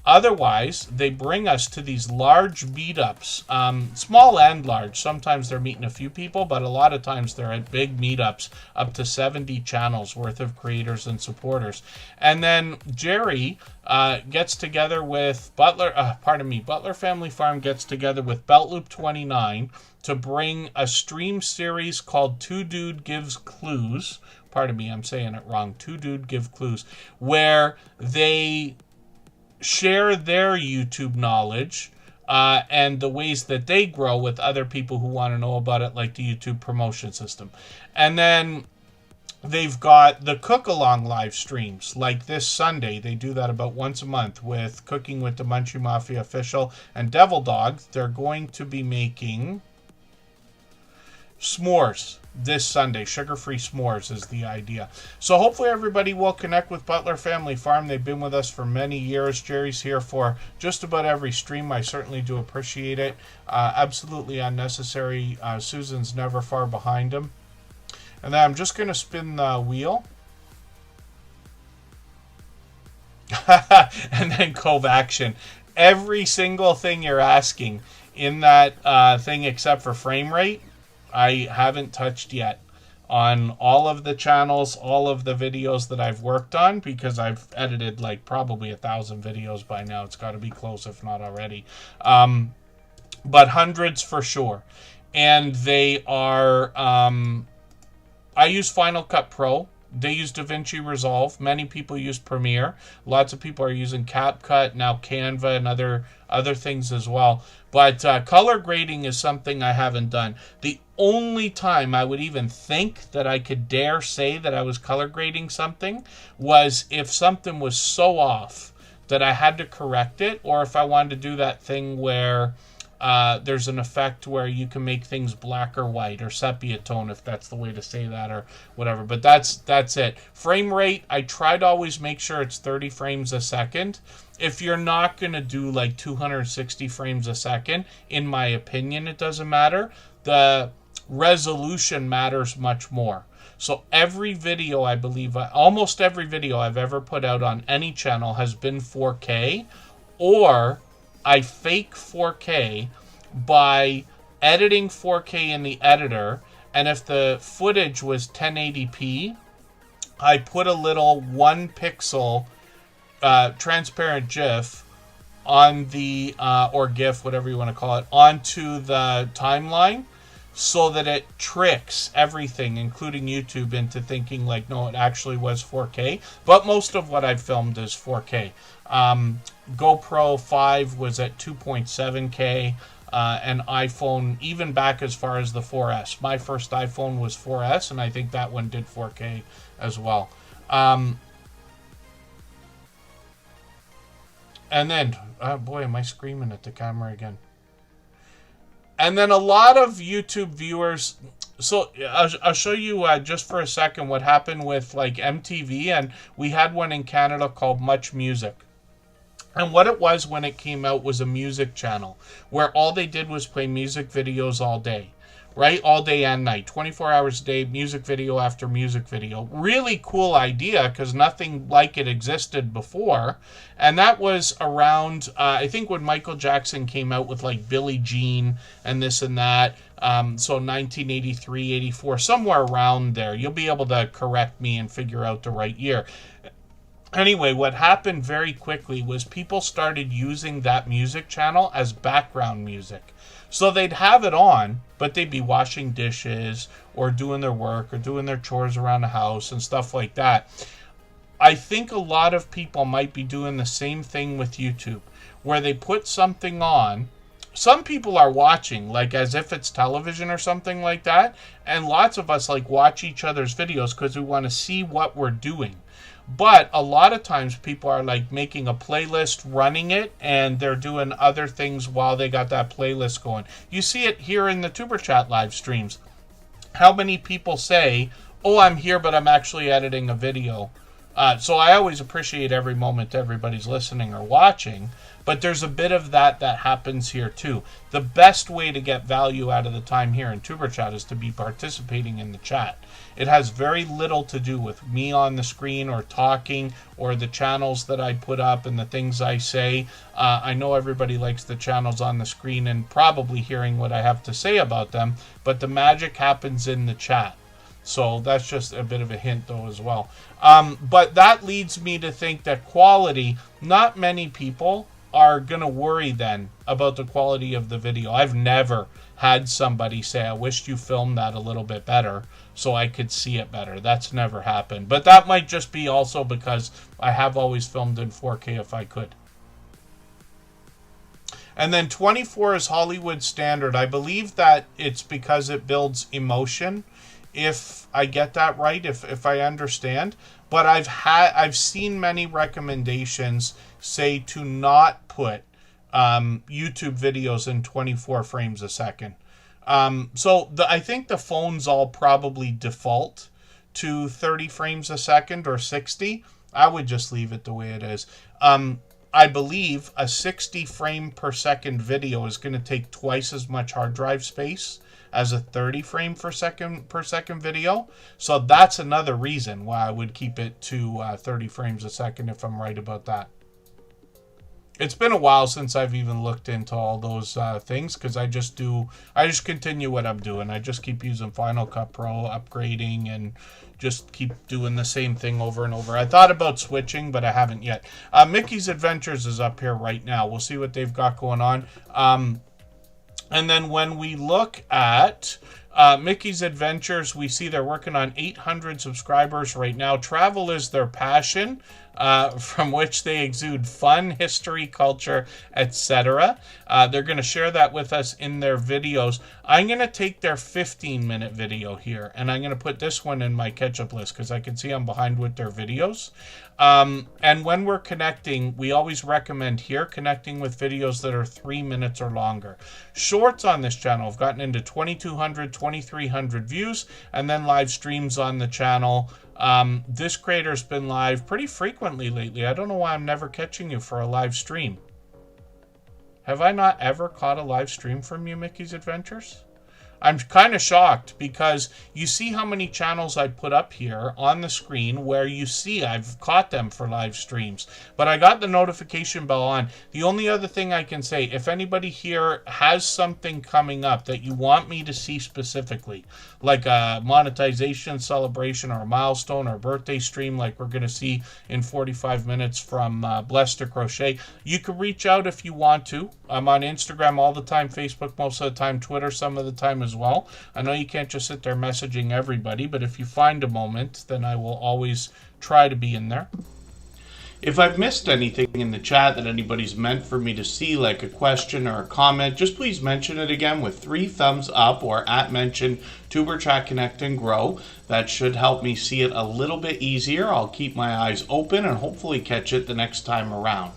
Otherwise, they bring us to these large meetups, small and large. Sometimes they're meeting a few people, but a lot of times they're at big meetups, up to 70 channels worth of creators and supporters. And then Jerry gets together with Butler Family Farm gets together with Beltloop 29 to bring a stream series called Two Dude Gives Clues. Pardon me, I'm saying it wrong. Two Dude Give Clues, where they share their YouTube knowledge and the ways that they grow with other people who want to know about it, like the YouTube promotion system. And then they've got the cook-along live streams, like this Sunday. They do that about once a month with Cooking with the Munchie Mafia Official and Devil Dog. They're going to be making s'mores this Sunday. Sugar-free s'mores is the idea. So hopefully everybody will connect with Butler Family Farm. They've been with us for many years. Jerry's here for just about every stream. I certainly do appreciate it. Absolutely unnecessary. Susan's never far behind him. And then I'm just going to spin the wheel. And then Cove Action. Every single thing you're asking in that thing except for frame rate, I haven't touched yet on all of the channels, all of the videos that I've worked on, because I've edited like probably 1,000 videos by now. It's got to be close, if not already. But hundreds for sure. And they are, I use Final Cut Pro. They use DaVinci Resolve. Many people use Premiere. Lots of people are using CapCut, now Canva, and other things as well. But color grading is something I haven't done. The only time I would even think that I could dare say that I was color grading something was if something was so off that I had to correct it, or if I wanted to do that thing where there's an effect where you can make things black or white or sepia tone, if that's the way to say that, or whatever. But that's it. Frame rate, I try to always make sure it's 30 frames a second. If you're not going to do like 260 frames a second, in my opinion, it doesn't matter. The resolution matters much more. So every video, I believe, almost every video I've ever put out on any channel has been 4K, or I fake 4K by editing 4K in the editor, and if the footage was 1080p, I put a little 1 pixel transparent GIF on the, or GIF, whatever you want to call it, onto the timeline, so that it tricks everything, including YouTube, into thinking like, no, it actually was 4K. But most of what I've filmed is 4K. GoPro 5 was at 2.7K, and iPhone, even back as far as the 4S. My first iPhone was 4S, and I think that one did 4K as well. And then, boy, am I screaming at the camera again. And then a lot of YouTube viewers, so I'll show you just for a second what happened with like MTV, and we had one in Canada called Much Music. And what it was when it came out was a music channel where all they did was play music videos all day, right? All day and night, 24 hours a day, music video after music video. Really cool idea, because nothing like it existed before. And that was around, I think, when Michael Jackson came out with like Billie Jean and this and that. So 1983, 84, somewhere around there. You'll be able to correct me and figure out the right year. Anyway, what happened very quickly was people started using that music channel as background music. So they'd have it on, but they'd be washing dishes or doing their work or doing their chores around the house and stuff like that. I think a lot of people might be doing the same thing with YouTube, where they put something on some people are watching, like as if it's television or something like that. And lots of us like watch each other's videos because we want to see what we're doing. But a lot of times people are like making a playlist, running it, and they're doing other things while they got that playlist going. You see it here in the Tuber Chat live streams. How many people say, oh, I'm here, but I'm actually editing a video. So I always appreciate every moment everybody's listening or watching. But there's a bit of that happens here too. The best way to get value out of the time here in Tuber Chat is to be participating in the chat. It has very little to do with me on the screen or talking or the channels that I put up and the things I say. I know everybody likes the channels on the screen and probably hearing what I have to say about them, but the magic happens in the chat. So that's just a bit of a hint though as well. But that leads me to think that quality, not many people are going to worry then about the quality of the video. I've never had somebody say, I wished you filmed that a little bit better so I could see it better. That's never happened. But that might just be also because I have always filmed in 4K if I could. And then 24 is Hollywood standard. I believe that it's because it builds emotion, if I get that right, if I understand. But I've seen many recommendations say to not put YouTube videos in 24 frames a second. So I think the phones all probably default to 30 frames a second or 60. I would just leave it the way it is. I believe a 60 frame per second video is going to take twice as much hard drive space as a 30 frame per second video. So that's another reason why I would keep it to 30 frames a second if I'm right about that. It's been a while since I've even looked into all those things because I just continue what I'm doing. I just keep using Final Cut Pro, upgrading, and just keep doing the same thing over and over. I thought about switching, but I haven't yet. Mickey's Adventures is up here right now. We'll see what they've got going on. And then when we look at Mickey's Adventures, we see they're working on 800 subscribers right now. Travel is their passion, from which they exude fun, history, culture, etc. They're going to share that with us in their videos. I'm going to take their 15-minute video here, and I'm going to put this one in my catch-up list because I can see I'm behind with their videos. And when we're connecting, we always recommend here connecting with videos that are 3 minutes or longer. Shorts on this channel have gotten into 2,200, 2,300 views, and then live streams on the channel. This creator's been live pretty frequently lately. I don't know why I'm never catching you for a live stream. Have I not ever caught a live stream from you, Mickey's Adventures? I'm kind of shocked because you see how many channels I put up here on the screen where you see I've caught them for live streams. But I got the notification bell on. The only other thing I can say, if anybody here has something coming up that you want me to see specifically, like a monetization celebration or a milestone or a birthday stream like we're going to see in 45 minutes from Blessed to Crochet, you can reach out if you want to. I'm on Instagram all the time, Facebook most of the time, Twitter some of the time as well. I know you can't just sit there messaging everybody, but if you find a moment, then I will always try to be in there. If I've missed anything in the chat that anybody's meant for me to see, like a question or a comment, just please mention it again with 3 thumbs up or @mention Tuber Chat Connect and Grow. That should help me see it a little bit easier. I'll keep my eyes open and hopefully catch it the next time around.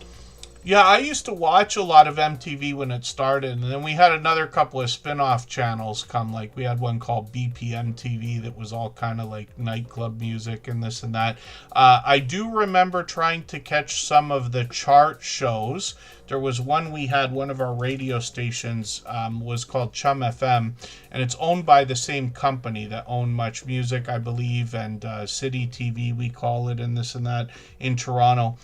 Yeah, I used to watch a lot of MTV when it started, and then we had another couple of spin-off channels come, like we had one called BPM TV that was all kind of like nightclub music and this and that. I do remember trying to catch some of the chart shows. There was one we had, one of our radio stations was called Chum FM, and it's owned by the same company that owned Much Music, I believe, and City TV, we call it, and this and that in Toronto.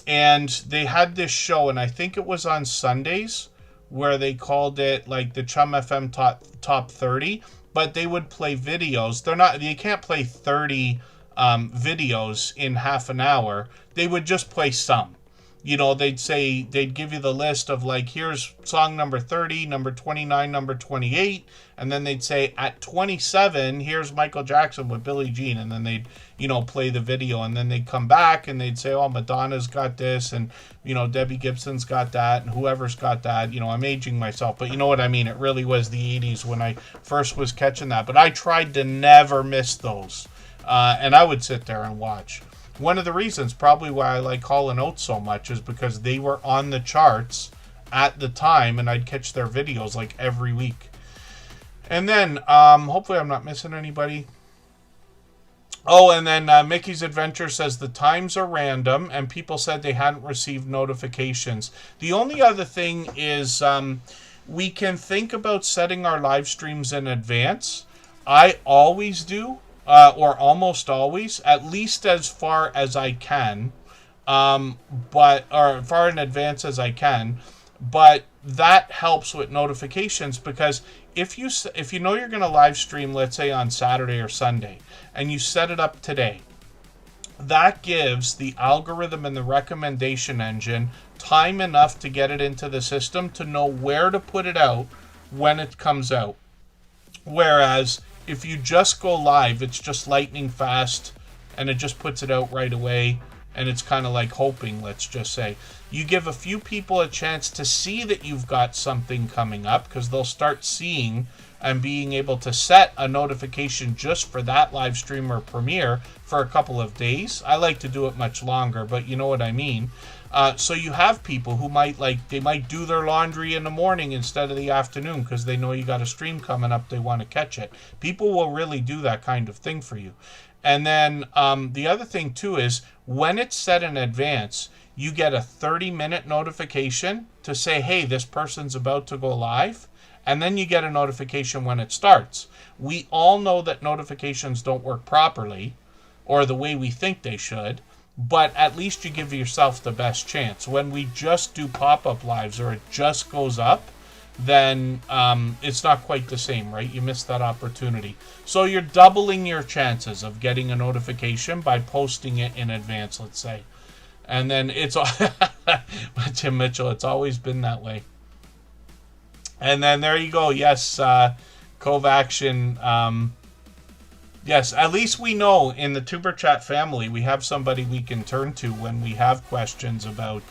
And they had this show, and I think it was on Sundays, where they called it like the Chum FM top 30, but they would play videos. You can't play 30 videos in half an hour. They would just play some. you know, they'd give you the list of like, here's song number 30, number 29, number 28, and then they'd say at 27, here's Michael Jackson with Billie Jean, and then they'd, you know, play the video, and then they'd come back and they'd say, oh, Madonna's got this, and, you know, Debbie Gibson's got that, and whoever's got that. You know, I'm aging myself, but you know what I mean? It really was the 80s when I first was catching that, but I tried to never miss those, and I would sit there and watch. One of the reasons probably why I like Hall & Oates so much is because they were on the charts at the time, and I'd catch their videos like every week. And then, hopefully I'm not missing anybody. Oh, and then Mickey's Adventure says the times are random, and people said they hadn't received notifications. The only other thing is we can think about setting our live streams in advance. I always do. Or almost always, at least as far as I can, or far in advance as I can, but that helps with notifications, because if you know you're going to live stream, let's say on Saturday or Sunday, and you set it up today, that gives the algorithm and the recommendation engine time enough to get it into the system to know where to put it out when it comes out. Whereas if you just go live, it's just lightning fast, and it just puts it out right away, and it's kind of like hoping, let's just say. You give a few people a chance to see that you've got something coming up, because they'll start seeing and being able to set a notification just for that live stream or premiere for a couple of days. I like to do it much longer, but you know what I mean. So you have people who might do their laundry in the morning instead of the afternoon because they know you got a stream coming up, they want to catch it. People will really do that kind of thing for you. And then the other thing too is when it's set in advance, you get a 30-minute notification to say, hey, this person's about to go live. And then you get a notification when it starts. We all know that notifications don't work properly or the way we think they should. But at least you give yourself the best chance. When we just do pop-up lives or it just goes up, then it's not quite the same, right? You missed that opportunity. So you're doubling your chances of getting a notification by posting it in advance, let's say. And then it's Tim Mitchell, it's always been that way. And then there you go. Yes, Cove Action. Yes, at least we know in the Tuber Chat family we have somebody we can turn to when we have questions about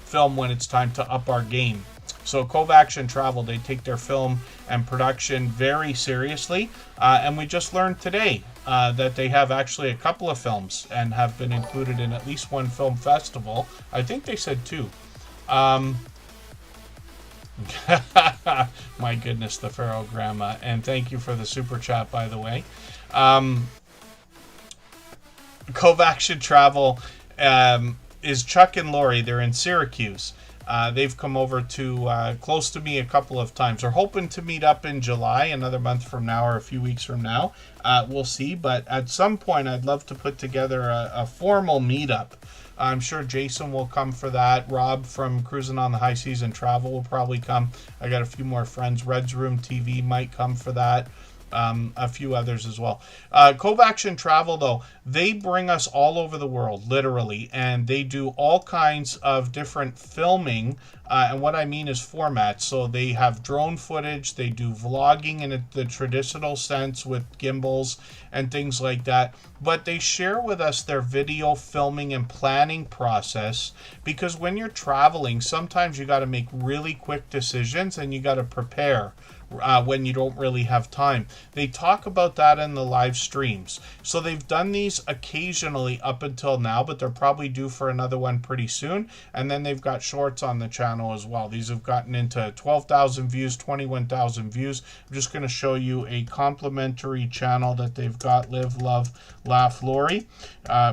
film when it's time to up our game. So Cove Action Travel, they take their film and production very seriously. And we just learned today that they have actually a couple of films and have been included in at least one film festival. I think they said 2. My goodness, the Pharaoh Grandma. And thank you for the super chat, by the way. Cove Action Travel is Chuck and Lori. They're in Syracuse. They've come over to close to me a couple of times. They're hoping to meet up in July, another month from now or a few weeks from now. We'll see. But at some point, I'd love to put together a formal meetup. I'm sure Jason will come for that. Rob from Cruising on the High Seas and Travel will probably come. I got a few more friends. Red's Room TV might come for that. A few others as well. Cove Action Travel, though, they bring us all over the world, literally, and they do all kinds of different filming, and what I mean is formats. So they have drone footage, they do vlogging in the traditional sense with gimbals and things like that, but they share with us their video filming and planning process, because when you're traveling, sometimes you got to make really quick decisions and you got to prepare when you don't really have time. They talk about that in the live streams. So they've done these occasionally up until now, but they're probably due for another one pretty soon. And then they've got shorts on the channel as well. These have gotten into 12,000 views, 21,000 views. I'm just going to show you a complimentary channel that they've got, Live, Love, Laugh, Lori.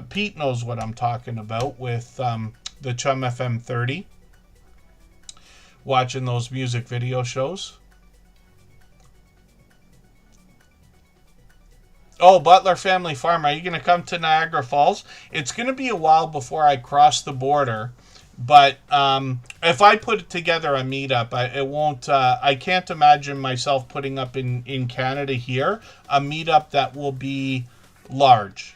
Pete knows what I'm talking about with the Chum FM 30. Watching those music video shows. Oh, Butler Family Farm, are you going to come to Niagara Falls? It's going to be a while before I cross the border, but if I put together a meetup, I can't imagine myself putting up in Canada here a meetup that will be large.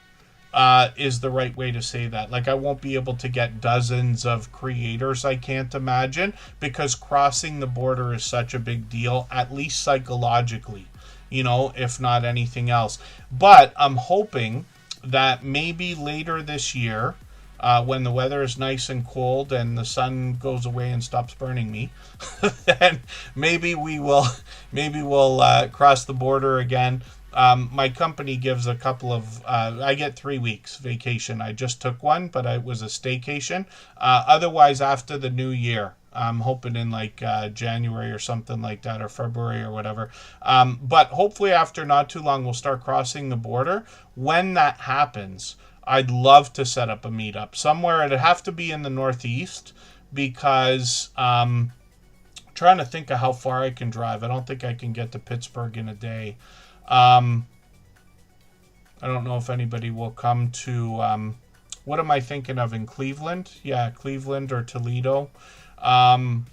is the right way to say that. Like, I won't be able to get dozens of creators, I can't imagine, because crossing the border is such a big deal, at least psychologically, you know, if not anything else. But I'm hoping that maybe later this year, when the weather is nice and cold and the sun goes away and stops burning me, then maybe we'll cross the border again. My company gives a couple of, I get 3 weeks vacation. I just took one, but it was a staycation. Otherwise, after the new year, I'm hoping in like January or something like that, or February or whatever. But hopefully after not too long, we'll start crossing the border. When that happens, I'd love to set up a meetup somewhere. It'd have to be in the Northeast, because trying to think of how far I can drive. I don't think I can get to Pittsburgh in a day. I don't know if anybody will come to, what am I thinking of in Cleveland? Yeah, Cleveland or Toledo. I've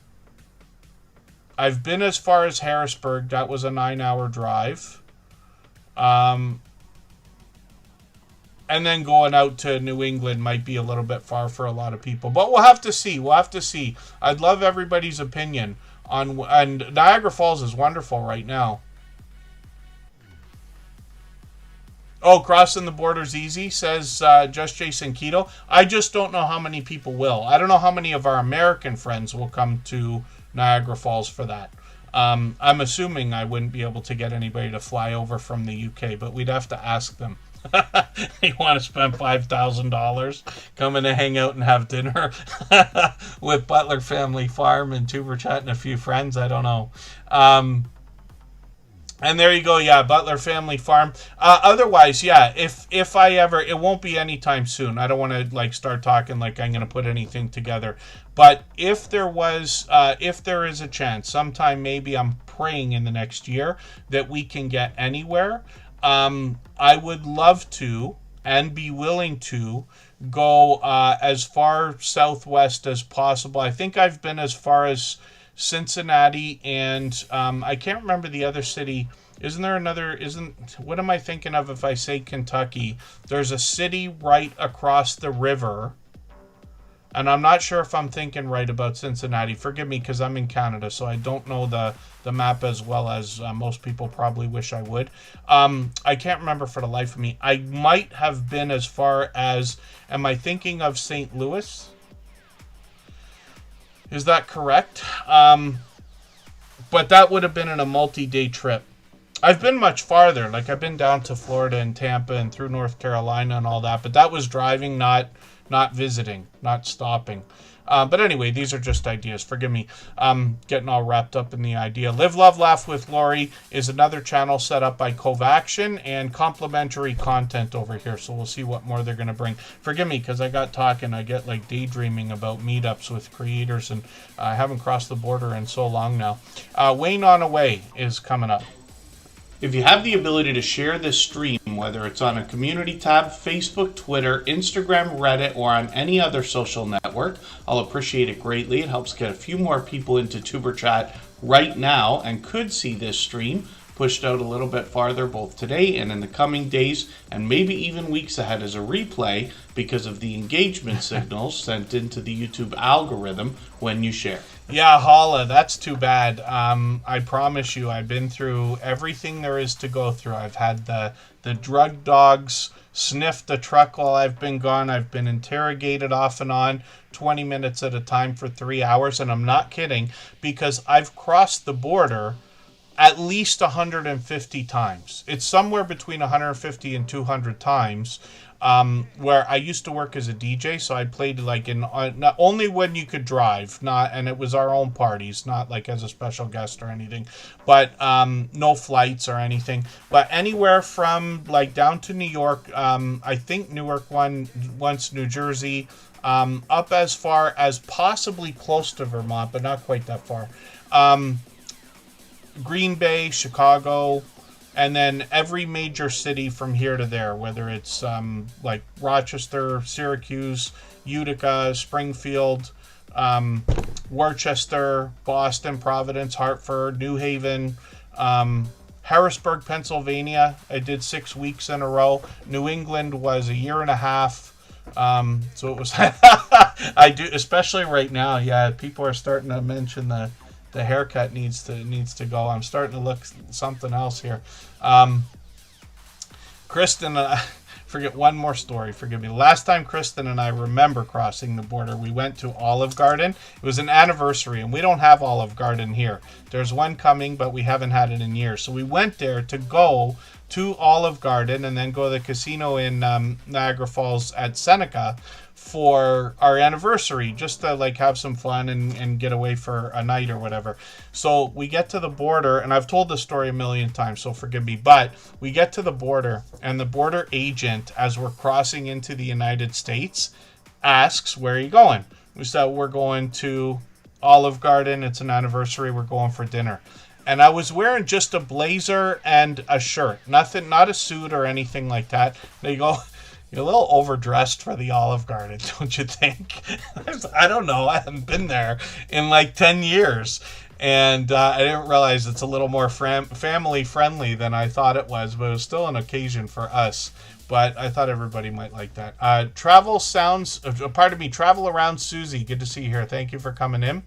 been as far as Harrisburg. That was a 9-hour drive. And then going out to New England might be a little bit far for a lot of people. But we'll have to see. We'll have to see. I'd love everybody's opinion on... And Niagara Falls is wonderful right now. Oh, crossing the border's easy, says Just Jason Keto. I just don't know how many people will. I don't know how many of our American friends will come to Niagara Falls for that. I'm assuming I wouldn't be able to get anybody to fly over from the UK, but we'd have to ask them. You want to spend $5,000 coming to hang out and have dinner with Butler Family Farm and Superchat and a few friends? I don't know. And there you go, yeah, Butler Family Farm. Otherwise, yeah, if I ever, it won't be anytime soon. I don't want to like start talking like I'm going to put anything together. But if there is a chance, sometime maybe, I'm praying in the next year, that we can get anywhere, I would love to and be willing to go as far southwest as possible. I think I've been as far as Cincinnati, and I can't remember the other city. What am I thinking of if I say Kentucky? There's a city right across the river, and I'm not sure if I'm thinking right about Cincinnati. Forgive me, because I'm in Canada, so I don't know the map as well as most people probably wish I would. I can't remember for the life of me. I might have been as far as, am I thinking of St. Louis? Is that correct? But that would have been in a multi-day trip. I've been much farther. Like, I've been down to Florida and Tampa and through North Carolina and all that. But that was driving, not visiting, not stopping. But anyway, these are just ideas. Forgive me. Getting all wrapped up in the idea. Live, Love, Laugh with Lori is another channel set up by Covaction and complimentary content over here. So we'll see what more they're going to bring. Forgive me, because I got talking. I get like daydreaming about meetups with creators, and I haven't crossed the border in so long now. Wayne on Away is coming up. If you have the ability to share this stream, whether it's on a community tab, Facebook, Twitter, Instagram, Reddit, or on any other social network, I'll appreciate it greatly. It helps get a few more people into Superchat right now and could see this stream pushed out a little bit farther both today and in the coming days, and maybe even weeks ahead as a replay because of the engagement signals sent into the YouTube algorithm when you share. Yeah, Holla, that's too bad. I promise you, I've been through everything there is to go through. I've had the drug dogs sniff the truck while I've been gone. I've been interrogated off and on, 20 minutes at a time for 3 hours, and I'm not kidding, because I've crossed the border at least 150 times. It's somewhere between 150 and 200 times. Where I used to work as a DJ, so I played like in not only when you could drive, and it was our own parties, not like as a special guest or anything, but no flights or anything. But anywhere from like down to New York, I think Newark once, New Jersey, up as far as possibly close to Vermont, but not quite that far. Green Bay, Chicago, and then every major city from here to there, whether it's like Rochester, Syracuse, Utica, Springfield, Worcester, Boston, Providence, Hartford, New Haven, Harrisburg, Pennsylvania, I did 6 weeks in a row. New England was a year and a half. So it was, I do, especially right now. Yeah, people are starting to mention the haircut needs to go. I'm starting to look something else here. Kristen, forget one more story. Forgive me. Last time Kristen and I remember crossing the border, we went to Olive Garden. It was an anniversary, and we don't have Olive Garden here. There's one coming, but we haven't had it in years. So we went there to go to Olive Garden and then go to the casino in Niagara Falls at Seneca for our anniversary, just to like have some fun and get away for a night or whatever. So we get to the border, and I've told this story a million times, so forgive me, but we get to the border, and the border agent, as we're crossing into the United States, asks, where are you going? We said, we're going to Olive Garden. It's an anniversary. We're going for dinner. And I was wearing just a blazer and a shirt. Nothing, not a suit or anything like that. They go, you're a little overdressed for the Olive Garden, don't you think? I don't know. I haven't been there in like 10 years. And I didn't realize it's a little more family friendly than I thought it was. But it was still an occasion for us. But I thought everybody might like that. Travel around Susie. Good to see you here. Thank you for coming in.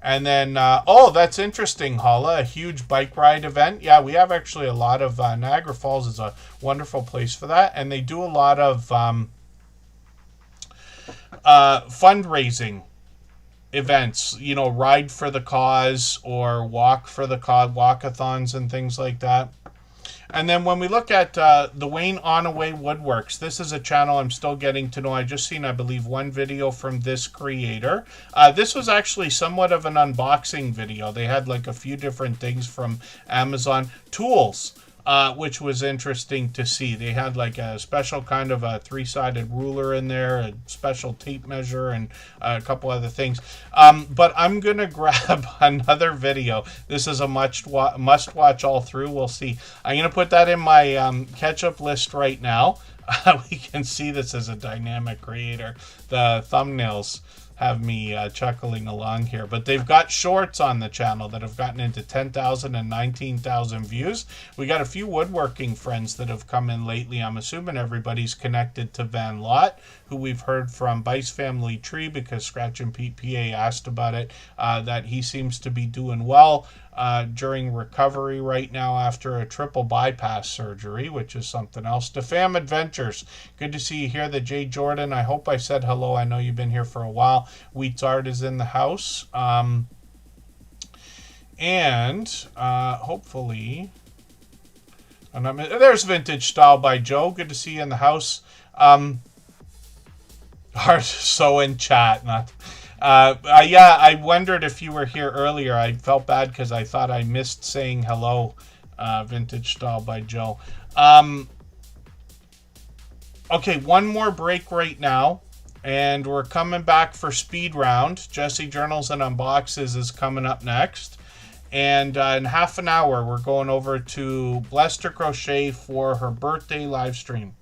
And then, that's interesting, Hala, a huge bike ride event. Yeah, we have actually a lot of, Niagara Falls is a wonderful place for that. And they do a lot of fundraising events, ride for the cause or walk for the cause, walkathons and things like that. And then when we look at the Wayne Onaway Woodworks, this is a channel I'm still getting to know. I just seen, I believe, one video from this creator. This was actually somewhat of an unboxing video. They had like a few different things from Amazon. Tools, which was interesting to see. They had like a special kind of a 3-sided ruler in there, a special tape measure, and a couple other things. But I'm going to grab another video. This is a must-watch all through. We'll see. I'm going to put that in my catch-up list right now. We can see this as a dynamic creator. The thumbnails have me chuckling along here. But they've got shorts on the channel that have gotten into 10,000 and 19,000 views. We got a few woodworking friends that have come in lately. I'm assuming everybody's connected to Van Lot, who we've heard from Bice Family Tree, because Scratch and Pete PA asked about it, that he seems to be doing well during recovery right now after a triple bypass surgery, which is something else. DeFam Adventures, good to see you here. The Jay Jordan, I hope I said hello. I know you've been here for a while. Wheats Art is in the house. Hopefully, there's Vintage Style by Joe. Good to see you in the house. So in chat, not... I wondered if you were here earlier. I felt bad because I thought I missed saying hello. Vintage Style by Joe. Okay, one more break right now, and we're coming back for Speed Round. Jesse Journals and Unboxes is coming up next. And in half an hour, we're going over to Blester Crochet for her birthday live stream.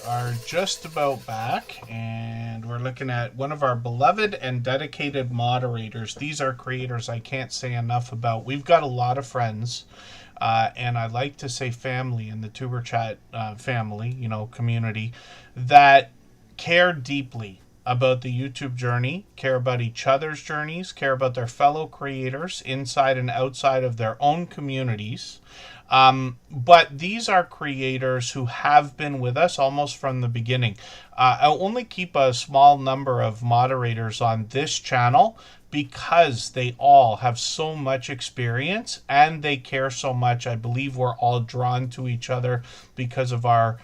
are just about back, and we're looking at one of our beloved and dedicated moderators. These are creators I can't say enough about. We've got a lot of friends, and I like to say family in the Tuberchat family, community, that care deeply about the YouTube journey, care about each other's journeys, care about their fellow creators inside and outside of their own communities. But these are creators who have been with us almost from the beginning. I'll only keep a small number of moderators on this channel because they all have so much experience and they care so much. I believe we're all drawn to each other because of our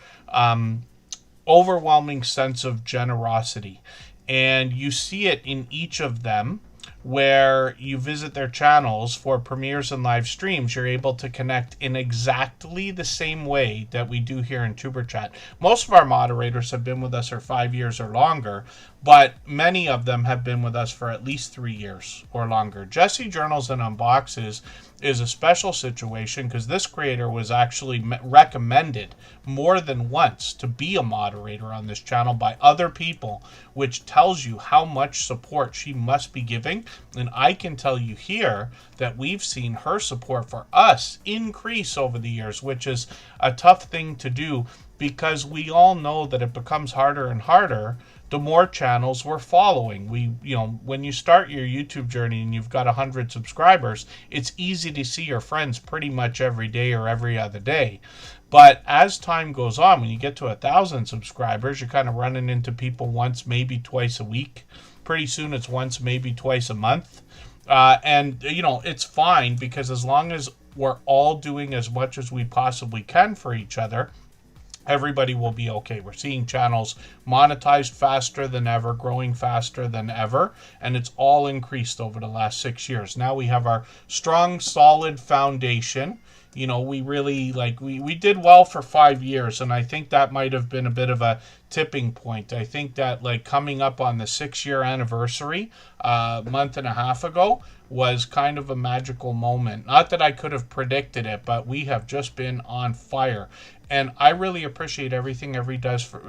overwhelming sense of generosity. And you see it in each of them. Where you visit their channels for premieres and live streams, you're able to connect in exactly the same way that we do here in Tuberchat. Most of our moderators have been with us for 5 years or longer, but many of them have been with us for at least 3 years or longer. Jesse Journals and Unboxes is a special situation because this creator was actually recommended more than once to be a moderator on this channel by other people, which tells you how much support she must be giving. And I can tell you here that we've seen her support for us increase over the years, which is a tough thing to do because we all know that it becomes harder and harder the more channels we're following. When you start your YouTube journey and you've got 100 subscribers, it's easy to see your friends pretty much every day or every other day. But as time goes on, when you get to 1,000 subscribers, you're kind of running into people once, maybe twice a week. Pretty soon it's once, maybe twice a month. And it's fine because as long as we're all doing as much as we possibly can for each other, everybody will be okay. We're seeing channels monetized faster than ever, growing faster than ever, and it's all increased over the last 6 years. Now we have our strong, solid foundation. We really we did well for 5 years, and I think that might have been a bit of a tipping point. I think that coming up on the 6-year anniversary a month and a half ago was kind of a magical moment. Not that I could have predicted it, but we have just been on fire. And I really appreciate everything everybody does for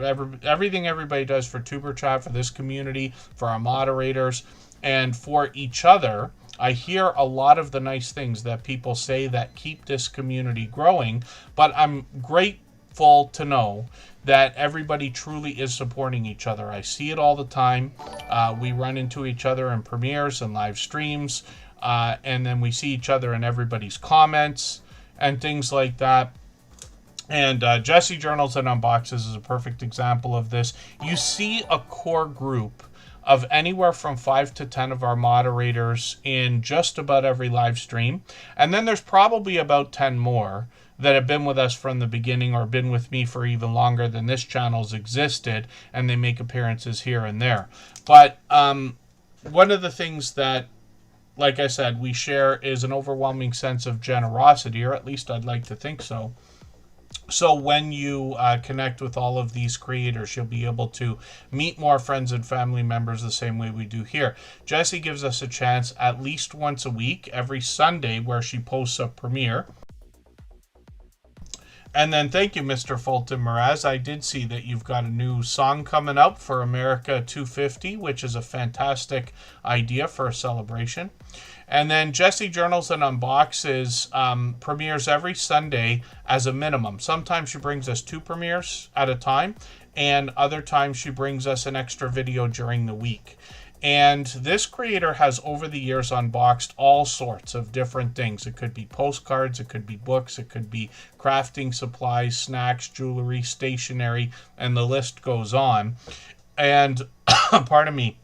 Tuberchat, for this community, for our moderators, and for each other. I hear a lot of the nice things that people say that keep this community growing, but I'm grateful to know that everybody truly is supporting each other. I see it all the time. We run into each other in premieres and live streams, and then we see each other in everybody's comments and things like that. And Jesse Journals and Unboxes is a perfect example of this. You see a core group of anywhere from 5 to 10 of our moderators in just about every live stream. And then there's probably about 10 more that have been with us from the beginning or been with me for even longer than this channel's existed, and they make appearances here and there. But one of the things that, like I said, we share is an overwhelming sense of generosity, or at least I'd like to think so. So when you connect with all of these creators, you'll be able to meet more friends and family members the same way we do here. Jessie gives us a chance at least once a week, every Sunday, where she posts a premiere. And then thank you, Mr. Fulton Mraz. I did see that you've got a new song coming up for America 250, which is a fantastic idea for a celebration. And then Jesse Journals and Unboxes premieres every Sunday as a minimum. Sometimes she brings us 2 premieres at a time, and other times she brings us an extra video during the week. And this creator has over the years unboxed all sorts of different things. It could be postcards, it could be books, it could be crafting supplies, snacks, jewelry, stationery, and the list goes on. And pardon me,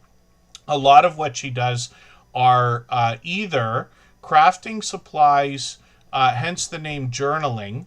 a lot of what she does are either crafting supplies, hence the name journaling,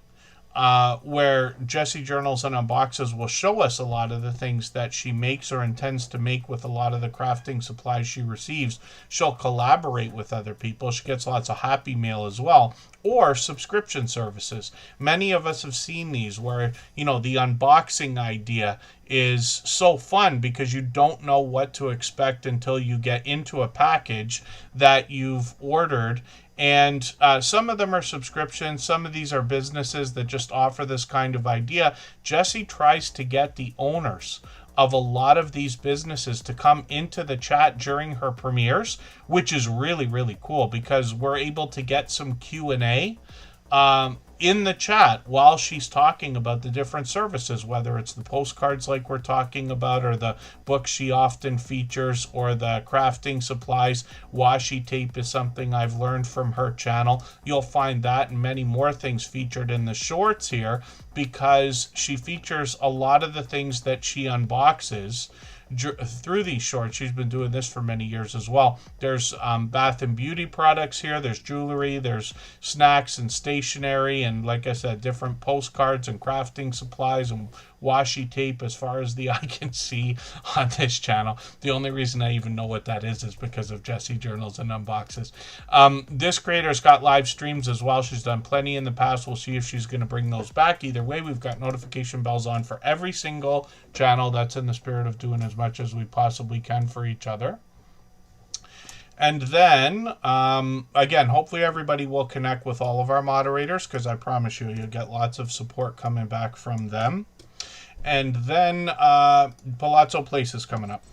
where Jesse Journals and Unboxes will show us a lot of the things that she makes or intends to make with a lot of the crafting supplies she receives. She'll collaborate with other people. She gets lots of happy mail as well. Or subscription services. Many of us have seen these where, the unboxing idea is so fun because you don't know what to expect until you get into a package that you've ordered, And some of them are subscriptions. Some of these are businesses that just offer this kind of idea. Jessie tries to get the owners of a lot of these businesses to come into the chat during her premieres, which is really, really cool because we're able to get some Q&A in the chat while she's talking about the different services, whether it's the postcards like we're talking about, or the books she often features, or the crafting supplies. Washi tape is something I've learned from her channel. You'll find that and many more things featured in the shorts here because she features a lot of the things that she unboxes through these shorts. She's been doing this for many years as well. There's bath and beauty products here. There's jewelry. There's snacks and stationery. And like I said, different postcards and crafting supplies and washi tape as far as the eye can see on this channel. The only reason I even know what that is because of Jessie Journals and Unboxes. This creator's got live streams as well. She's done plenty in the past. We'll see if she's going to bring those back. Either way, we've got notification bells on for every single channel. That's in the spirit of doing as much as we possibly can for each other. And then, again, hopefully everybody will connect with all of our moderators because I promise you, you'll get lots of support coming back from them. And then Palazzo Place is coming up.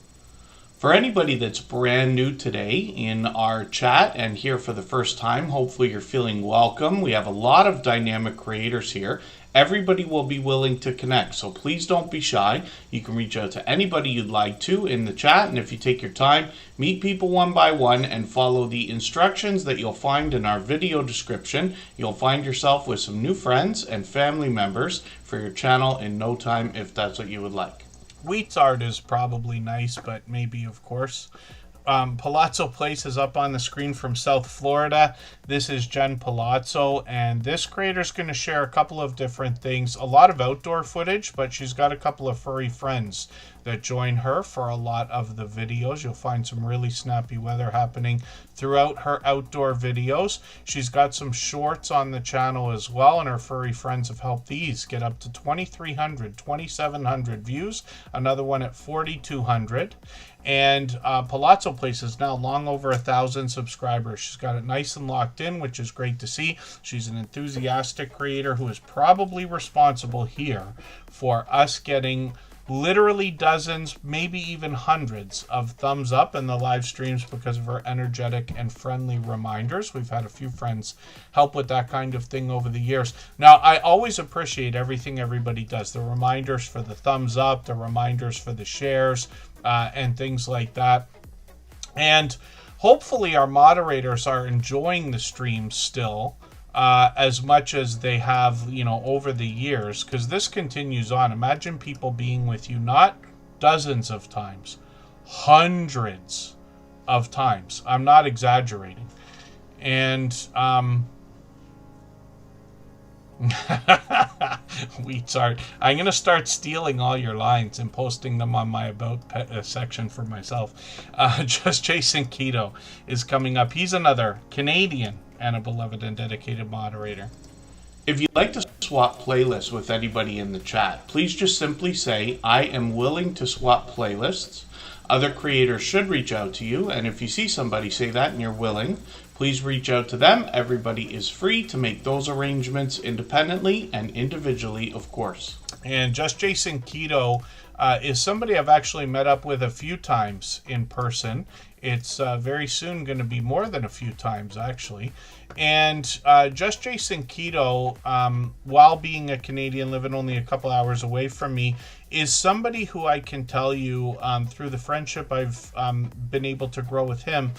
For anybody that's brand new today in our chat and here for the first time, hopefully you're feeling welcome. We have a lot of dynamic creators here. Everybody will be willing to connect, so please don't be shy. You can reach out to anybody you'd like to in the chat, and if you take your time, meet people one by one and follow the instructions that you'll find in our video description. You'll find yourself with some new friends and family members for your channel in no time if that's what you would like. Wheat's art is probably nice, but maybe, of course. Palazzo Place is up on the screen from South Florida. This is Jen Palazzo, and this creator is going to share a couple of different things. A lot of outdoor footage, but she's got a couple of furry friends that join her for a lot of the videos. You'll find some really snappy weather happening throughout her outdoor videos. She's got some shorts on the channel as well, and her furry friends have helped these get up to 2,300, 2,700 views. Another one at 4,200. And Palazzo Place is now long over 1,000 subscribers. She's got it nice and locked in, which is great to see. She's an enthusiastic creator who is probably responsible here for us getting literally dozens, maybe even hundreds of thumbs up in the live streams because of her energetic and friendly reminders. We've had a few friends help with that kind of thing over the years. Now, I always appreciate everything everybody does. The reminders for the thumbs up, the reminders for the shares, and things like that. And hopefully our moderators are enjoying the streams still as much as they have, over the years, because this continues on. Imagine people being with you not dozens of times, hundreds of times. I'm not exaggerating. And Wheat's art. I'm going to start stealing all your lines and posting them on my About section for myself. Just Jason Keto is coming up. He's another Canadian and a beloved and dedicated moderator. If you'd like to swap playlists with anybody in the chat, please just simply say, I am willing to swap playlists. Other creators should reach out to you, and if you see somebody say that and you're willing, please reach out to them. Everybody is free to make those arrangements independently and individually, of course. And Just Jason Keto is somebody I've actually met up with a few times in person. It's very soon going to be more than a few times, actually. And Just Jason Keto, while being a Canadian, living only a couple hours away from me, is somebody who I can tell you through the friendship I've been able to grow with him,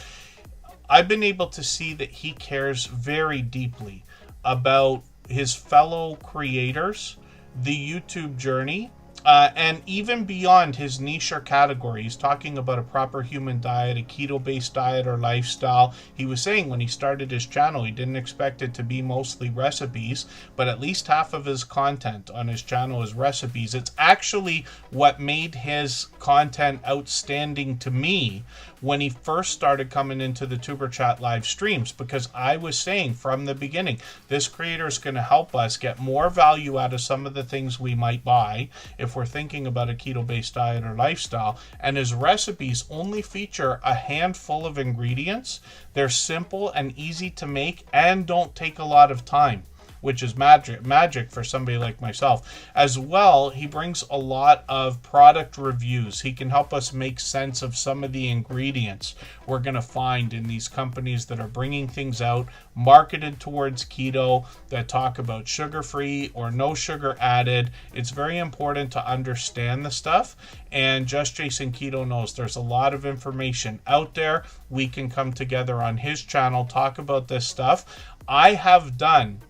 I've been able to see that he cares very deeply about his fellow creators, the YouTube journey, and even beyond his niche or category. He's talking about a proper human diet, a keto-based diet or lifestyle. He was saying when he started his channel, he didn't expect it to be mostly recipes, but at least half of his content on his channel is recipes. It's actually what made his content outstanding to me when he first started coming into the Tuber Chat live streams, because I was saying from the beginning, this creator is going to help us get more value out of some of the things we might buy if if we're thinking about a keto-based diet or lifestyle. And his recipes only feature a handful of ingredients. They're simple and easy to make and don't take a lot of time, which is magic for somebody like myself. As well, he brings a lot of product reviews. He can help us make sense of some of the ingredients we're going to find in these companies that are bringing things out marketed towards keto, that talk about sugar-free or no sugar added. It's very important to understand the stuff, and Just Jason Keto knows there's a lot of information out there. We can come together on his channel, talk about this stuff. I have done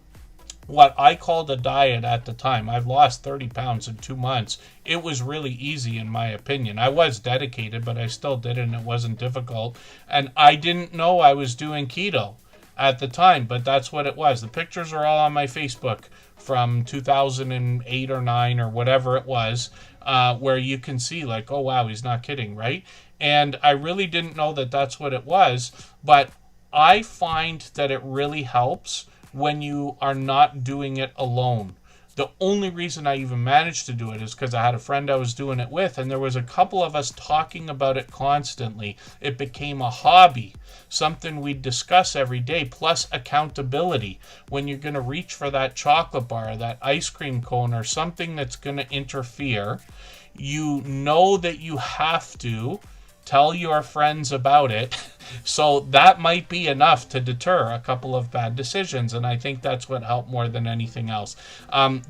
what I called a diet at the time. I've lost 30 pounds in 2 months. It was really easy, in my opinion. I was dedicated, but I still did it, and it wasn't difficult. And I didn't know I was doing keto at the time, but that's what it was. The pictures are all on my Facebook from 2008 or 9 or whatever it was, where you can see like, oh wow, he's not kidding, right? And I really didn't know that that's what it was, but I find that it really helps when you are not doing it alone. The only reason I even managed to do it is because I had a friend I was doing it with, and there was a couple of us talking about it constantly. It became a hobby, something we'd discuss every day, plus accountability. When you're going to reach for that chocolate bar, that ice cream cone, or something that's going to interfere, you know that you have to tell your friends about it. So that might be enough to deter a couple of bad decisions, and I think that's what helped more than anything else.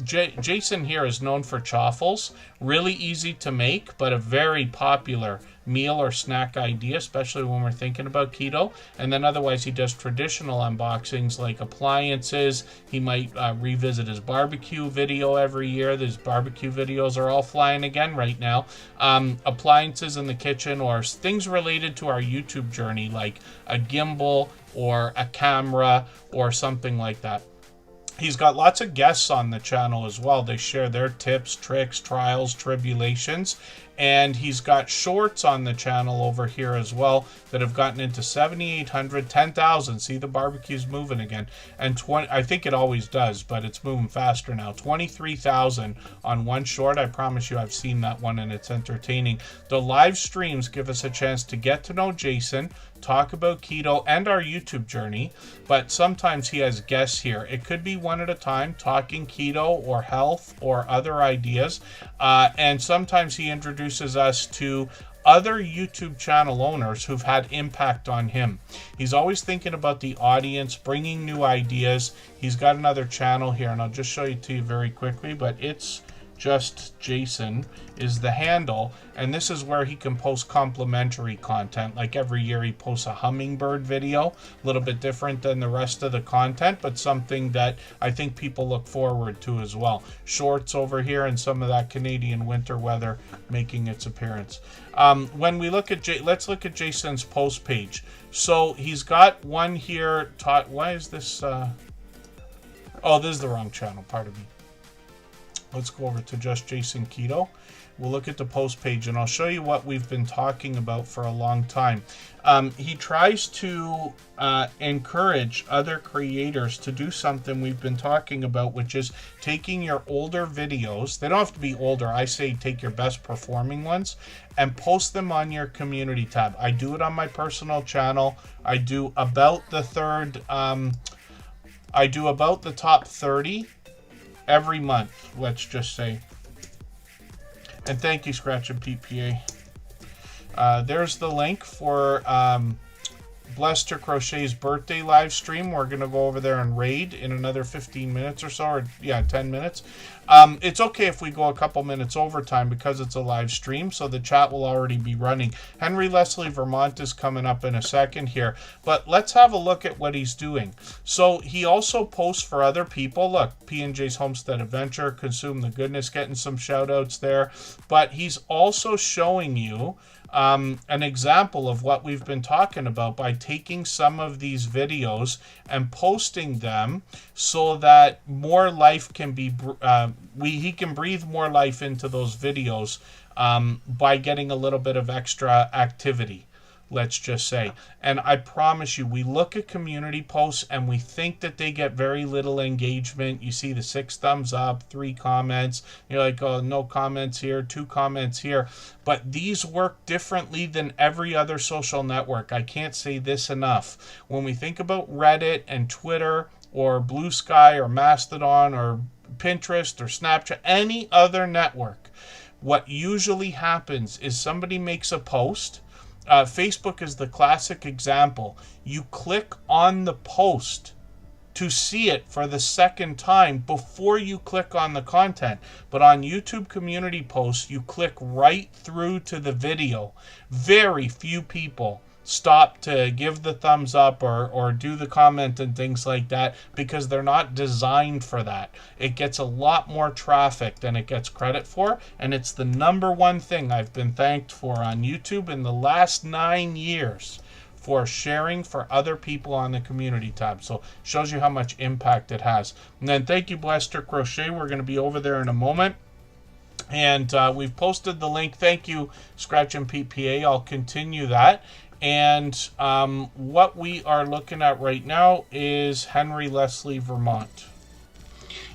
Jason here is known for chaffles. Really easy to make, but a very popular meal or snack idea, especially when we're thinking about keto. And then otherwise he does traditional unboxings like appliances. He might revisit his barbecue video every year. These barbecue videos are all flying again right now. Appliances in the kitchen, or things related to our YouTube journey, like a gimbal or a camera or something like that. He's got lots of guests on the channel as well. They share their tips, tricks, trials, tribulations. And he's got shorts on the channel over here as well that have gotten into 7,800, 10,000. See, the barbecue's moving again. And 20, I think it always does, but it's moving faster now. 23,000 on one short. I promise you I've seen that one, and it's entertaining. The live streams give us a chance to get to know Jason, talk about keto and our YouTube journey, but sometimes he has guests here. It could be one at a time, talking keto or health or other ideas, and sometimes he introduces us to other YouTube channel owners who've had impact on him. He's always thinking about the audience, bringing new ideas. He's got another channel here, and I'll just show it to you very quickly, but it's Just Jason is the handle, and this is where he can post complimentary content. Like every year he posts a hummingbird video, a little bit different than the rest of the content, but something that I think people look forward to as well. Shorts over here, and some of that Canadian winter weather making its appearance. When we look at let's look at Jason's post page. So he's got one here. Why is this? Oh, this is the wrong channel. Pardon me. Let's go over to Just Jason Keto. We'll look at the post page, and I'll show you what we've been talking about for a long time. He tries to encourage other creators to do something we've been talking about, which is taking your older videos. They don't have to be older. I say take your best performing ones and post them on your community tab. I do it on my personal channel. I do about the top 30 every month, let's just say. And thank you, Scratch and PPA. There's the link for Blester Crochet's birthday live stream. We're going to go over there and raid in another 15 minutes or so, or 10 minutes. It's okay if we go a couple minutes overtime because it's a live stream, so the chat will already be running. Henry Leslie Vermont is coming up in a second here, but let's have a look at what he's doing. So he also posts for other people. Look, P&J's Homestead Adventure, Consume the Goodness, getting some shout outs there, but he's also showing you an example of what we've been talking about by taking some of these videos and posting them so that more life can be he can breathe more life into those videos by getting a little bit of extra activity. let's just say. And I promise you, we look at community posts and we think that they get very little engagement. You see the 6 thumbs up, 3 comments. You're like, oh, no comments here, 2 comments here. But these work differently than every other social network. I can't say this enough. When we think about Reddit and Twitter or Blue Sky or Mastodon or Pinterest or Snapchat, any other network, what usually happens is somebody makes a post. Facebook is the classic example. You click on the post to see it for the second time before you click on the content. But on YouTube community posts, you click right through to the video. Very few people stop to give the thumbs up or do the comment and things like that, because they're not designed for that. It gets a lot more traffic than it gets credit for, and it's the number one thing I've been thanked for on YouTube in the last 9 years, for sharing for other people on the community tab. So shows you how much impact it has. And then thank you, Blester Crochet. We're going to be over there in a moment. And we've posted the link. Thank you, Scratch and PPA. I'll continue that. And what we are looking at right now is Henry Leslie, Vermont.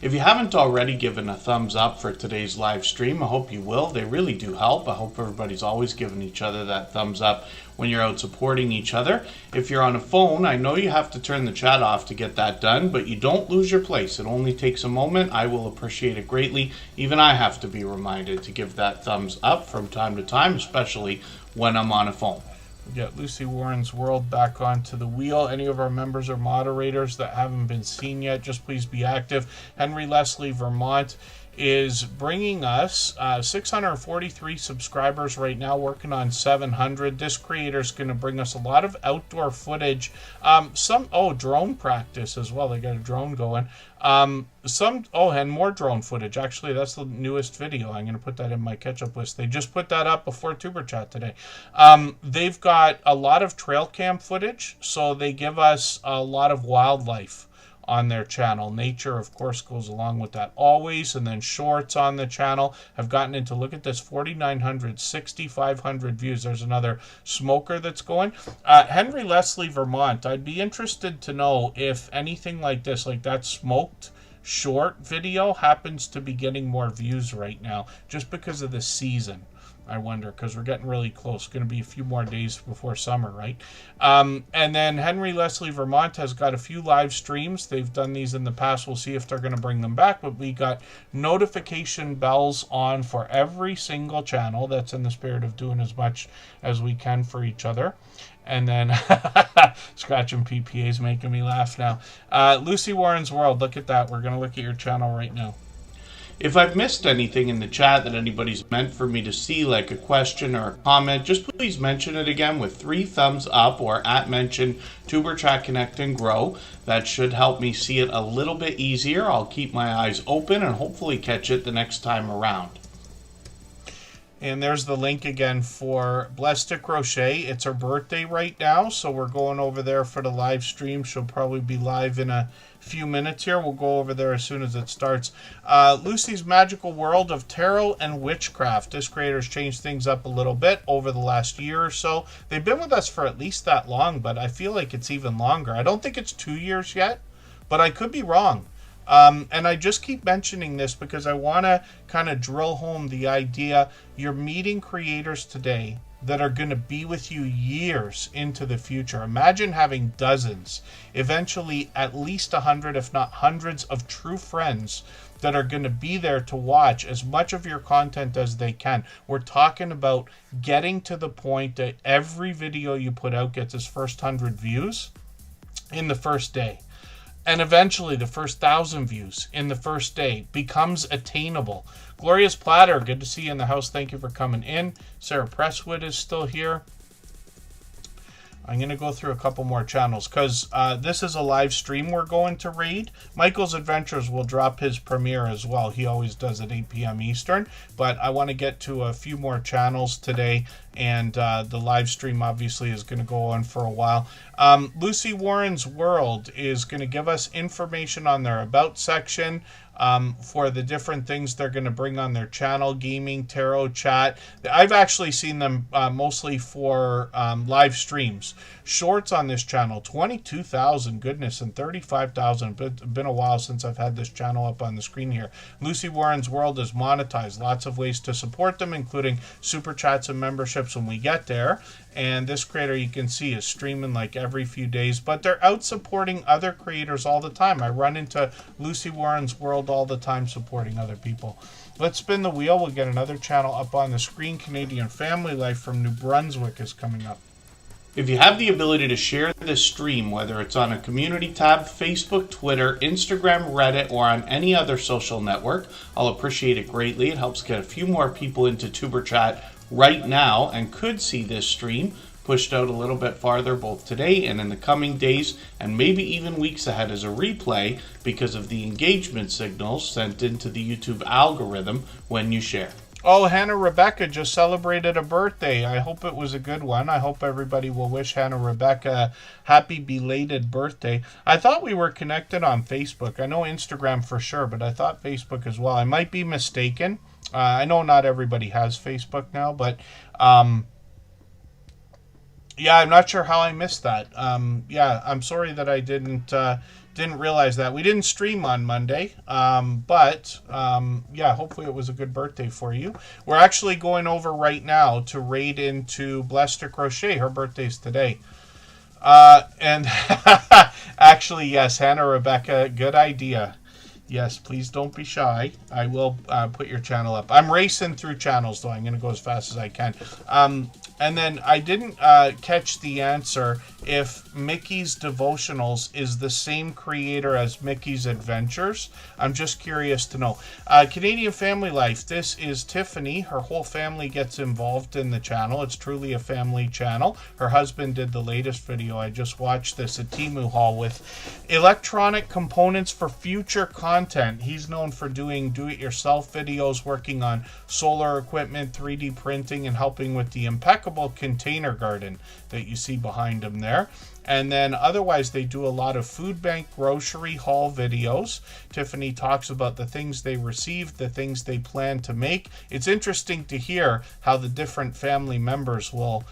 If you haven't already given a thumbs up for today's live stream, I hope you will. They really do help. I hope everybody's always giving each other that thumbs up when you're out supporting each other. If you're on a phone, I know you have to turn the chat off to get that done, but you don't lose your place. It only takes a moment. I will appreciate it greatly. Even I have to be reminded to give that thumbs up from time to time, especially when I'm on a phone. We get Lucy Warren's World back onto the wheel. Any of our members or moderators that haven't been seen yet, just please be active. Henry Leslie, Vermont, is bringing us 643 subscribers right now, working on 700. This creator is going to bring us a lot of outdoor footage, drone practice as well. They got a drone going. And more drone footage. Actually, that's the newest video. I'm going to put that in my catch-up list. They just put that up before Tuber Chat today. They've got a lot of trail cam footage, so they give us a lot of wildlife on their channel. Nature, of course, goes along with that always. And then shorts on the channel have gotten into, look at this, 4,900, 6,500 views. There's another smoker that's going. Henry Leslie, Vermont, I'd be interested to know if anything like this, like that smoked short video, happens to be getting more views right now, just because of the season. I wonder, because we're getting really close. Going to be a few more days before summer, right? And then Henry Leslie, Vermont has got a few live streams. They've done these in the past. We'll see if they're going to bring them back. But we got notification bells on for every single channel. That's in the spirit of doing as much as we can for each other. And then Scratch and PPA is making me laugh now. Lucy Warren's World, look at that. We're going to look at your channel right now. If I've missed anything in the chat that anybody's meant for me to see, like a question or a comment, just please mention it again with 3 thumbs up or @ Tuber Chat Connect and Grow. That should help me see it a little bit easier. I'll keep my eyes open and hopefully catch it the next time around. And there's the link again for Blessed to Crochet. It's her birthday right now, so we're going over there for the live stream. She'll probably be live in a few minutes here. We'll go over there as soon as it starts. Lucy's Magical World of Tarot and Witchcraft. This creator's changed things up a little bit over the last year or so. They've been with us for at least that long, but I feel like it's even longer. I don't think it's 2 years yet, but I could be wrong. And I just keep mentioning this because I want to kind of drill home the idea. You're meeting creators today that are going to be with you years into the future. Imagine having dozens, eventually at least 100, if not hundreds of true friends that are going to be there to watch as much of your content as they can. We're talking about getting to the point that every video you put out gets its first 100 views in the first day. And eventually the first 1,000 views in the first day becomes attainable. Glorious Platter, good to see you in the house. Thank you for coming in. Sarah Presswood is still here. I'm going to go through a couple more channels because this is a live stream we're going to raid. Michael's Adventures will drop his premiere as well. He always does at 8 p.m. Eastern. But I want to get to a few more channels today. And the live stream obviously is going to go on for a while. Lucy Warren's World is going to give us information on their About section. for the different things they're going to bring on their channel, gaming, tarot, chat. I've actually seen them mostly for live streams. Shorts on this channel, 22,000, goodness, and 35,000. It's been a while since I've had this channel up on the screen here. Lucy Warren's World is monetized. Lots of ways to support them, including super chats and memberships when we get there. And this creator, you can see, is streaming like every few days, but they're out supporting other creators all the time. I run into Lucy Warren's World all the time supporting other people. Let's spin the wheel. We'll get another channel up on the screen. Canadian Family Life from New Brunswick is coming up. If you have the ability to share this stream, whether it's on a community tab, Facebook, Twitter, Instagram, Reddit, or on any other social network, I'll appreciate it greatly. It helps get a few more people into Tuber Chat right now and could see this stream pushed out a little bit farther both today and in the coming days and maybe even weeks ahead as a replay because of the engagement signals sent into the YouTube algorithm when you share. Oh, Hannah Rebecca just celebrated a birthday. I hope it was a good one. I hope everybody will wish Hannah Rebecca a happy belated birthday. I thought we were connected on Facebook. I know Instagram for sure, but I thought Facebook as well. I might be mistaken. I know not everybody has Facebook now, but yeah, I'm not sure how I missed that. Yeah, I'm sorry that I didn't realize that. We didn't stream on Monday, but yeah, hopefully it was a good birthday for you. We're actually going over right now to raid into Blessed to Crochet. Her birthday's today. And actually, yes, Hannah Rebecca, good idea. Yes, please don't be shy. I will put your channel up. I'm racing through channels, though. I'm going to go as fast as I can. And then I didn't catch the answer if Mickey's Devotionals is the same creator as Mickey's Adventures. I'm just curious to know. Canadian Family Life. This is Tiffany. Her whole family gets involved in the channel. It's truly a family channel. Her husband did the latest video. I just watched this at Temu Hall with electronic components for future content. He's known for doing do-it-yourself videos, working on solar equipment, 3D printing, and helping with the impeccable container garden that you see behind him there. And then otherwise they do a lot of food bank grocery haul videos. Tiffany talks about the things they received, the things they plan to make. It's interesting to hear how the different family members will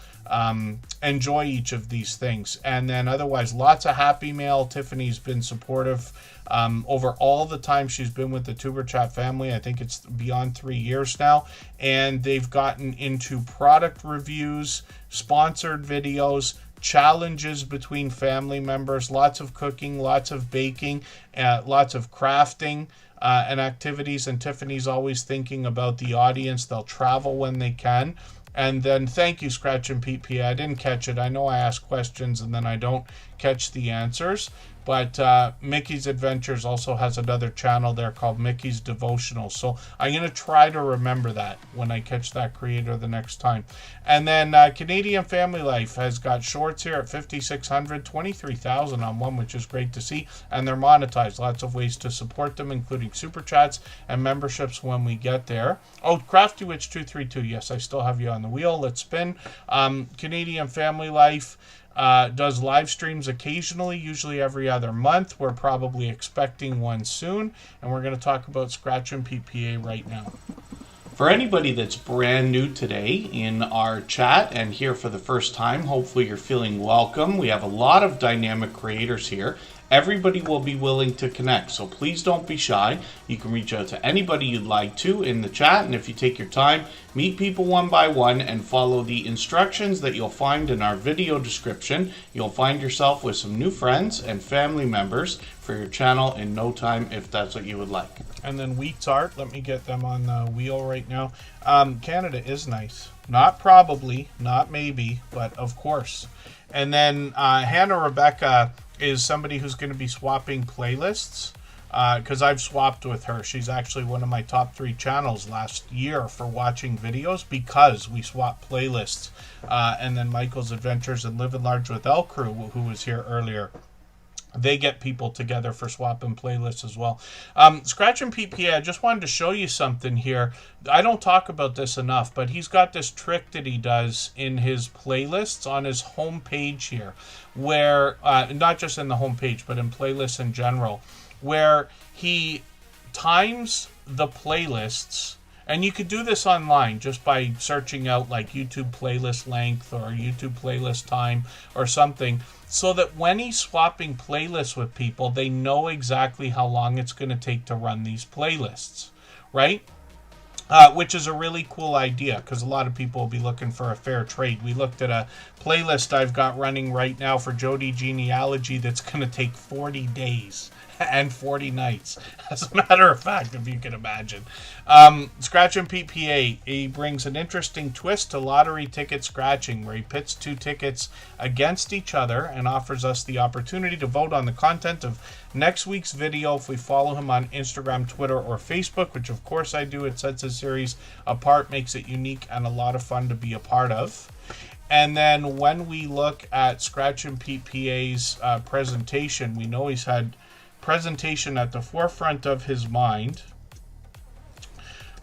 enjoy each of these things. And then otherwise, lots of happy mail. Tiffany's been supportive over all the time she's been with the Tuber Chat family. I think it's beyond 3 years now. And they've gotten into product reviews, sponsored videos, challenges between family members, lots of cooking, lots of baking, lots of crafting and activities. And Tiffany's always thinking about the audience. They'll travel when they can. And then thank you, Scratch and Pete P. I didn't catch it. I know I ask questions and then I don't catch the answers. But Mickey's Adventures also has another channel there called Mickey's Devotional. So I'm going to try to remember that when I catch that creator the next time. And then Canadian Family Life has got shorts here at 5,600, 23,000 on one, which is great to see. And they're monetized. Lots of ways to support them, including super chats and memberships when we get there. Oh, Crafty Witch 232. Yes, I still have you on the wheel. Let's spin. Canadian Family Life does live streams occasionally, usually every other month. We're probably expecting one soon, and we're going to talk about Scratch and PPA right now. For anybody that's brand new today in our chat and here for the first time, hopefully you're feeling welcome. We have a lot of dynamic creators here. Everybody will be willing to connect, so please don't be shy. You can reach out to anybody you'd like to in the chat, and if you take your time, meet people one by one and follow the instructions that you'll find in our video description. You'll find yourself with some new friends and family members for your channel in no time if that's what you would like. And then Wheat's Art, let me get them on the wheel right now. Canada is nice. Not probably, not maybe, but of course. And then Hannah Rebecca is somebody who's going to be swapping playlists because I've swapped with her. She's actually one of my top 3 channels last year for watching videos because we swapped playlists. And then Michael's Adventures and Living Large with El Crew, who was here earlier, they get people together for swapping playlists as well. Scratch and PPA, I just wanted to show you something here. I don't talk about this enough, but he's got this trick that he does in his playlists on his home page here, where, not just in the home page, but in playlists in general, where he times the playlists, and you could do this online just by searching out like YouTube playlist length or YouTube playlist time or something, so that when he's swapping playlists with people, they know exactly how long it's going to take to run these playlists, right? Which is a really cool idea, because a lot of people will be looking for a fair trade. We looked at a playlist I've got running right now for Jody Genealogy that's going to take 40 days and 40 nights, as a matter of fact, if you can imagine. Scratch and Pete PA, he brings an interesting twist to lottery ticket scratching, where he pits 2 tickets against each other and offers us the opportunity to vote on the content of next week's video if we follow him on Instagram, Twitter, or Facebook, which of course I do. It sets his series apart, makes it unique, and a lot of fun to be a part of. And then when we look at Scratch and Pete PA's presentation, we know he's had presentation at the forefront of his mind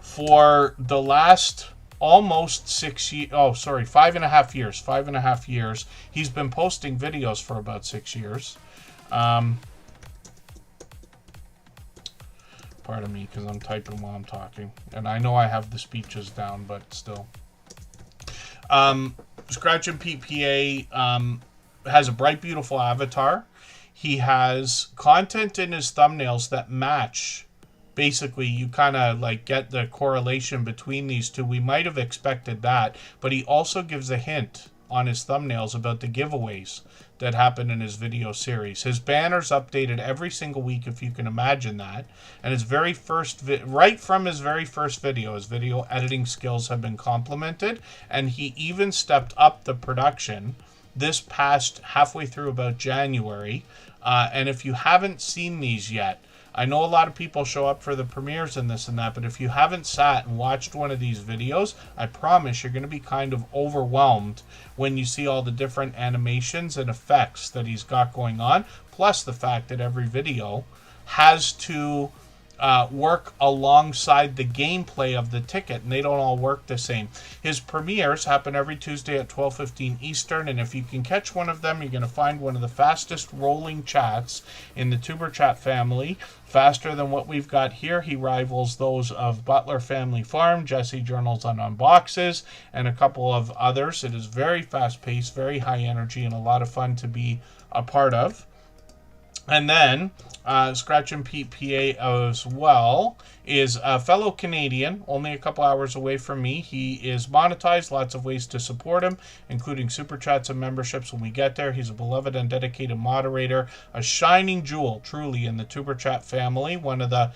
for the last almost 5.5 years. 5.5 years. He's been posting videos for about 6 years. Pardon me, because I'm typing while I'm talking. And I know I have the speeches down, but still. Scratch and Pete PA has a bright, beautiful avatar. He has content in his thumbnails that match. Basically, you kind of like get the correlation between these two. We might have expected that, but he also gives a hint on his thumbnails about the giveaways that happen in his video series. His banner's updated every single week, if you can imagine that. And his very first, right from his very first video, his video editing skills have been complimented, and he even stepped up the production this past halfway through about January. And if you haven't seen these yet, I know a lot of people show up for the premieres and this and that, but if you haven't sat and watched one of these videos, I promise you're going to be kind of overwhelmed when you see all the different animations and effects that he's got going on, plus the fact that every video has to work alongside the gameplay of the ticket, and they don't all work the same. His premieres happen every Tuesday at 12:15 Eastern, and if you can catch one of them, you're going to find one of the fastest rolling chats in the Superchat family. Faster than what we've got here. He rivals those of Butler Family Farm, Jesse Journals on Unboxes, and a couple of others. It is very fast-paced, very high energy, and a lot of fun to be a part of. And then Scratch and Pete PA as well is a fellow Canadian, only a couple hours away from me. He is monetized, lots of ways to support him, including super chats and memberships when we get there. He's a beloved and dedicated moderator, a shining jewel, truly, in the Superchat family, one of the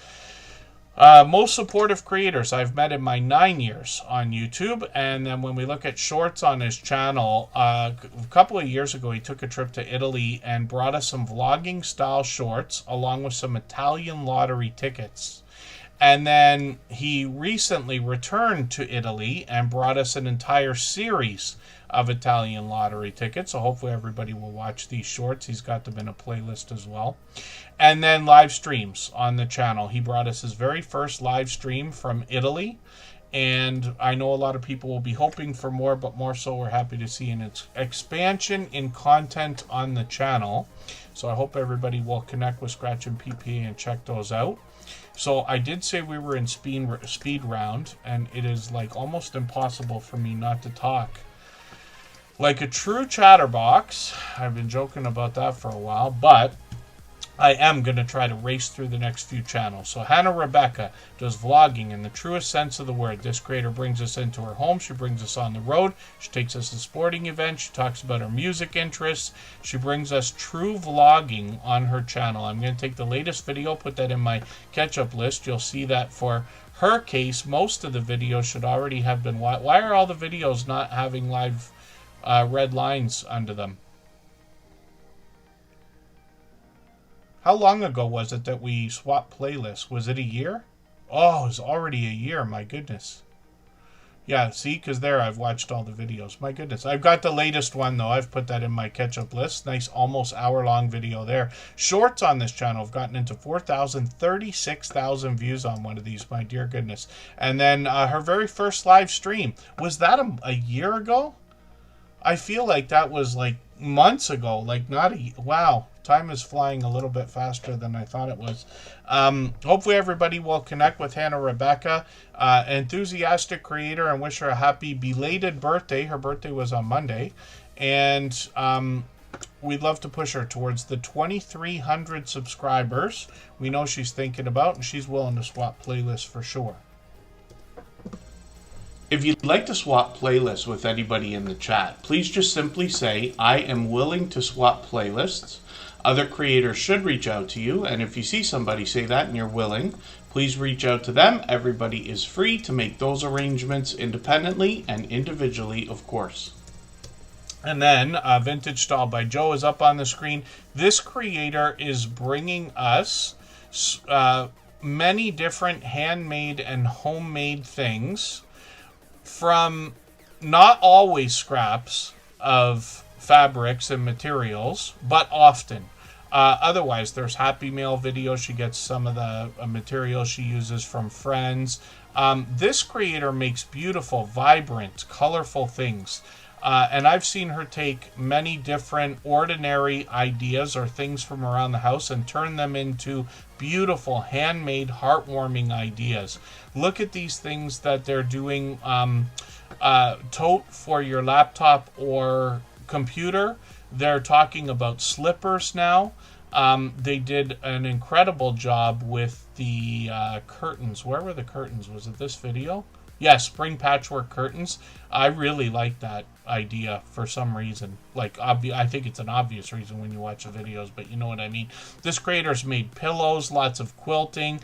most supportive creators I've met in my 9 years on YouTube. And then when we look at shorts on his channel, a couple of years ago he took a trip to Italy and brought us some vlogging style shorts along with some Italian lottery tickets. And then he recently returned to Italy and brought us an entire series of Italian lottery tickets. So hopefully everybody will watch these shorts. He's got them in a playlist as well. And then live streams on the channel. He brought us his very first live stream from Italy. And I know a lot of people will be hoping for more, but more so we're happy to see an expansion in content on the channel. So I hope everybody will connect with Scratch and PPA and check those out. So I did say we were in speed round, and it is like almost impossible for me not to talk like a true chatterbox. I've been joking about that for a while, but I am going to try to race through the next few channels. So Hannah Rebecca does vlogging in the truest sense of the word. This creator brings us into her home. She brings us on the road. She takes us to sporting events. She talks about her music interests. She brings us true vlogging on her channel. I'm going to take the latest video, put that in my catch-up list. You'll see that for her case, most of the videos should already have been... Why are all the videos not having live red lines under them? How long ago was it that we swapped playlists? Was it a year? Oh, it was already a year. My goodness. Yeah, see? Because there I've watched all the videos. My goodness. I've got the latest one, though. I've put that in my catch-up list. Nice, almost hour-long video there. Shorts on this channel have gotten into 4,000, 36,000 views on one of these. My dear goodness. And then her very first live stream. Was that a year ago? I feel like that was like months ago. Like not a... Wow. Time is flying a little bit faster than I thought it was. Hopefully everybody will connect with Hannah Rebecca, enthusiastic creator, and wish her a happy belated birthday. Her birthday was on Monday. And we'd love to push her towards the 2,300 subscribers we know she's thinking about, and she's willing to swap playlists for sure. If you'd like to swap playlists with anybody in the chat, please just simply say, I am willing to swap playlists. Other creators should reach out to you, and if you see somebody say that and you're willing, please reach out to them. Everybody is free to make those arrangements independently and individually, of course. And then Vintage Style by Joe is up on the screen. This creator is bringing us many different handmade and homemade things from not always scraps of fabrics and materials, but often. Otherwise, there's Happy Mail videos. She gets some of the materials she uses from friends. This creator makes beautiful, vibrant, colorful things. And I've seen her take many different ordinary ideas or things from around the house and turn them into beautiful, handmade, heartwarming ideas. Look at these things that they're doing. Tote for your laptop or computer. They're talking about slippers now. They did an incredible job with the curtains. Where were the curtains? Was it this video? Yes, spring patchwork curtains. I really like that idea for some reason. Like, I think it's an obvious reason when you watch the videos, but you know what I mean. This creator's made pillows, lots of quilting.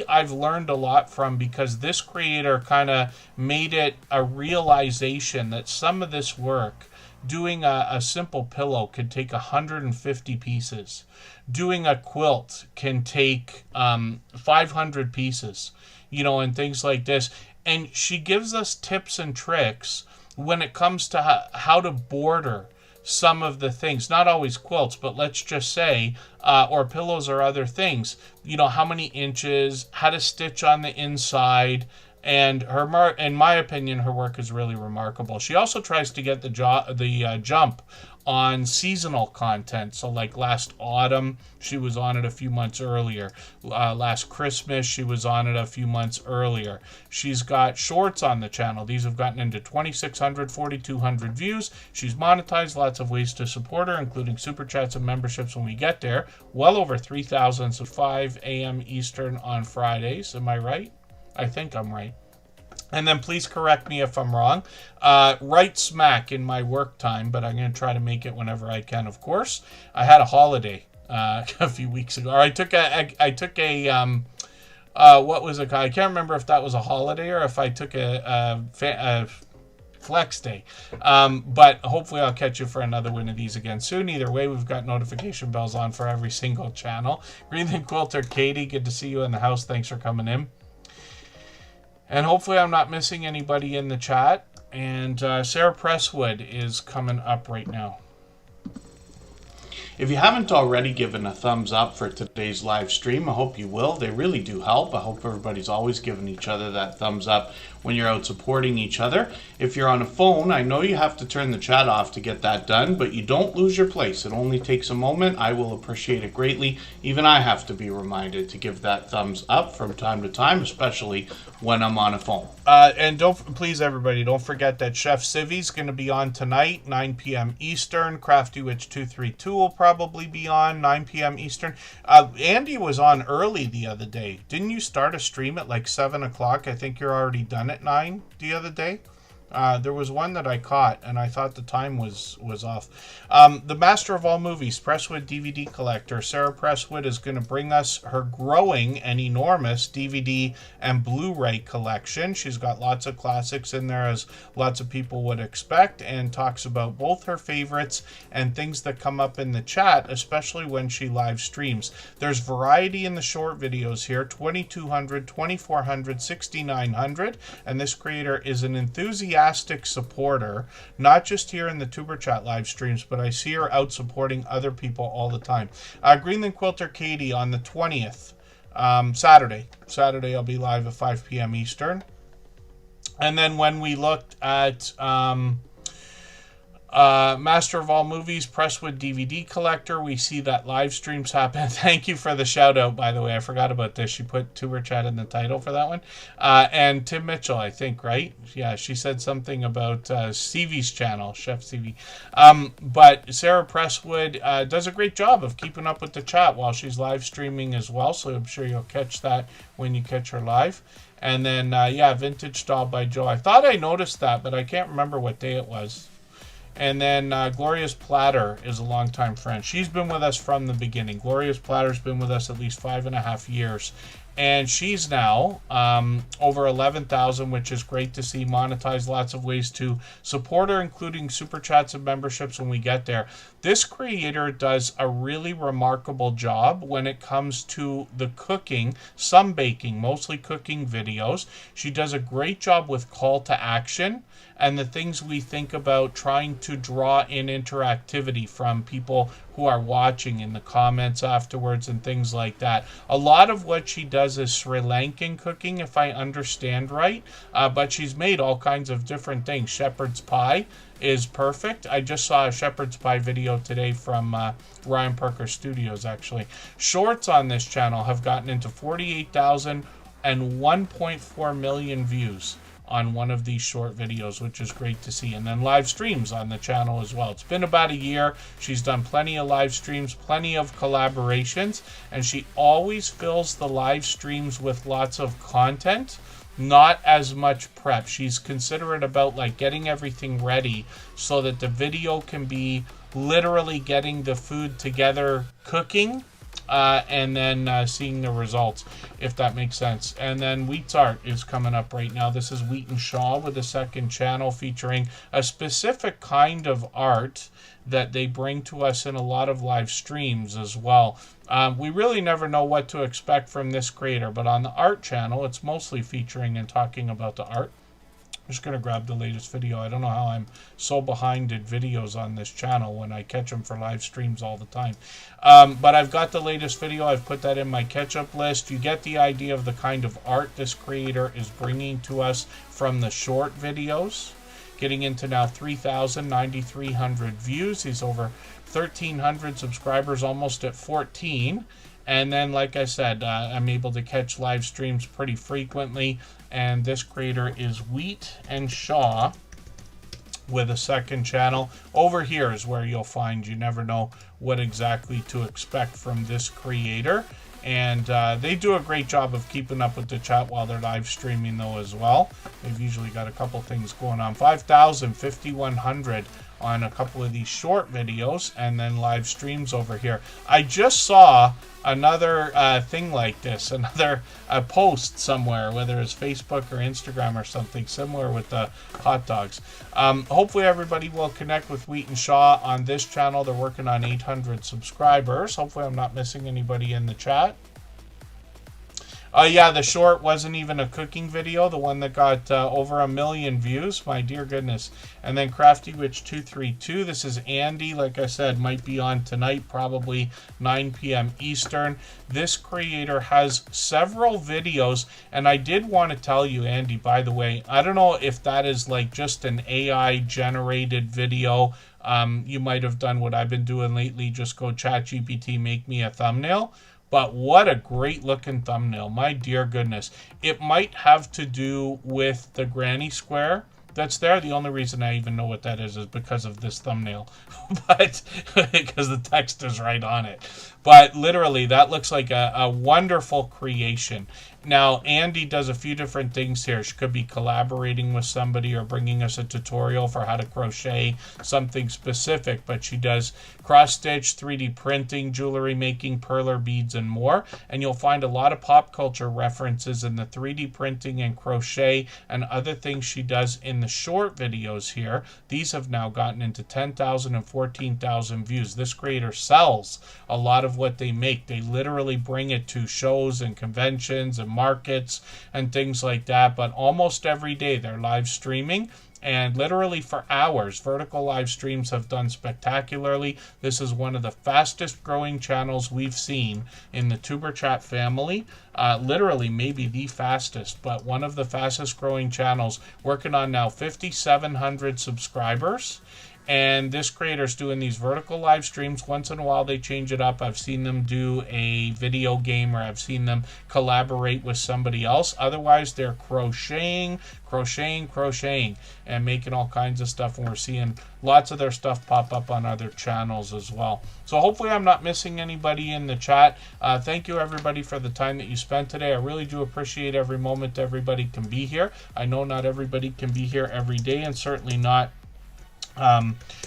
I've learned a lot from, because this creator kind of made it a realization that some of this work, doing a simple pillow could take 150 pieces. Doing a quilt can take 500 pieces, you know, and things like this. And she gives us tips and tricks when it comes to how to border some of the things. Not always quilts, but let's just say, or pillows or other things. You know, how many inches, how to stitch on the inside. And in my opinion, her work is really remarkable. She also tries to get the jump on seasonal content. So like last autumn, she was on it a few months earlier. Last Christmas, she was on it a few months earlier. She's got shorts on the channel. These have gotten into 2,600, 4,200 views. She's monetized, lots of ways to support her, including super chats and memberships when we get there. Well over 3,000, so 5 a.m. Eastern on Fridays. Am I right? I think I'm right. And then please correct me if I'm wrong. Right smack in my work time, but I'm going to try to make it whenever I can, of course. I had a holiday a few weeks ago. Or I took a what was it? I can't remember if that was a holiday or if I took a flex day. But hopefully I'll catch you for another one of these again soon. Either way, we've got notification bells on for every single channel. Greenland Quilter Katie, good to see you in the house. Thanks for coming in. And hopefully I'm not missing anybody in the chat. And Sarah Presswood is coming up right now. If you haven't already given a thumbs up for today's live stream, I hope you will. They really do help. I hope everybody's always giving each other that thumbs up when you're out supporting each other. If you're on a phone, I know you have to turn the chat off to get that done, but you don't lose your place. It only takes a moment. I will appreciate it greatly. Even I have to be reminded to give that thumbs up from time to time, especially when I'm on a phone. And please, everybody, don't forget that Chef Civi's going to be on tonight, 9 p.m. Eastern. Crafty Witch 232 will probably be on 9 p.m. Eastern. Andy was on early the other day. Didn't you start a stream at like 7 o'clock? I think you're already done at 9 the other day. There was one that I caught, and I thought the time was off. The Master of All Movies, Presswood DVD Collector, Sarah Presswood, is going to bring us her growing and enormous DVD and Blu-ray collection. She's got lots of classics in there, as lots of people would expect, and talks about both her favorites and things that come up in the chat, especially when she live streams. There's variety in the short videos here, 2,200, 2,400, 6,900, and this creator is an enthusiastic supporter, not just here in the Tuber Chat live streams, but I see her out supporting other people all the time. Greenland Quilter Katie on the 20th, Saturday I'll be live at 5 p.m. Eastern. And then when we looked at Master of all movies, Presswood DVD collector. We see that live streams happen. Thank you for the shout out, by the way. I forgot about this. She put Tuber Chat in the title for that one. And Tim Mitchell, I think, right? Yeah, she said something about Stevie's channel, Chef Stevie. But Sarah Presswood does a great job of keeping up with the chat while she's live streaming as well. So I'm sure you'll catch that when you catch her live. And then, yeah, Vintage Doll by Joe. I thought I noticed that, but I can't remember what day it was. And then Gloria's Platter is a longtime friend. She's been with us from the beginning. Gloria's Platter's been with us at least 5.5 years. And she's now over 11,000, which is great to see. Monetize, lots of ways to support her, including super chats and memberships when we get there. This creator does a really remarkable job when it comes to the cooking, some baking, mostly cooking videos. She does a great job with call to action and the things we think about trying to draw in interactivity from people who are watching in the comments afterwards and things like that. A lot of what she does is Sri Lankan cooking, if I understand right, but she's made all kinds of different things. Shepherd's pie is perfect. I just saw a shepherd's pie video today from Ryan Parker Studios, actually. Shorts on this channel have gotten into 48,000 and 1.4 million views on one of these short videos, which is great to see. And then live streams on the channel as well. It's been about a year. She's done plenty of live streams, plenty of collaborations, and she always fills the live streams with lots of content, not as much prep. She's considerate about like getting everything ready so that the video can be literally getting the food together, cooking, and then seeing the results, if that makes sense. And then Wheat's Art is coming up right now. This is Wheat and Shaw with a second channel featuring a specific kind of art that they bring to us in a lot of live streams as well. We really never know what to expect from this creator, but on the art channel, it's mostly featuring and talking about the art. I'm just going to grab the latest video. I don't know how I'm so behind in videos on this channel when I catch them for live streams all the time. But I've got the latest video. I've put that in my catch-up list. You get the idea of the kind of art this creator is bringing to us from the short videos. Getting into now 3,900 views. He's over 1,300 subscribers, almost at 14. And then, like I said, I'm able to catch live streams pretty frequently. And this creator is Wheat and Shaw with a second channel. Over here is where you'll find you never know what exactly to expect from this creator. And they do a great job of keeping up with the chat while they're live streaming, though, as well. They've usually got a couple things going on. 5,000, 5,100 on a couple of these short videos, and then live streams over here. I just saw another thing like this, another post somewhere, whether it's Facebook or Instagram or something similar with the hot dogs. Hopefully everybody will connect with Wheat and Shaw on this channel. They're working on 800 subscribers. Hopefully I'm not missing anybody in the chat. Yeah, the short wasn't even a cooking video, the one that got over 1 million views. My dear goodness. And then Crafty Witch 232. This is Andy. Like I said, might be on tonight, probably 9 p.m. Eastern. This creator has several videos, and I did want to tell you, Andy, by the way, I don't know if that is like just an AI-generated video. You might have done what I've been doing lately, just go ChatGPT, make me a thumbnail. But what a great looking thumbnail. My dear goodness. It might have to do with the granny square that's there. The only reason I even know what that is because of this thumbnail. But because the text is right on it. But literally, that looks like a wonderful creation. Now, Andy does a few different things here. She could be collaborating with somebody or bringing us a tutorial for how to crochet something specific, but she does cross-stitch, 3D printing, jewelry making, perler beads, and more. And you'll find a lot of pop culture references in the 3D printing and crochet and other things she does in the short videos here. These have now gotten into 10,000 and 14,000 views. This creator sells a lot of what they make. They literally bring it to shows and conventions and markets and things like that, but almost every day they're live streaming, and literally for hours. Vertical live streams have done spectacularly. This is one of the fastest growing channels we've seen in the Tuber Chat family. Literally maybe the fastest, but one of the fastest growing channels, working on now 5,700 subscribers. And this creator's doing these vertical live streams. Once in a while they change it up. I've seen them do a video game, or I've seen them collaborate with somebody else. Otherwise, they're crocheting, and making all kinds of stuff. And we're seeing lots of their stuff pop up on other channels as well. So hopefully I'm not missing anybody in the chat. Thank you, everybody, for the time that you spent today. I really do appreciate every moment everybody can be here. I know not everybody can be here every day, and certainly not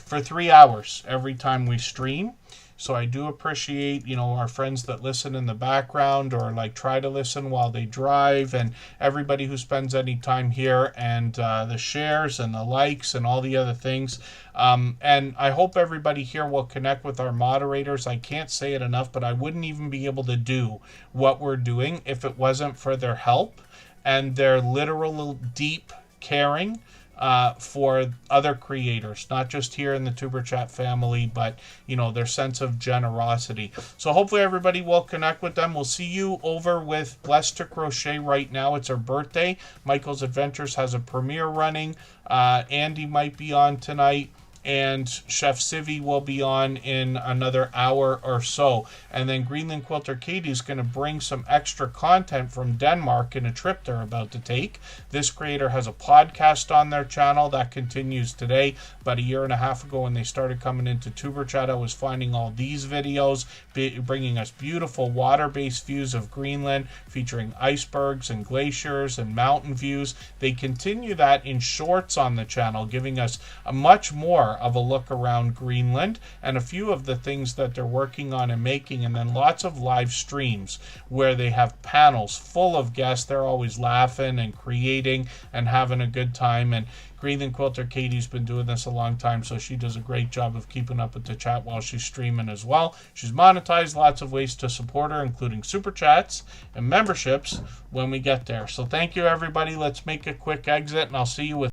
for 3 hours every time we stream. So I do appreciate, you know, our friends that listen in the background, or like try to listen while they drive, and everybody who spends any time here, and the shares and the likes and all the other things. And I hope everybody here will connect with our moderators. I can't say it enough, but I wouldn't even be able to do what we're doing if it wasn't for their help and their literal deep caring for other creators, not just here in the Tuber Chat family, but, you know, their sense of generosity. So hopefully everybody will connect with them. We'll see you over with Blessed to Crochet right now. It's her birthday. Michael's Adventures has a premiere running. Andy might be on tonight, and Chef Civi will be on in another hour or so. And then Greenland Quilter Katie's going to bring some extra content from Denmark in a trip they're about to take. This creator has a podcast on their channel that continues today. About a year and a half ago, when they started coming into Tuber Chat, I was finding all these videos, bringing us beautiful water-based views of Greenland, featuring icebergs and glaciers and mountain views. They continue that in shorts on the channel, giving us a much more of a look around Greenland and a few of the things that they're working on and making, and then lots of live streams where they have panels full of guests. They're always laughing and creating and having a good time. And Greenland Quilter Katie's been doing this a long time, so she does a great job of keeping up with the chat while she's streaming as well. She's monetized, lots of ways to support her, including super chats and memberships when we get there. So thank you, everybody. Let's make a quick exit, and I'll see you with